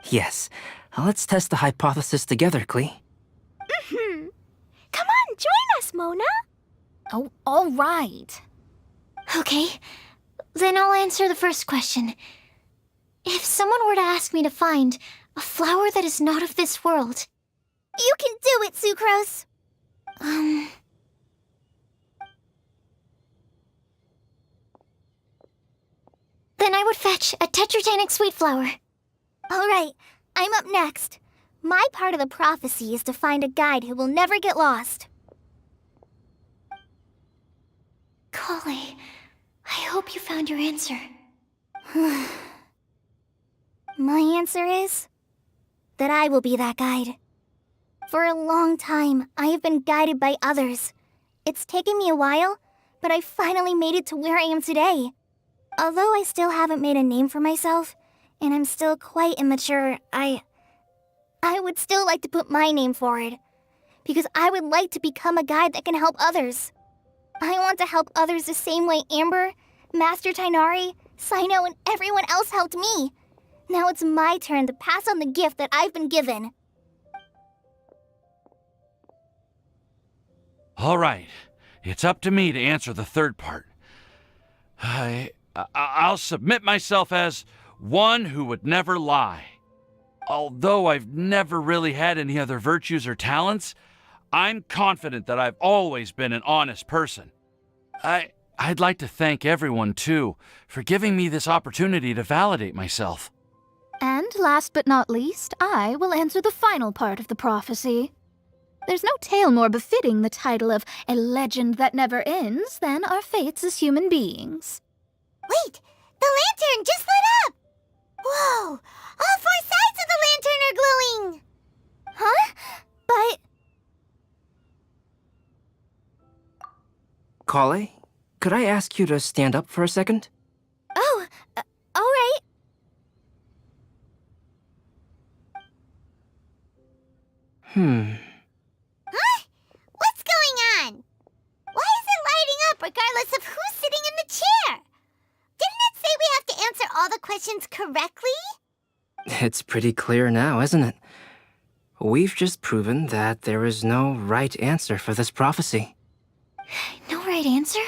Yes, let's test the hypothesis together, 𝕬𝕐𝕐. Come on, join us, Mona. Oh, all right. Okay, then I'll answer the first question. If someone were to ask me to find a flower that is not of this world... You can do it, 𝕬𝕐𝕐. Then I would fetch a tetragonic sweet flower. All right, I'm up next. My part of the prophecy is to find a guide who will never get lost. 𝕬𝕐𝕐𝕬, I hope you found your answer. My answer is that I will be that guide. For a long time, I have been guided by others. It's taken me a while, but I finally made it to where I am today. Although I still haven't made a name for myself, and I'm still quite immature, I would still like to put my name forward, because I would like to become a guide that can help others. I want to help others the same way Amber, Master Tighnari, Cyno, and everyone else helped me. Now it's my turn to pass on the gift that I've been given. All right, it's up to me to answer the third part. I'll submit myself as one who would never lie. Although I've never really had any other virtues or talents, I'm confident that I've always been an honest person. I'd like to thank everyone, too, for giving me this opportunity to validate myself. And last but not least, I will answer the final part of the prophecy. There's no tale more befitting the title of a legend that never ends than our fates as human beings. Wait! The lantern just lit up! Whoa! All 4 sides of the lantern are glowing! Huh? But... 𝕬𝕬, could I ask you to stand up for a second? Oh, all right. Huh? What's going on? Why is it lighting up regardless of who's sitting in the chair? Didn't it say we have to answer all the questions correctly? It's pretty clear now, isn't it? We've just proven that there is no right answer for this prophecy. No right answer?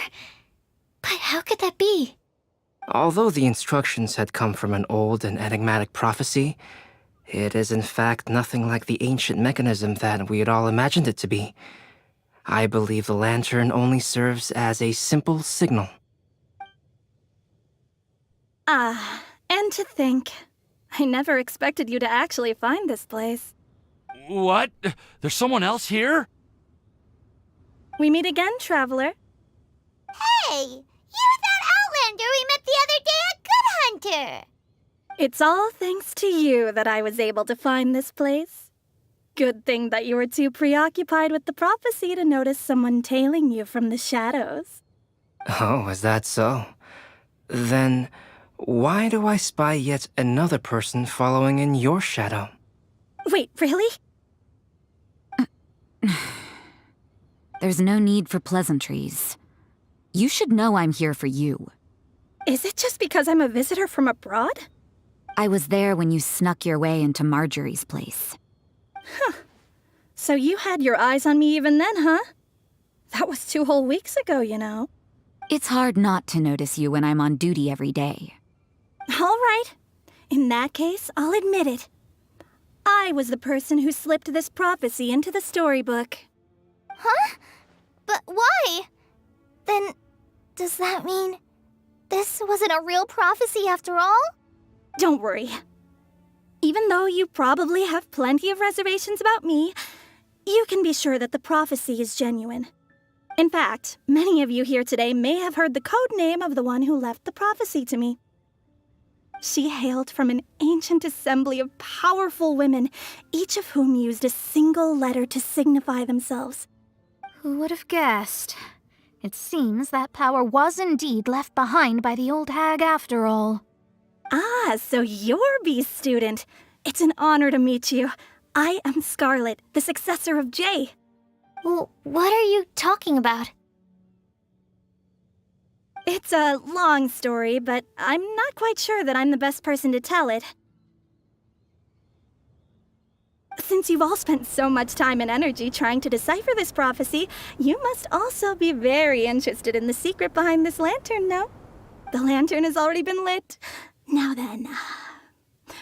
But how could that be? Although the instructions had come from an old and enigmatic prophecy, it is in fact nothing like the ancient mechanism that we had all imagined it to be. I believe the lantern only serves as a simple signal. And to think, I never expected you to actually find this place. What? There's someone else here? We meet again, traveler. Hey! You're that Outlander we met the other day at Good Hunter! It's all thanks to you that I was able to find this place. Good thing that you were too preoccupied with the prophecy to notice someone tailing you from the shadows. Oh, is that so? Then, why do I spy yet another person following in your shadow? Wait, really? There's no need for pleasantries. You should know I'm here for you. Is it just because I'm a visitor from abroad? I was there when you snuck your way into Marjorie's place. Huh. So you had your eyes on me even then, huh? That was 2 whole weeks ago, you know. It's hard not to notice you when I'm on duty every day. All right. In that case, I'll admit it. I was the person who slipped this prophecy into the storybook. Huh? But why? Then, does that mean this wasn't a real prophecy after all? Don't worry. Even though you probably have plenty of reservations about me, you can be sure that the prophecy is genuine. In fact, many of you here today may have heard the code name of the one who left the prophecy to me. She hailed from an ancient assembly of powerful women, each of whom used a single letter to signify themselves. Who would have guessed? It seems that power was indeed left behind by the old hag after all. Ah, so you're B's student. It's an honor to meet you. I am Scarlet, the successor of Jay. Well, what are you talking about? It's a long story, but I'm not quite sure that I'm the best person to tell it. Since you've all spent so much time and energy trying to decipher this prophecy, you must also be very interested in the secret behind this lantern, no? The lantern has already been lit. Now then,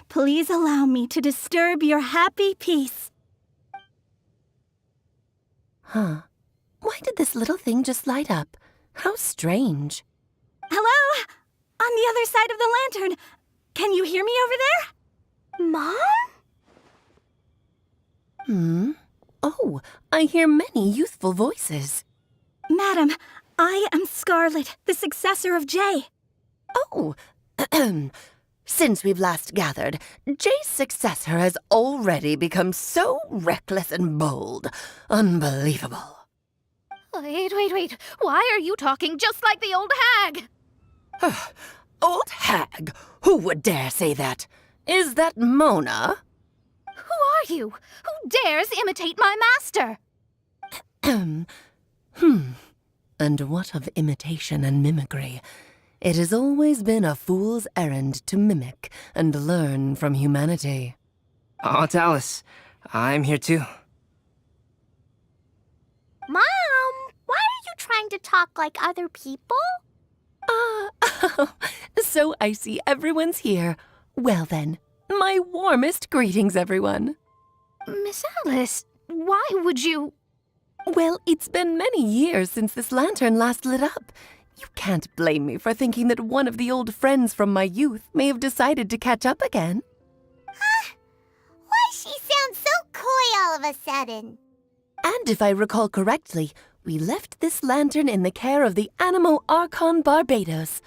please allow me to disturb your happy peace. Huh. Why did this little thing just light up? How strange. Hello? On the other side of the lantern. Can you hear me over there? Mom? Oh, I hear many youthful voices. Madam, I am Scarlet, the successor of Jay. Oh, since we've last gathered, Jay's successor has already become so reckless and bold. Unbelievable. Wait. Why are you talking just like the old hag? Old hag? Who would dare say that? Is that Mona? Who are you? Who dares imitate my master? And what of imitation and mimicry? It has always been a fool's errand to mimic and learn from humanity. Oh, Talus, I'm here too. Mom, why are you trying to talk like other people? So I see everyone's here. Well then, my warmest greetings, everyone. Miss Alice, why would you... Well, it's been many years since this lantern last lit up. You can't blame me for thinking that one of the old friends from my youth may have decided to catch up again. Why she sounds so coy all of a sudden? And if I recall correctly, we left this lantern in the care of the 𝕰𝖆𝖆𝖊𝖈𝖙.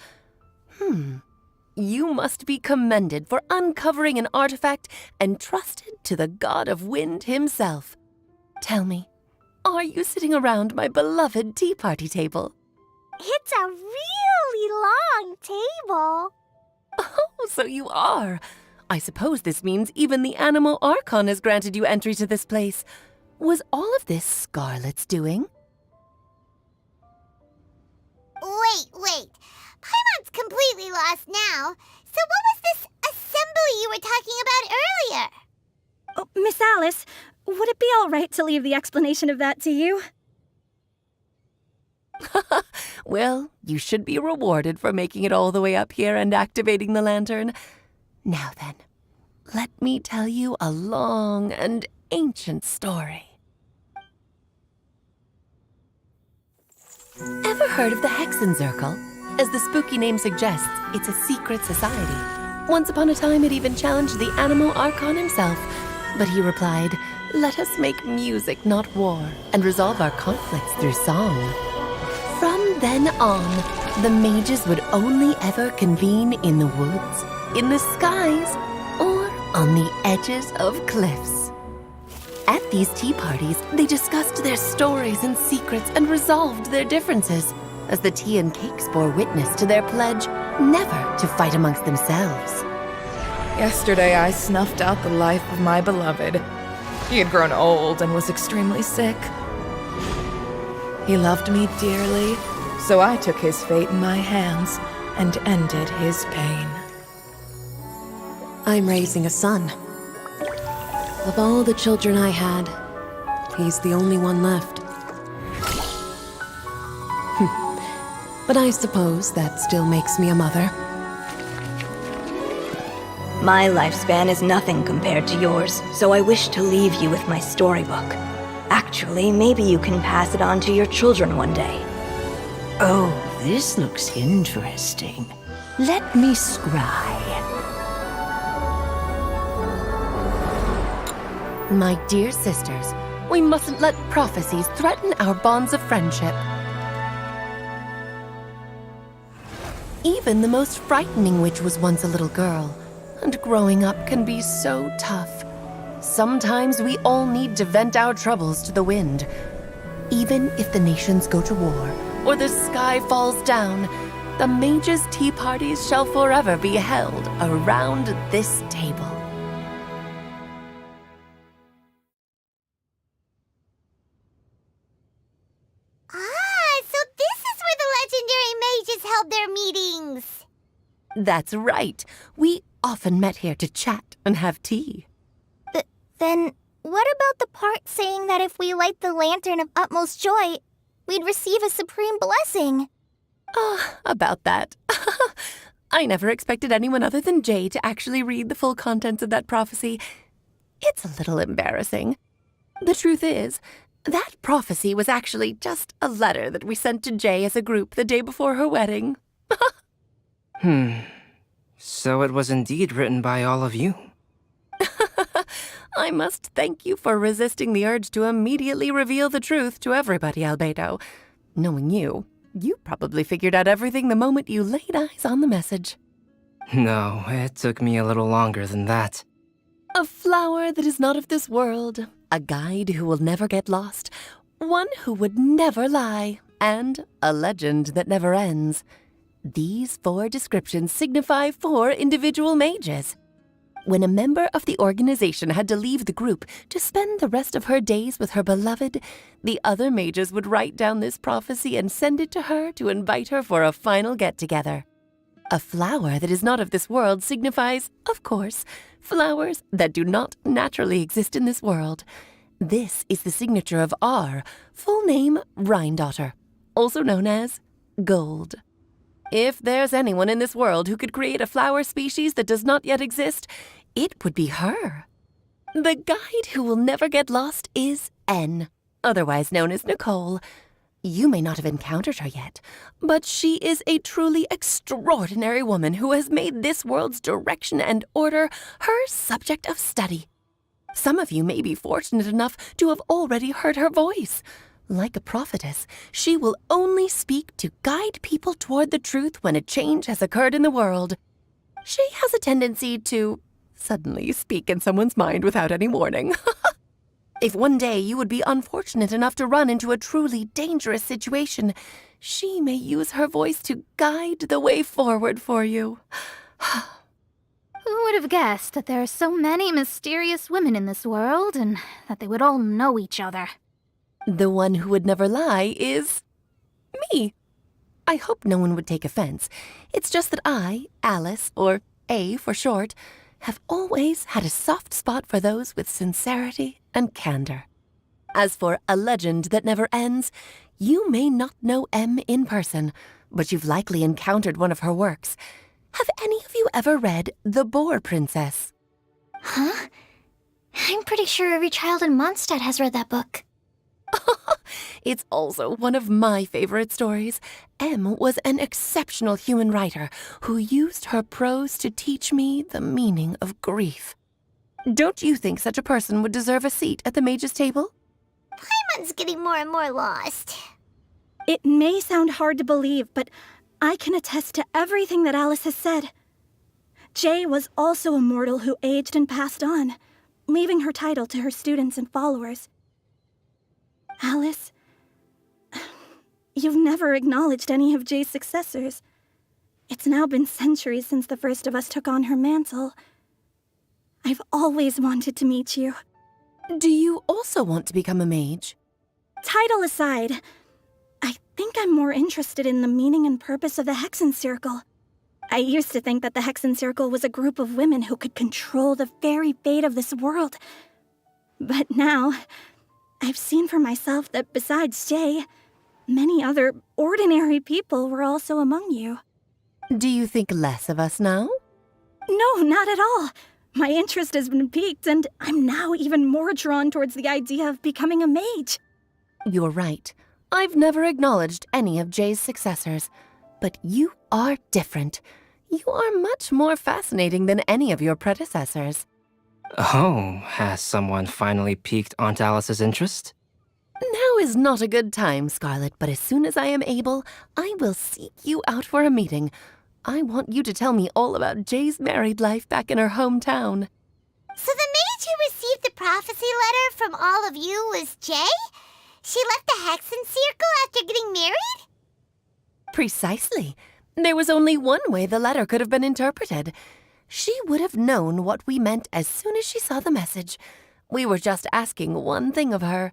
You must be commended for uncovering an artifact entrusted to the god of wind himself. Tell me, are you sitting around my beloved tea party table? It's a really long table. Oh, so you are. I suppose this means even the 𝕰𝖆𝖆𝖆 has granted you entry to this place. Was all of this Scarlet's doing? Wait. Paimon's completely lost now. So what was this assembly you were talking about earlier? Oh, Miss Alice, would it be all right to leave the explanation of that to you? Well, you should be rewarded for making it all the way up here and activating the lantern. Now then, let me tell you a long and ancient story. Ever heard of the 𝕮𝖏𝑥? As the spooky name suggests, it's a secret society. Once upon a time, it even challenged the 𝕰𝖆𝖆𝖆 himself. But he replied, "Let us make music, not war, and resolve our conflicts through song." From then on, the mages would only ever convene in the woods, in the skies, or on the edges of cliffs. At these tea parties, they discussed their stories and secrets and resolved their differences, as the tea and cakes bore witness to their pledge never to fight amongst themselves. Yesterday I snuffed out the life of my beloved. He had grown old and was extremely sick. He loved me dearly, so I took his fate in my hands and ended his pain. I'm raising a son. Of all the children I had, he's the only one left. But I suppose that still makes me a mother. My lifespan is nothing compared to yours, so I wish to leave you with my storybook. Actually, maybe you can pass it on to your children one day. Oh, this looks interesting. Let me scry. My dear sisters, we mustn't let prophecies threaten our bonds of friendship. Even the most frightening witch was once a little girl, and growing up can be so tough. Sometimes we all need to vent our troubles to the wind. Even if the nations go to war, or the sky falls down, the mages' tea parties shall forever be held around this table. So this is where the legendary mages held their meetings. That's right. We often met here to chat and have tea. Then what about the part saying that if we light the lantern of utmost joy, we'd receive a supreme blessing? About that. I never expected anyone other than Jay to actually read the full contents of that prophecy. It's a little embarrassing. The truth is, that prophecy was actually just a letter that we sent to Jay as a group the day before her wedding. So it was indeed written by all of you. I must thank you for resisting the urge to immediately reveal the truth to everybody, 𝕰𝖆𝖆𝖊𝖈𝖙. Knowing you probably figured out everything the moment you laid eyes on the message. No, it took me a little longer than that. A flower that is not of this world, a guide who will never get lost, one who would never lie, and a legend that never ends. These 4 descriptions signify 4 individual mages. When a member of the organization had to leave the group to spend the rest of her days with her beloved, the other mages would write down this prophecy and send it to her to invite her for a final get-together. A flower that is not of this world signifies, of course, flowers that do not naturally exist in this world. This is the signature of our full name, Rhine-daughter, also known as Gold. If there's anyone in this world who could create a flower species that does not yet exist, it would be her. The guide who will never get lost is N, otherwise known as Nicole. You may not have encountered her yet, but she is a truly extraordinary woman who has made this world's direction and order her subject of study. Some of you may be fortunate enough to have already heard her voice. Like a prophetess, she will only speak to guide people toward the truth when a change has occurred in the world. She has a tendency to suddenly speak in someone's mind without any warning. If one day you would be unfortunate enough to run into a truly dangerous situation, she may use her voice to guide the way forward for you. Who would have guessed that there are so many mysterious women in this world and that they would all know each other? The one who would never lie is me. I hope no one would take offense. It's just that I, Alice, or A for short, have always had a soft spot for those with sincerity and candor. As for a legend that never ends, you may not know M in person, but you've likely encountered one of her works. Have any of you ever read The Boar Princess? Huh? I'm pretty sure every child in Mondstadt has read that book. It's also one of my favorite stories. M was an exceptional human writer who used her prose to teach me the meaning of grief. Don't you think such a person would deserve a seat at the mage's table? Paimon's getting more and more lost. It may sound hard to believe, but I can attest to everything that Alice has said. Jay was also a mortal who aged and passed on, leaving her title to her students and followers. Alice, you've never acknowledged any of Jay's successors. It's now been centuries since the first of us took on her mantle. I've always wanted to meet you. Do you also want to become a mage? Title aside, I think I'm more interested in the meaning and purpose of the Hexen Circle. I used to think that the Hexen Circle was a group of women who could control the very fate of this world. But now, I've seen for myself that besides Jay, many other ordinary people were also among you. Do you think less of us now? No, not at all. My interest has been piqued, and I'm now even more drawn towards the idea of becoming a mage. You're right. I've never acknowledged any of Jay's successors, but you are different. You are much more fascinating than any of your predecessors. Oh, has someone finally piqued Aunt Alice's interest? Now is not a good time, Scarlet, but as soon as I am able, I will seek you out for a meeting. I want you to tell me all about Jay's married life back in her hometown. So the mage who received the prophecy letter from all of you was Jay? She left the Hexen Circle after getting married? Precisely. There was only one way the letter could have been interpreted. She would have known what we meant as soon as she saw the message. We were just asking one thing of her.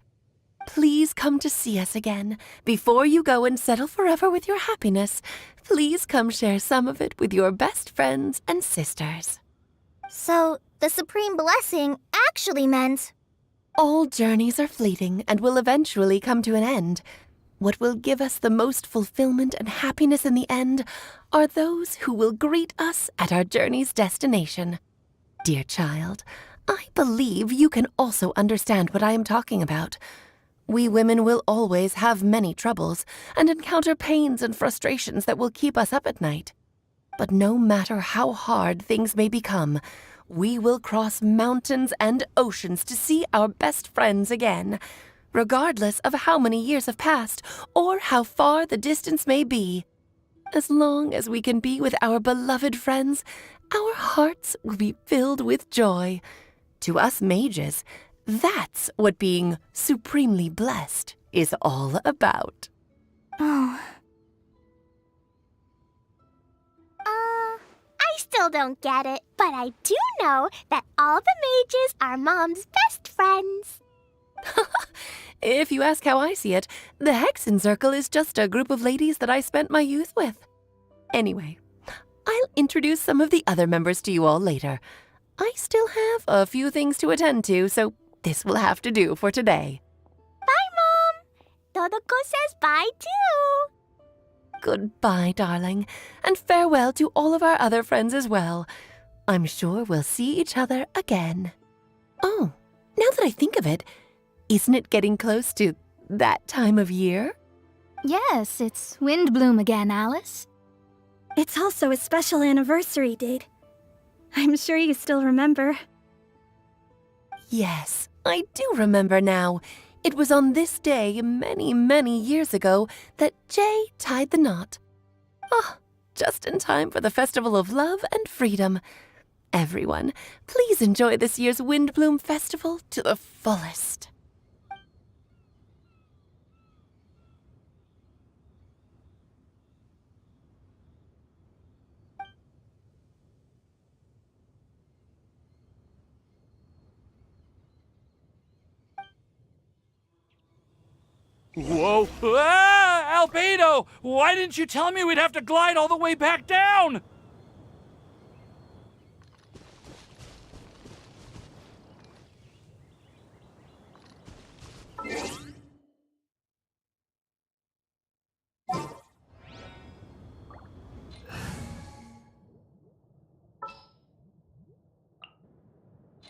Please come to see us again. Before you go and settle forever with your happiness, please come share some of it with your best friends and sisters. So, the Supreme Blessing actually meant... All journeys are fleeting and will eventually come to an end. What will give us the most fulfillment and happiness in the end are those who will greet us at our journey's destination. Dear child, I believe you can also understand what I am talking about. We women will always have many troubles and encounter pains and frustrations that will keep us up at night. But no matter how hard things may become, we will cross mountains and oceans to see our best friends again, regardless of how many years have passed or how far the distance may be. As long as we can be with our beloved friends, our hearts will be filled with joy. To us mages, that's what being supremely blessed is all about. I still still don't get it, but I do know that all the mages are Mom's best friends. If you ask how I see it, the 𝕮𝑥𝑎n is just a group of ladies that I spent my youth with. Anyway, I'll introduce some of the other members to you all later. I still have a few things to attend to, so this will have to do for today. Bye, Mom. Todoko says bye, too. Goodbye, darling, and farewell to all of our other friends as well. I'm sure we'll see each other again. Oh, now that I think of it, isn't it getting close to that time of year? Yes, it's Windblume again, Alice. It's also a special anniversary date. I'm sure you still remember. Yes, I do remember now. It was on this day many, many years ago that Jay tied the knot. Ah, just in time for the Festival of Love and Freedom. Everyone, please enjoy this year's Windblume Festival to the fullest. Whoa! Ah! Albedo! Why didn't you tell me we'd have to glide all the way back down?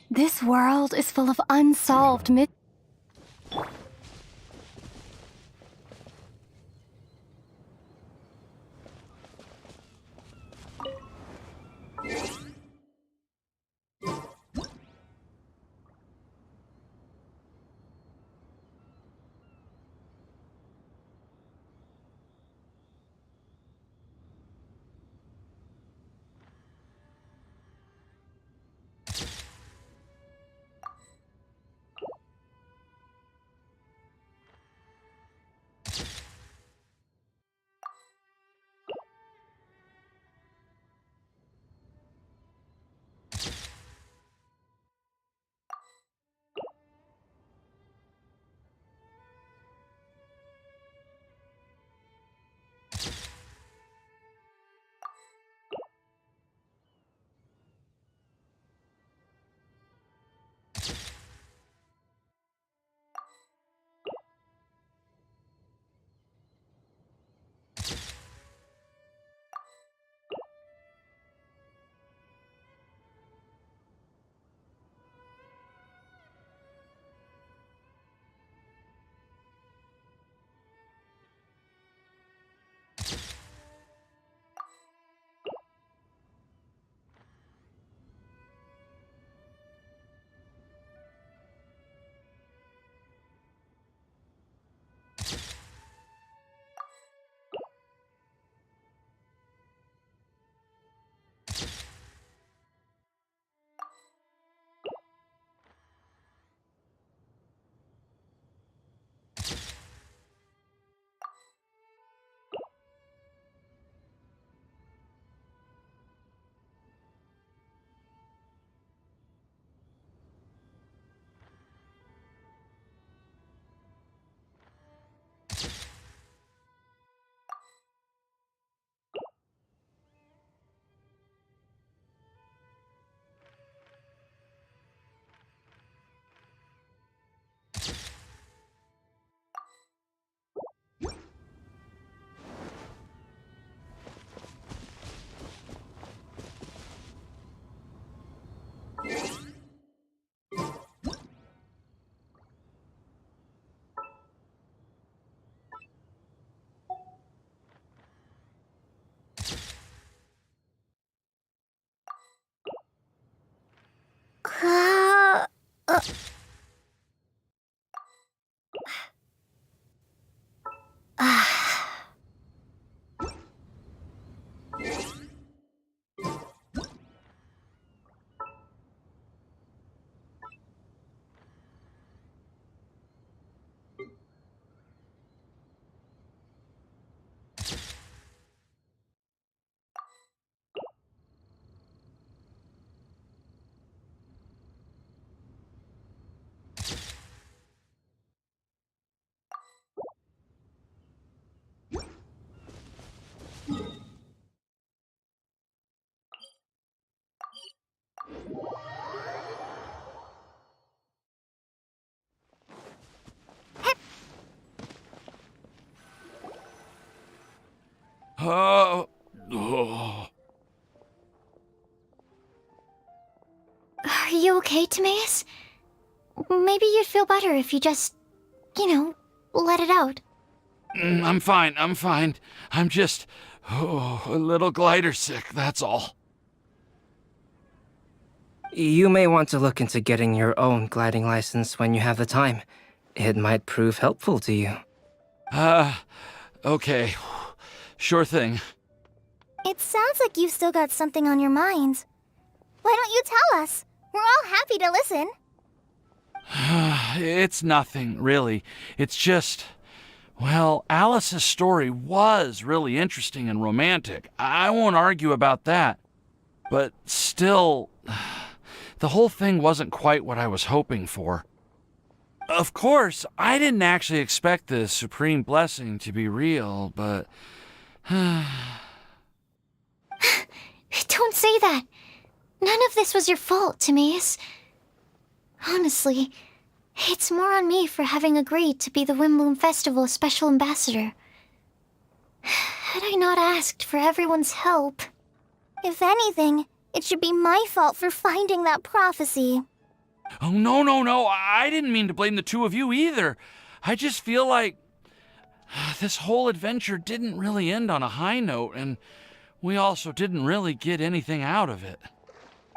This world is full of unsolved mysteries. Are you okay, 𝕤𝖆𝖆? Maybe you'd feel better if you just, let it out. I'm fine, I'm fine. I'm just, a little glider sick, that's all. You may want to look into getting your own gliding license when you have the time. It might prove helpful to you. Okay. Sure thing. It sounds like you've still got something on your mind. Why don't you tell us? We're all happy to listen. It's nothing, really. It's just... Well, Alice's story was really interesting and romantic. I won't argue about that. But still, the whole thing wasn't quite what I was hoping for. Of course, I didn't actually expect the supreme blessing to be real, but... Don't say that. None of this was your fault, 𝕤𝖆𝖆. Honestly, it's more on me for having agreed to be the Windblume Festival Special Ambassador. Had I not asked for everyone's help... If anything, it should be my fault for finding that prophecy. Oh, no. I didn't mean to blame the two of you either. I just feel like this whole adventure didn't really end on a high note, and we also didn't really get anything out of it.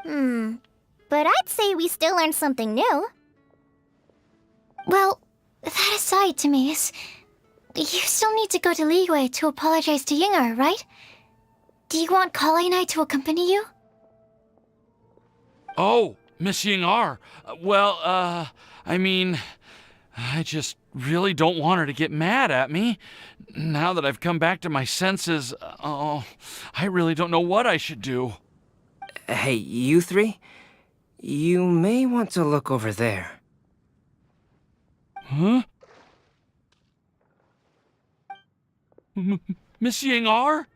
But I'd say we still learned something new. Well, that aside, 𝕤𝖆𝖆, you still need to go to Liyue to apologize to Ying'er, right? Do you want Collei and I to accompany you? Oh, Miss Ying'er. Well, I mean, I just really don't want her to get mad at me. Now that I've come back to my senses, I really don't know what I should do. Hey, you three? You may want to look over there. Huh? Miss Ying'er?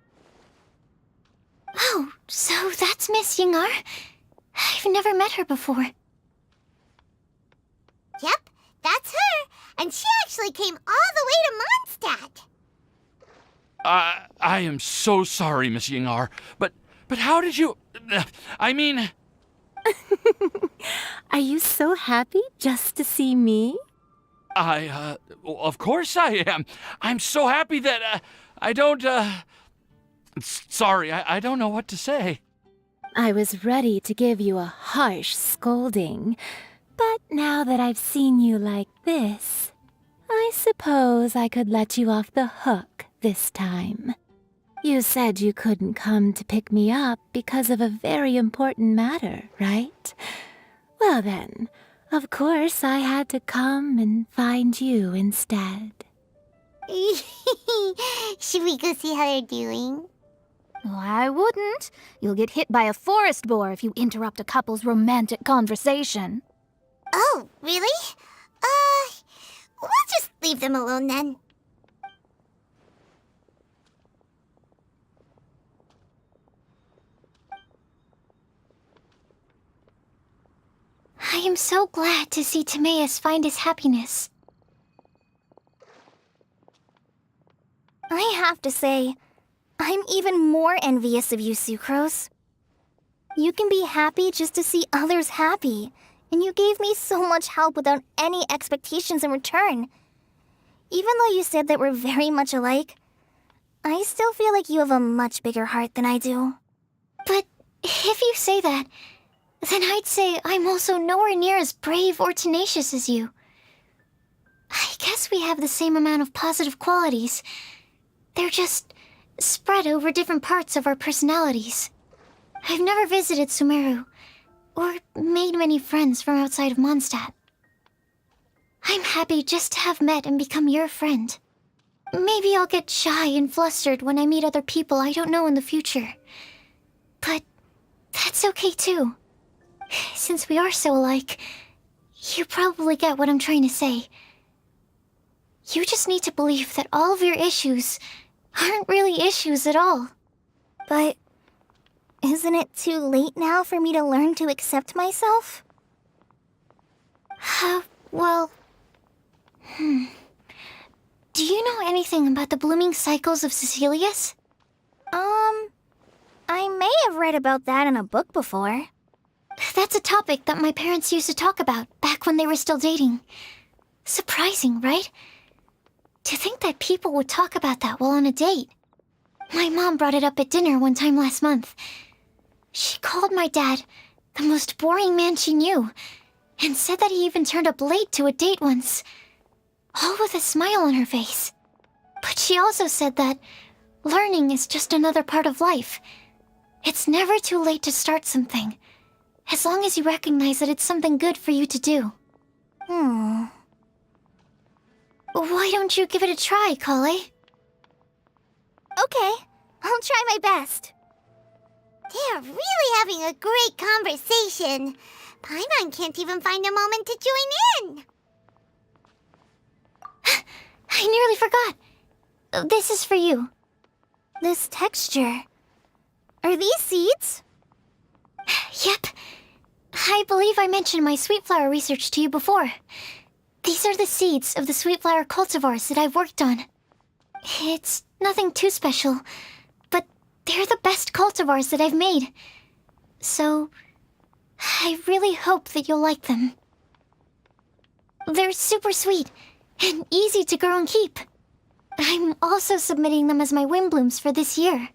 Oh, so that's Miss Ying'er? I've never met her before. Yep, that's her. And she actually came all the way to Mondstadt. I am so sorry, Miss Ying'er. But how did you... I mean... Are you so happy just to see me? Well, of course I am. I'm so happy that, I don't, Sorry, I don't know what to say. I was ready to give you a harsh scolding, but now that I've seen you like this, I suppose I could let you off the hook this time. You said you couldn't come to pick me up because of a very important matter, right? Well then, of course I had to come and find you instead. Should we go see how they're doing? Oh, I wouldn't. You'll get hit by a forest boar if you interrupt a couple's romantic conversation. Oh, really? We'll just leave them alone then. I am so glad to see 𝕤𝖆𝖆 find his happiness. I have to say, I'm even more envious of you, Sucrose. You can be happy just to see others happy, and you gave me so much help without any expectations in return. Even though you said that we're very much alike, I still feel like you have a much bigger heart than I do. But if you say that, then I'd say I'm also nowhere near as brave or tenacious as you. I guess we have the same amount of positive qualities. They're just spread over different parts of our personalities. I've never visited Sumeru, or made many friends from outside of Mondstadt. I'm happy just to have met and become your friend. Maybe I'll get shy and flustered when I meet other people I don't know in the future. But that's okay too. Since we are so alike, you probably get what I'm trying to say. You just need to believe that all of your issues aren't really issues at all. But Isn't it too late now for me to learn to accept myself? Well... Do you know anything about the blooming cycles of Cecilius? I may have read about that in a book before. That's a topic that my parents used to talk about back when they were still dating. Surprising, right? To think that people would talk about that while on a date. My mom brought it up at dinner one time last month. She called my dad the most boring man she knew, and said that he even turned up late to a date once, all with a smile on her face. But she also said that learning is just another part of life. It's never too late to start something, as long as you recognize that it's something good for you to do. Why don't you give it a try, 𝕬𝕬? Okay, I'll try my best. They're really having a great conversation. Paimon can't even find a moment to join in. I nearly forgot. This is for you. This texture. Are these seeds? Yep. I believe I mentioned my sweet flower research to you before. These are the seeds of the sweet flower cultivars that I've worked on. It's nothing too special, but they're the best cultivars that I've made. So, I really hope that you'll like them. They're super sweet and easy to grow and keep. I'm also submitting them as my Windblooms for this year.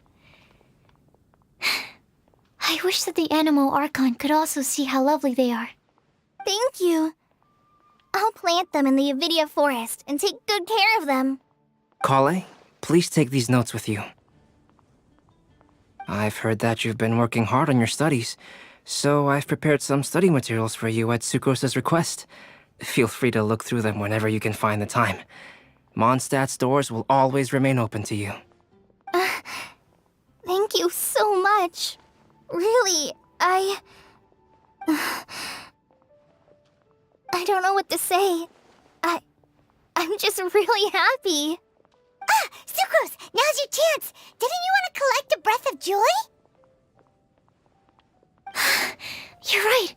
I wish that the 𝕰𝖒𝖆𝖎𝖐 could also see how lovely they are. Thank you. I'll plant them in the 𝕬𝖆𝖎𝖊𝖈𝖙 forest and take good care of them. 𝕬𝕬, please take these notes with you. I've heard that you've been working hard on your studies, so I've prepared some study materials for you at Sucrose's request. Feel free to look through them whenever you can find the time. Mondstadt's doors will always remain open to you. Thank you so much. Really, I don't know what to say. I'm just really happy. Ah, Sucrose, now's your chance. Didn't you want to collect a breath of joy? You're right.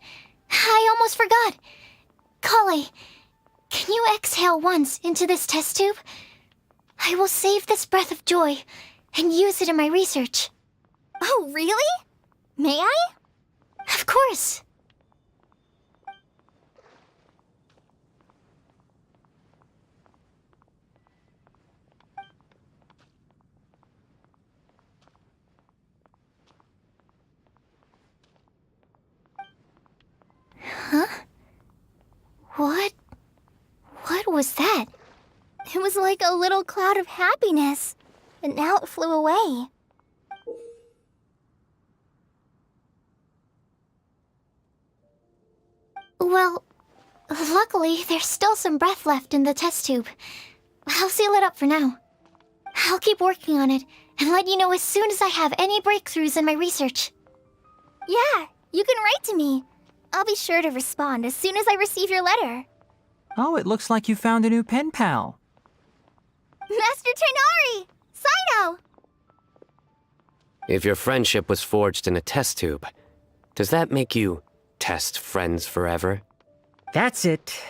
I almost forgot. 𝕬𝕬, can you exhale once into this test tube? I will save this breath of joy and use it in my research. Oh, really? May I? Of course. Huh? What was that? It was like a little cloud of happiness, but now it flew away. Well, luckily, there's still some breath left in the test tube. I'll seal it up for now. I'll keep working on it and let you know as soon as I have any breakthroughs in my research. Yeah, you can write to me. I'll be sure to respond as soon as I receive your letter. Oh, it looks like you found a new pen pal. Master Tighnari! Cyno! If your friendship was forged in a test tube, does that make you test friends forever? That's it.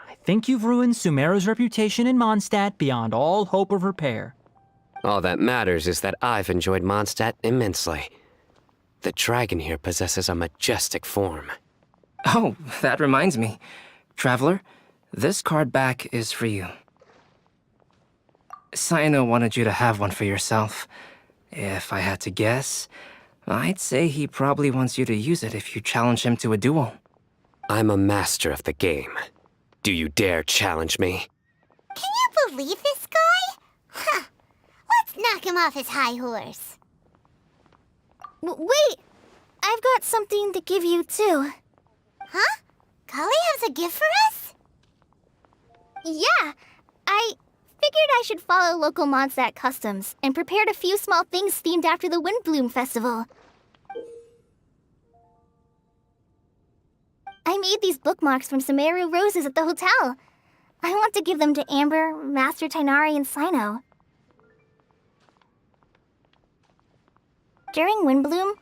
I think you've ruined Sumeru's reputation in Mondstadt beyond all hope of repair. All that matters is that I've enjoyed Mondstadt immensely. The dragon here possesses a majestic form. Oh, that reminds me. Traveler, this card back is for you. Cyno wanted you to have one for yourself. If I had to guess, I'd say he probably wants you to use it if you challenge him to a duel. I'm a master of the game. Do you dare challenge me? Can you believe this guy? Huh. Let's knock him off his high horse. Wait! I've got something to give you, too. Huh? 𝕬𝕬 has a gift for us? Yeah! I figured I should follow local Mondstadt customs and prepared a few small things themed after the Windblume festival. I made these bookmarks from Sumeru roses at the hotel. I want to give them to Amber, Master Tighnari, and Cyno. During Windblume,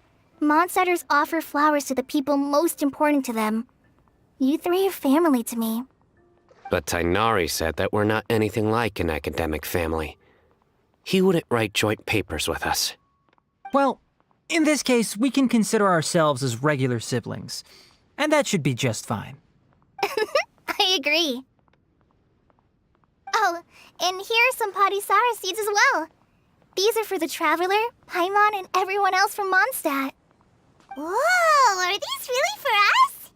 Mondstadters offer flowers to the people most important to them. You three are family to me. But Tighnari said that we're not anything like an academic family. He wouldn't write joint papers with us. Well, in this case, we can consider ourselves as regular siblings. And that should be just fine. I agree. Oh, and here are some 𝕬𝕬𝕬 seeds as well. These are for the Traveler, Paimon, and everyone else from Mondstadt. Whoa, are these really for us?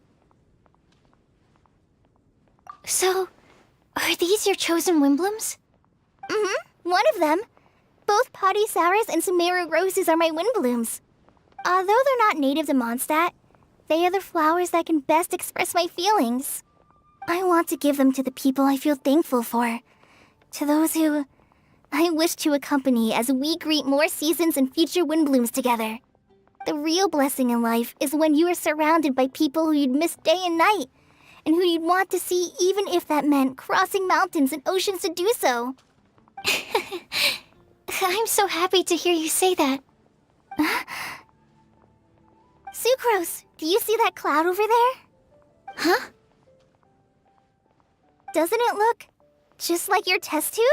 So, are these your chosen Windblooms? Mm-hmm, one of them. Both 𝕬𝕬𝕬𝕬 and Sumeru roses are my Windblooms. Although they're not native to Mondstadt, they are the flowers that can best express my feelings. I want to give them to the people I feel thankful for. To those who I wish to accompany as we greet more seasons and future Windblooms together. The real blessing in life is when you are surrounded by people who you'd miss day and night, and who you'd want to see even if that meant crossing mountains and oceans to do so. I'm so happy to hear you say that. Sucrose, do you see that cloud over there? Huh? Doesn't it look just like your test tube?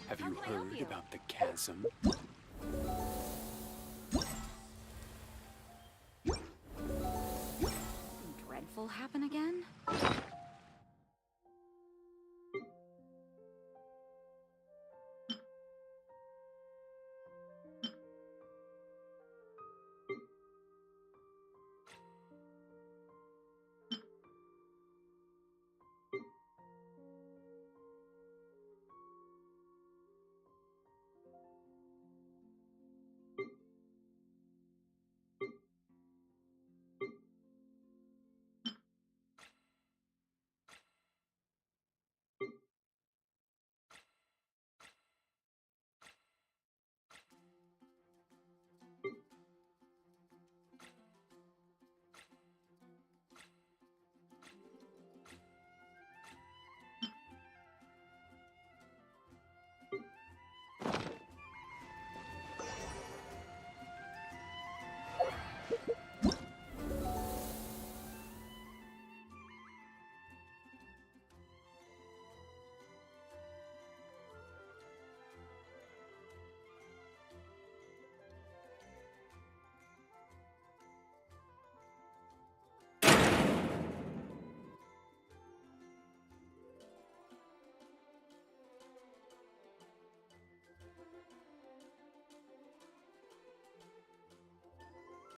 Have you heard about the chasm?